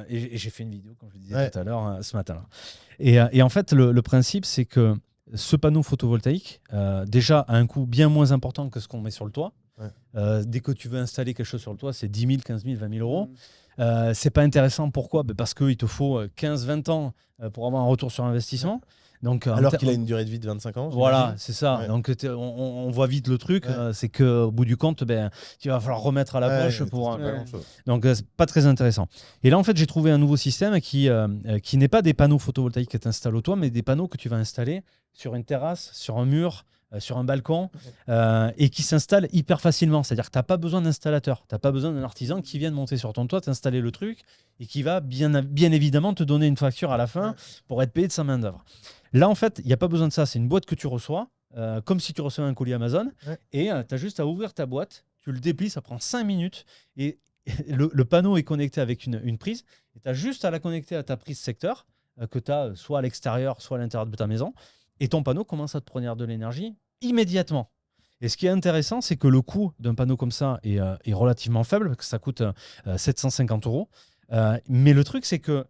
j'ai fait une vidéo, comme je le disais tout à l'heure, ce matin-là. Et en fait, le principe, c'est que ce panneau photovoltaïque, déjà, a un coût bien moins important que ce qu'on met sur le toit. Dès que tu veux installer quelque chose sur le toit, c'est 10 000, 15 000, 20 000 euros. C'est pas intéressant. Pourquoi? Parce qu'il te faut 15-20 ans pour avoir un retour sur investissement. Donc, alors qu'il a une durée de vie de 25 ans. Voilà, c'est ça. Ouais. Donc on voit vite le truc, c'est qu'au bout du compte, tu vas falloir remettre à la poche pour. Donc c'est pas très intéressant. Et là, en fait, j'ai trouvé un nouveau système qui n'est pas des panneaux photovoltaïques que tu installes au toit, mais des panneaux que tu vas installer sur une terrasse, sur un mur, sur un balcon, et qui s'installe hyper facilement. C'est-à-dire que tu n'as pas besoin d'installateur, tu n'as pas besoin d'un artisan qui vienne monter sur ton toit, t'installer le truc, et qui va bien évidemment te donner une facture à la fin pour être payé de sa main-d'œuvre. Là, en fait, il n'y a pas besoin de ça. C'est une boîte que tu reçois, comme si tu recevais un colis Amazon, et tu as juste à ouvrir ta boîte, tu le déplies, ça prend 5 minutes, et le panneau est connecté avec une prise, et tu as juste à la connecter à ta prise secteur, que tu as soit à l'extérieur, soit à l'intérieur de ta maison, et ton panneau commence à te produire de l'énergie immédiatement. Et ce qui est intéressant, c'est que le coût d'un panneau comme ça est relativement faible, parce que ça coûte 750 €. Mais le truc, c'est que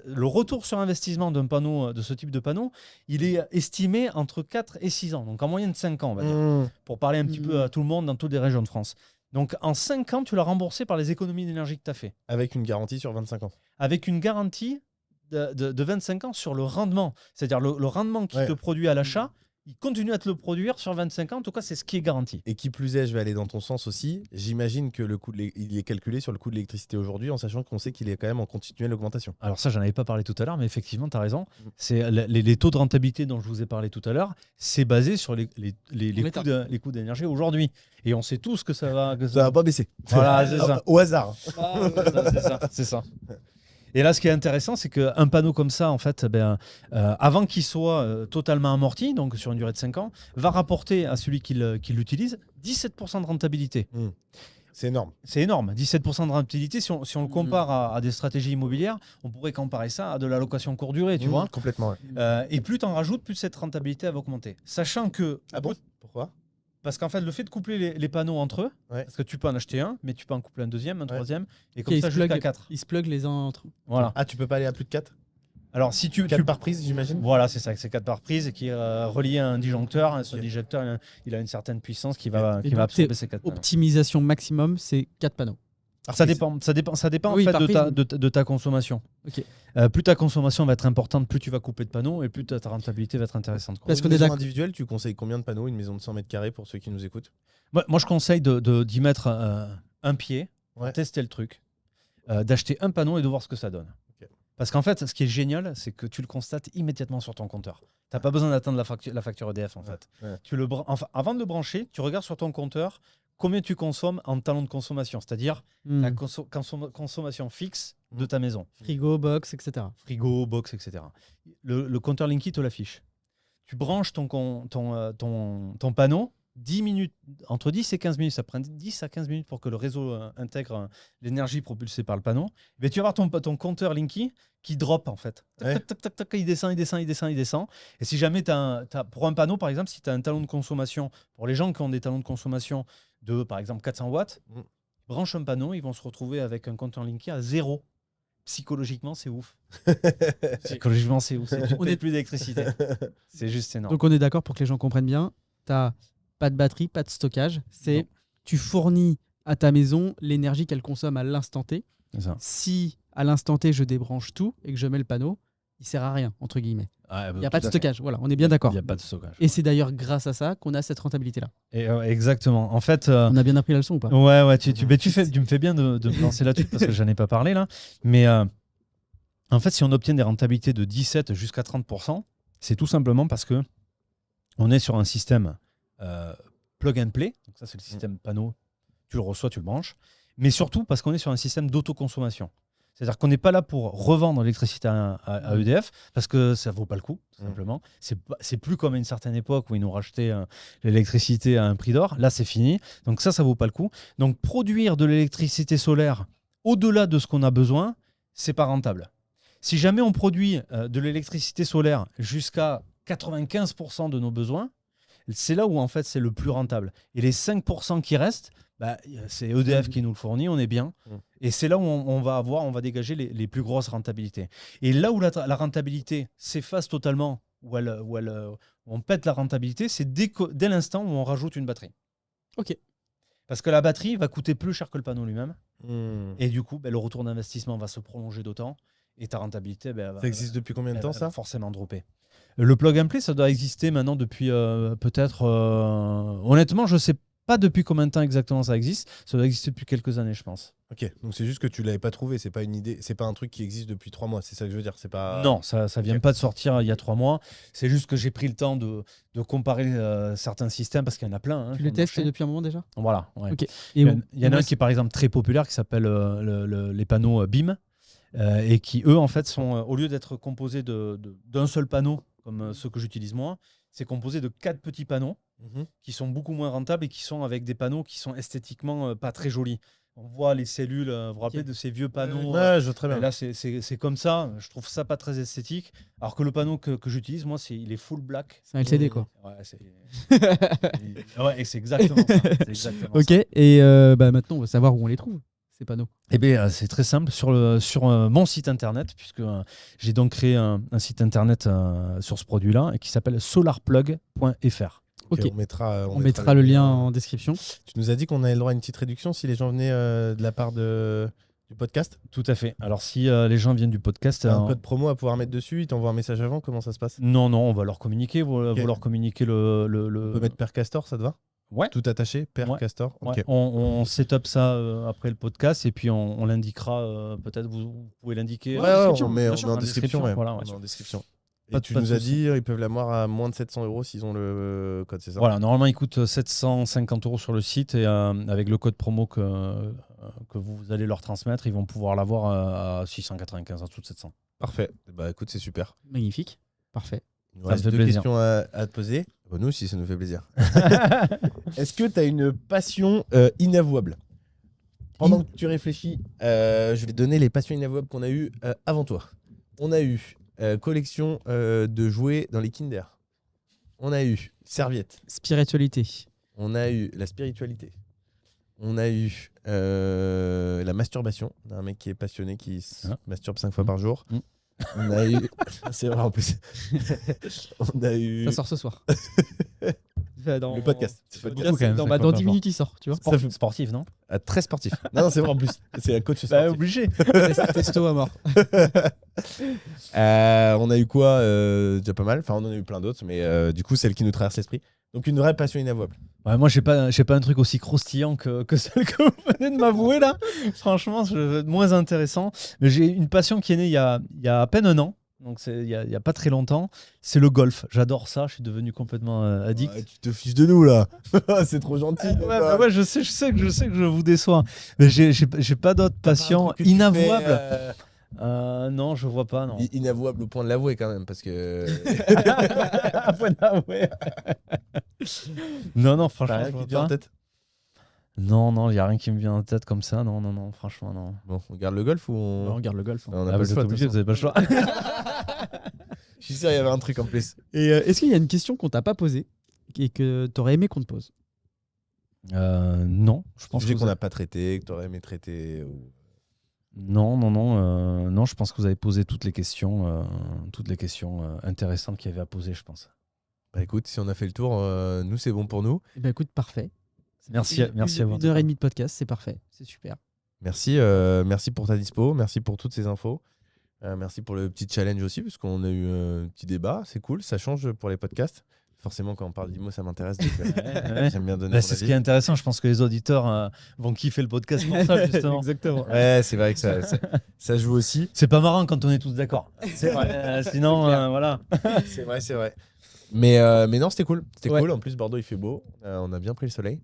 le retour sur investissement d'un panneau, de ce type de panneau, il est estimé entre 4 et 6 ans. Donc en moyenne 5 ans, on va dire, pour parler un petit peu à tout le monde dans toutes les régions de France. Donc en 5 ans, tu l'as remboursé par les économies d'énergie que tu as fait. Avec une garantie sur 25 ans. Avec une garantie de 25 ans sur le rendement. C'est-à-dire le rendement qui te produit à l'achat, il continue à te le produire sur 25 ans. En tout cas, c'est ce qui est garanti. Et qui plus est, je vais aller dans ton sens aussi. J'imagine que il est calculé sur le coût de l'électricité aujourd'hui, en sachant qu'on sait qu'il est quand même en continuelle augmentation. Alors ça, j'en avais pas parlé tout à l'heure, mais effectivement, tu as raison. C'est les taux de rentabilité dont je vous ai parlé tout à l'heure, c'est basé sur les coûts d'énergie aujourd'hui. Et on sait tous que ça va... Ça va pas baisser. Voilà, c'est ça. Au hasard. C'est ça. Et là, ce qui est intéressant, c'est qu'un panneau comme ça, en fait, avant qu'il soit totalement amorti, donc sur une durée de 5 ans, va rapporter à celui qui l'utilise 17% de rentabilité. C'est énorme. C'est énorme. 17% de rentabilité, si on le compare à des stratégies immobilières, on pourrait comparer ça à de la location courte durée, tu vois. Complètement, et plus tu en rajoutes, plus cette rentabilité va augmenter. Sachant que... Ah bon? Pourquoi? Parce qu'en fait, le fait de coupler les panneaux entre eux, parce que tu peux en acheter un, mais tu peux en coupler un deuxième, un troisième, et comme ça jusqu'à 4. Ils se pluguent les uns entre eux. Voilà. Ah, tu peux pas aller à plus de 4? Alors, si 4 par prise, j'imagine. Voilà, c'est ça, c'est 4 par prise, qui est relié à un disjoncteur. Ce disjoncteur, il a une certaine puissance qui va absorber ces 4 panneaux. Optimisation maximum, c'est 4 panneaux. Ça dépend Oui, en fait par prisme. de ta consommation. Ok. Plus ta consommation va être importante, plus tu vas couper de panneaux et plus ta rentabilité va être intéressante. Quoi. Parce Pour qu'on une est maison d'accord. individuelle, tu conseilles combien de panneaux? Une maison de 100 mètres carrés pour ceux qui nous écoutent? Moi, je conseille d'y mettre un pied, pour Ouais. tester le truc, d'acheter un panneau et de voir ce que ça donne. Ok. Parce qu'en fait, ce qui est génial, c'est que tu le constates immédiatement sur ton compteur. Tu n'as pas besoin d'attendre la facture EDF en fait. Ouais. Enfin, avant de le brancher, tu regardes sur ton compteur combien tu consommes en talons de consommation, c'est-à-dire la consommation fixe de ta maison. Frigo, box, etc. Frigo, box, etc. Le compteur Linky te l'affiche. Tu branches ton panneau, 10 minutes, entre 10 et 15 minutes, ça prend 10 à 15 minutes pour que le réseau intègre l'énergie propulsée par le panneau. Mais tu vas avoir ton compteur Linky qui drop en fait. Ouais. Tac, tac, tac, tac, il descend. Et si jamais pour un panneau, par exemple, si tu as un talon de consommation, pour les gens qui ont des talons de consommation de, par exemple, 400 watts, branche un panneau, ils vont se retrouver avec un compteur Linky à 0. Psychologiquement, c'est ouf. Psychologiquement, c'est ouf. On n'est plus d'électricité. C'est juste énorme. Donc on est d'accord pour que les gens comprennent bien. Tu n'as pas de batterie, pas de stockage. Non. Tu fournis à ta maison l'énergie qu'elle consomme à l'instant T. C'est ça. Si à l'instant T je débranche tout et que je mets le panneau, il sert à rien entre guillemets. Ah, Il n'y a pas de stockage. Voilà, on est bien d'accord. Il n'y a pas de stockage. Et c'est d'ailleurs grâce à ça qu'on a cette rentabilité-là. Et, exactement. En fait, On a bien appris la leçon ou pas? ouais, tu me fais bien de me lancer là-dessus parce que je n'en ai pas parlé là. Mais en fait, si on obtient des rentabilités de 17 jusqu'à 30%, c'est tout simplement parce que on est sur un système plug and play. Donc ça, c'est le système panneau. Tu le reçois, tu le branches. Mais surtout parce qu'on est sur un système d'autoconsommation. C'est-à-dire qu'on n'est pas là pour revendre l'électricité à EDF parce que ça ne vaut pas le coup, tout simplement. C'est plus comme à une certaine époque où ils nous rachetaient l'électricité à un prix d'or. Là, c'est fini. Donc ça ne vaut pas le coup. Donc produire de l'électricité solaire au-delà de ce qu'on a besoin, c'est pas rentable. Si jamais on produit de l'électricité solaire jusqu'à 95% de nos besoins, c'est là où en fait c'est le plus rentable. Et les 5% qui restent, c'est EDF qui nous le fournit, on est bien. Et c'est là où on va dégager les plus grosses rentabilités. Et là où la rentabilité s'efface totalement, où on pète la rentabilité, c'est dès l'instant où on rajoute une batterie. Ok. Parce que la batterie va coûter plus cher que le panneau lui-même. Et du coup, le retour d'investissement va se prolonger d'autant. Et ta rentabilité, ça existe depuis combien de temps ça? Va forcément dropper. Le plug and play, ça doit exister maintenant depuis peut-être... honnêtement, je ne sais pas depuis combien de temps exactement ça existe. Ça doit exister depuis quelques années, je pense. Ok, donc c'est juste que tu l'avais pas trouvé, c'est pas une idée, c'est pas un truc qui existe depuis 3 mois, c'est ça que je veux dire, c'est pas... Non, ça vient pas de sortir il y a 3 mois. C'est juste que j'ai pris le temps de comparer certains systèmes parce qu'il y en a plein. Tu les testes depuis un moment déjà? Voilà. Ouais. Ok. Il y en a un qui est par exemple très populaire qui s'appelle les panneaux BIM et qui eux en fait sont au lieu d'être composés d'un seul panneau comme ceux que j'utilise moi, c'est composé de 4 petits panneaux qui sont beaucoup moins rentables et qui sont avec des panneaux qui sont esthétiquement pas très jolis. On voit les cellules, vous vous rappelez de ces vieux panneaux Ouais, je vois très bien. Là, c'est comme ça. Je trouve ça pas très esthétique. Alors que le panneau que j'utilise, moi, il est full black. C'est un LCD, quoi. Ouais, c'est exactement ça. C'est exactement ok, ça. et maintenant, on va savoir où on les trouve, ces panneaux. Eh bien, c'est très simple. Sur mon site internet, puisque j'ai donc créé un site internet sur ce produit-là qui s'appelle solarplug.fr. Ok. On mettra le lien en description. Tu nous as dit qu'on avait le droit à une petite réduction si les gens venaient de la part du podcast? Tout à fait. Alors, si les gens viennent du podcast... un code promo à pouvoir mettre dessus, ils t'envoient un message avant, comment ça se passe? Non, on va leur communiquer. Vous leur communiquer On peut mettre Père Castor, ça te va? Ouais. Tout attaché, Père Castor. Ouais. Okay. On set up ça après le podcast et puis on l'indiquera. Peut-être vous pouvez l'indiquer. On met en description. Voilà, on met en description. Et Pas tu de nous as souci. dit ils peuvent l'avoir à moins de 700 € s'ils ont le code, c'est ça? Voilà, normalement il coûte 750 € sur le site et avec le code promo que vous allez leur transmettre, ils vont pouvoir l'avoir à 695, en dessous de 700. Parfait. Bah écoute, c'est super. Magnifique. Parfait. Il nous reste fait 2 plaisir. questions à te poser. Bah, nous aussi, ça nous fait plaisir. Est-ce que tu as une passion inavouable? Pendant que tu réfléchis, je vais donner les passions inavouables qu'on a eues avant toi. On a eu collection de jouets dans les Kinder. On a eu serviettes. Spiritualité. On a eu la spiritualité. On a eu la masturbation. On a un mec qui est passionné qui se masturbe 5 fois par jour. On a eu... C'est vrai en plus. On a eu... Ça sort ce soir. dans Le podcast. le C'est pas podcast, beaucoup, quand même, dans, ça bah, compte dans pas 10 fort. minutes, il sort, tu vois. Sportif, non? Très sportif. Non, c'est vrai en plus. C'est un coach Bah, sportif. obligé. Testo à mort. On a eu quoi déjà pas mal. Enfin, on en a eu plein d'autres, mais du coup, celle qui nous traverse l'esprit. Donc, une vraie passion inavouable. Ouais, moi, j'ai pas un truc aussi croustillant que celle que vous venez de m'avouer là. Franchement, moins intéressant. Mais j'ai une passion qui est née il y a à peine un an. Donc, il y a pas très longtemps. C'est le golf. J'adore ça. Je suis devenu complètement addict. Ouais, tu te fiches de nous là. C'est trop gentil. Ouais, je sais que je vous déçois. Mais j'ai pas d'autres passions inavouables. Non, je vois pas. Non. Inavouable au point de l'avouer quand même, parce que. Non, T'as franchement, rien je qui vois te vient en pas. tête. Non, il y a rien qui me vient en tête comme ça. Non, franchement, non. Bon, on garde le golf ou on. On regarde le golf. On a Ah, pas le vous êtes choix, de obligés, toute vous avez pas le choix. façon. Je suis sûr, il y avait un truc en plus. Et est-ce qu'il y a une question qu'on t'a pas posée et que t'aurais aimé qu'on te pose? Non, je pense Sujet que qu'on n'a pas traité, que tu aurais aimé traiter. Non, je pense que vous avez posé toutes les questions intéressantes qu'il y avait à poser, je pense. Bah écoute, si on a fait le tour, nous c'est bon pour nous. Eh ben, écoute, parfait. Merci à vous. Une heure et demie de podcast, c'est parfait. C'est super. Merci pour ta dispo, merci pour toutes ces infos. Merci pour le petit challenge aussi, parce qu'on a eu un petit débat, c'est cool, ça change pour les podcasts. Forcément, quand on parle d'IMO, ça m'intéresse. Donc, j'aime bien donner mon C'est ce avis. qui est intéressant. Je pense que les auditeurs vont kiffer le podcast pour ça, justement. Exactement. Ouais, c'est vrai que ça joue aussi. C'est pas marrant quand on est tous d'accord. C'est vrai. Sinon, voilà. C'est vrai. Mais non, c'était cool. C'était Ouais. cool. En plus, Bordeaux, il fait beau. On a bien pris le soleil.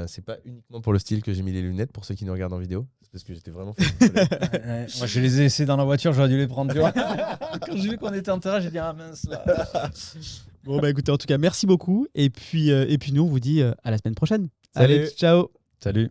C'est pas uniquement pour le style que j'ai mis les lunettes, pour ceux qui nous regardent en vidéo. C'est parce que j'étais vraiment fait du soleil. Moi, je les ai laissés dans la voiture, j'aurais dû les prendre. Tu vois. Quand j'ai vu qu'on était en terrain, j'ai dit ah mince. Là. Bon, bah écoutez, en tout cas, merci beaucoup. Et puis nous, on vous dit à la semaine prochaine. Salut. Allez, ciao. Salut.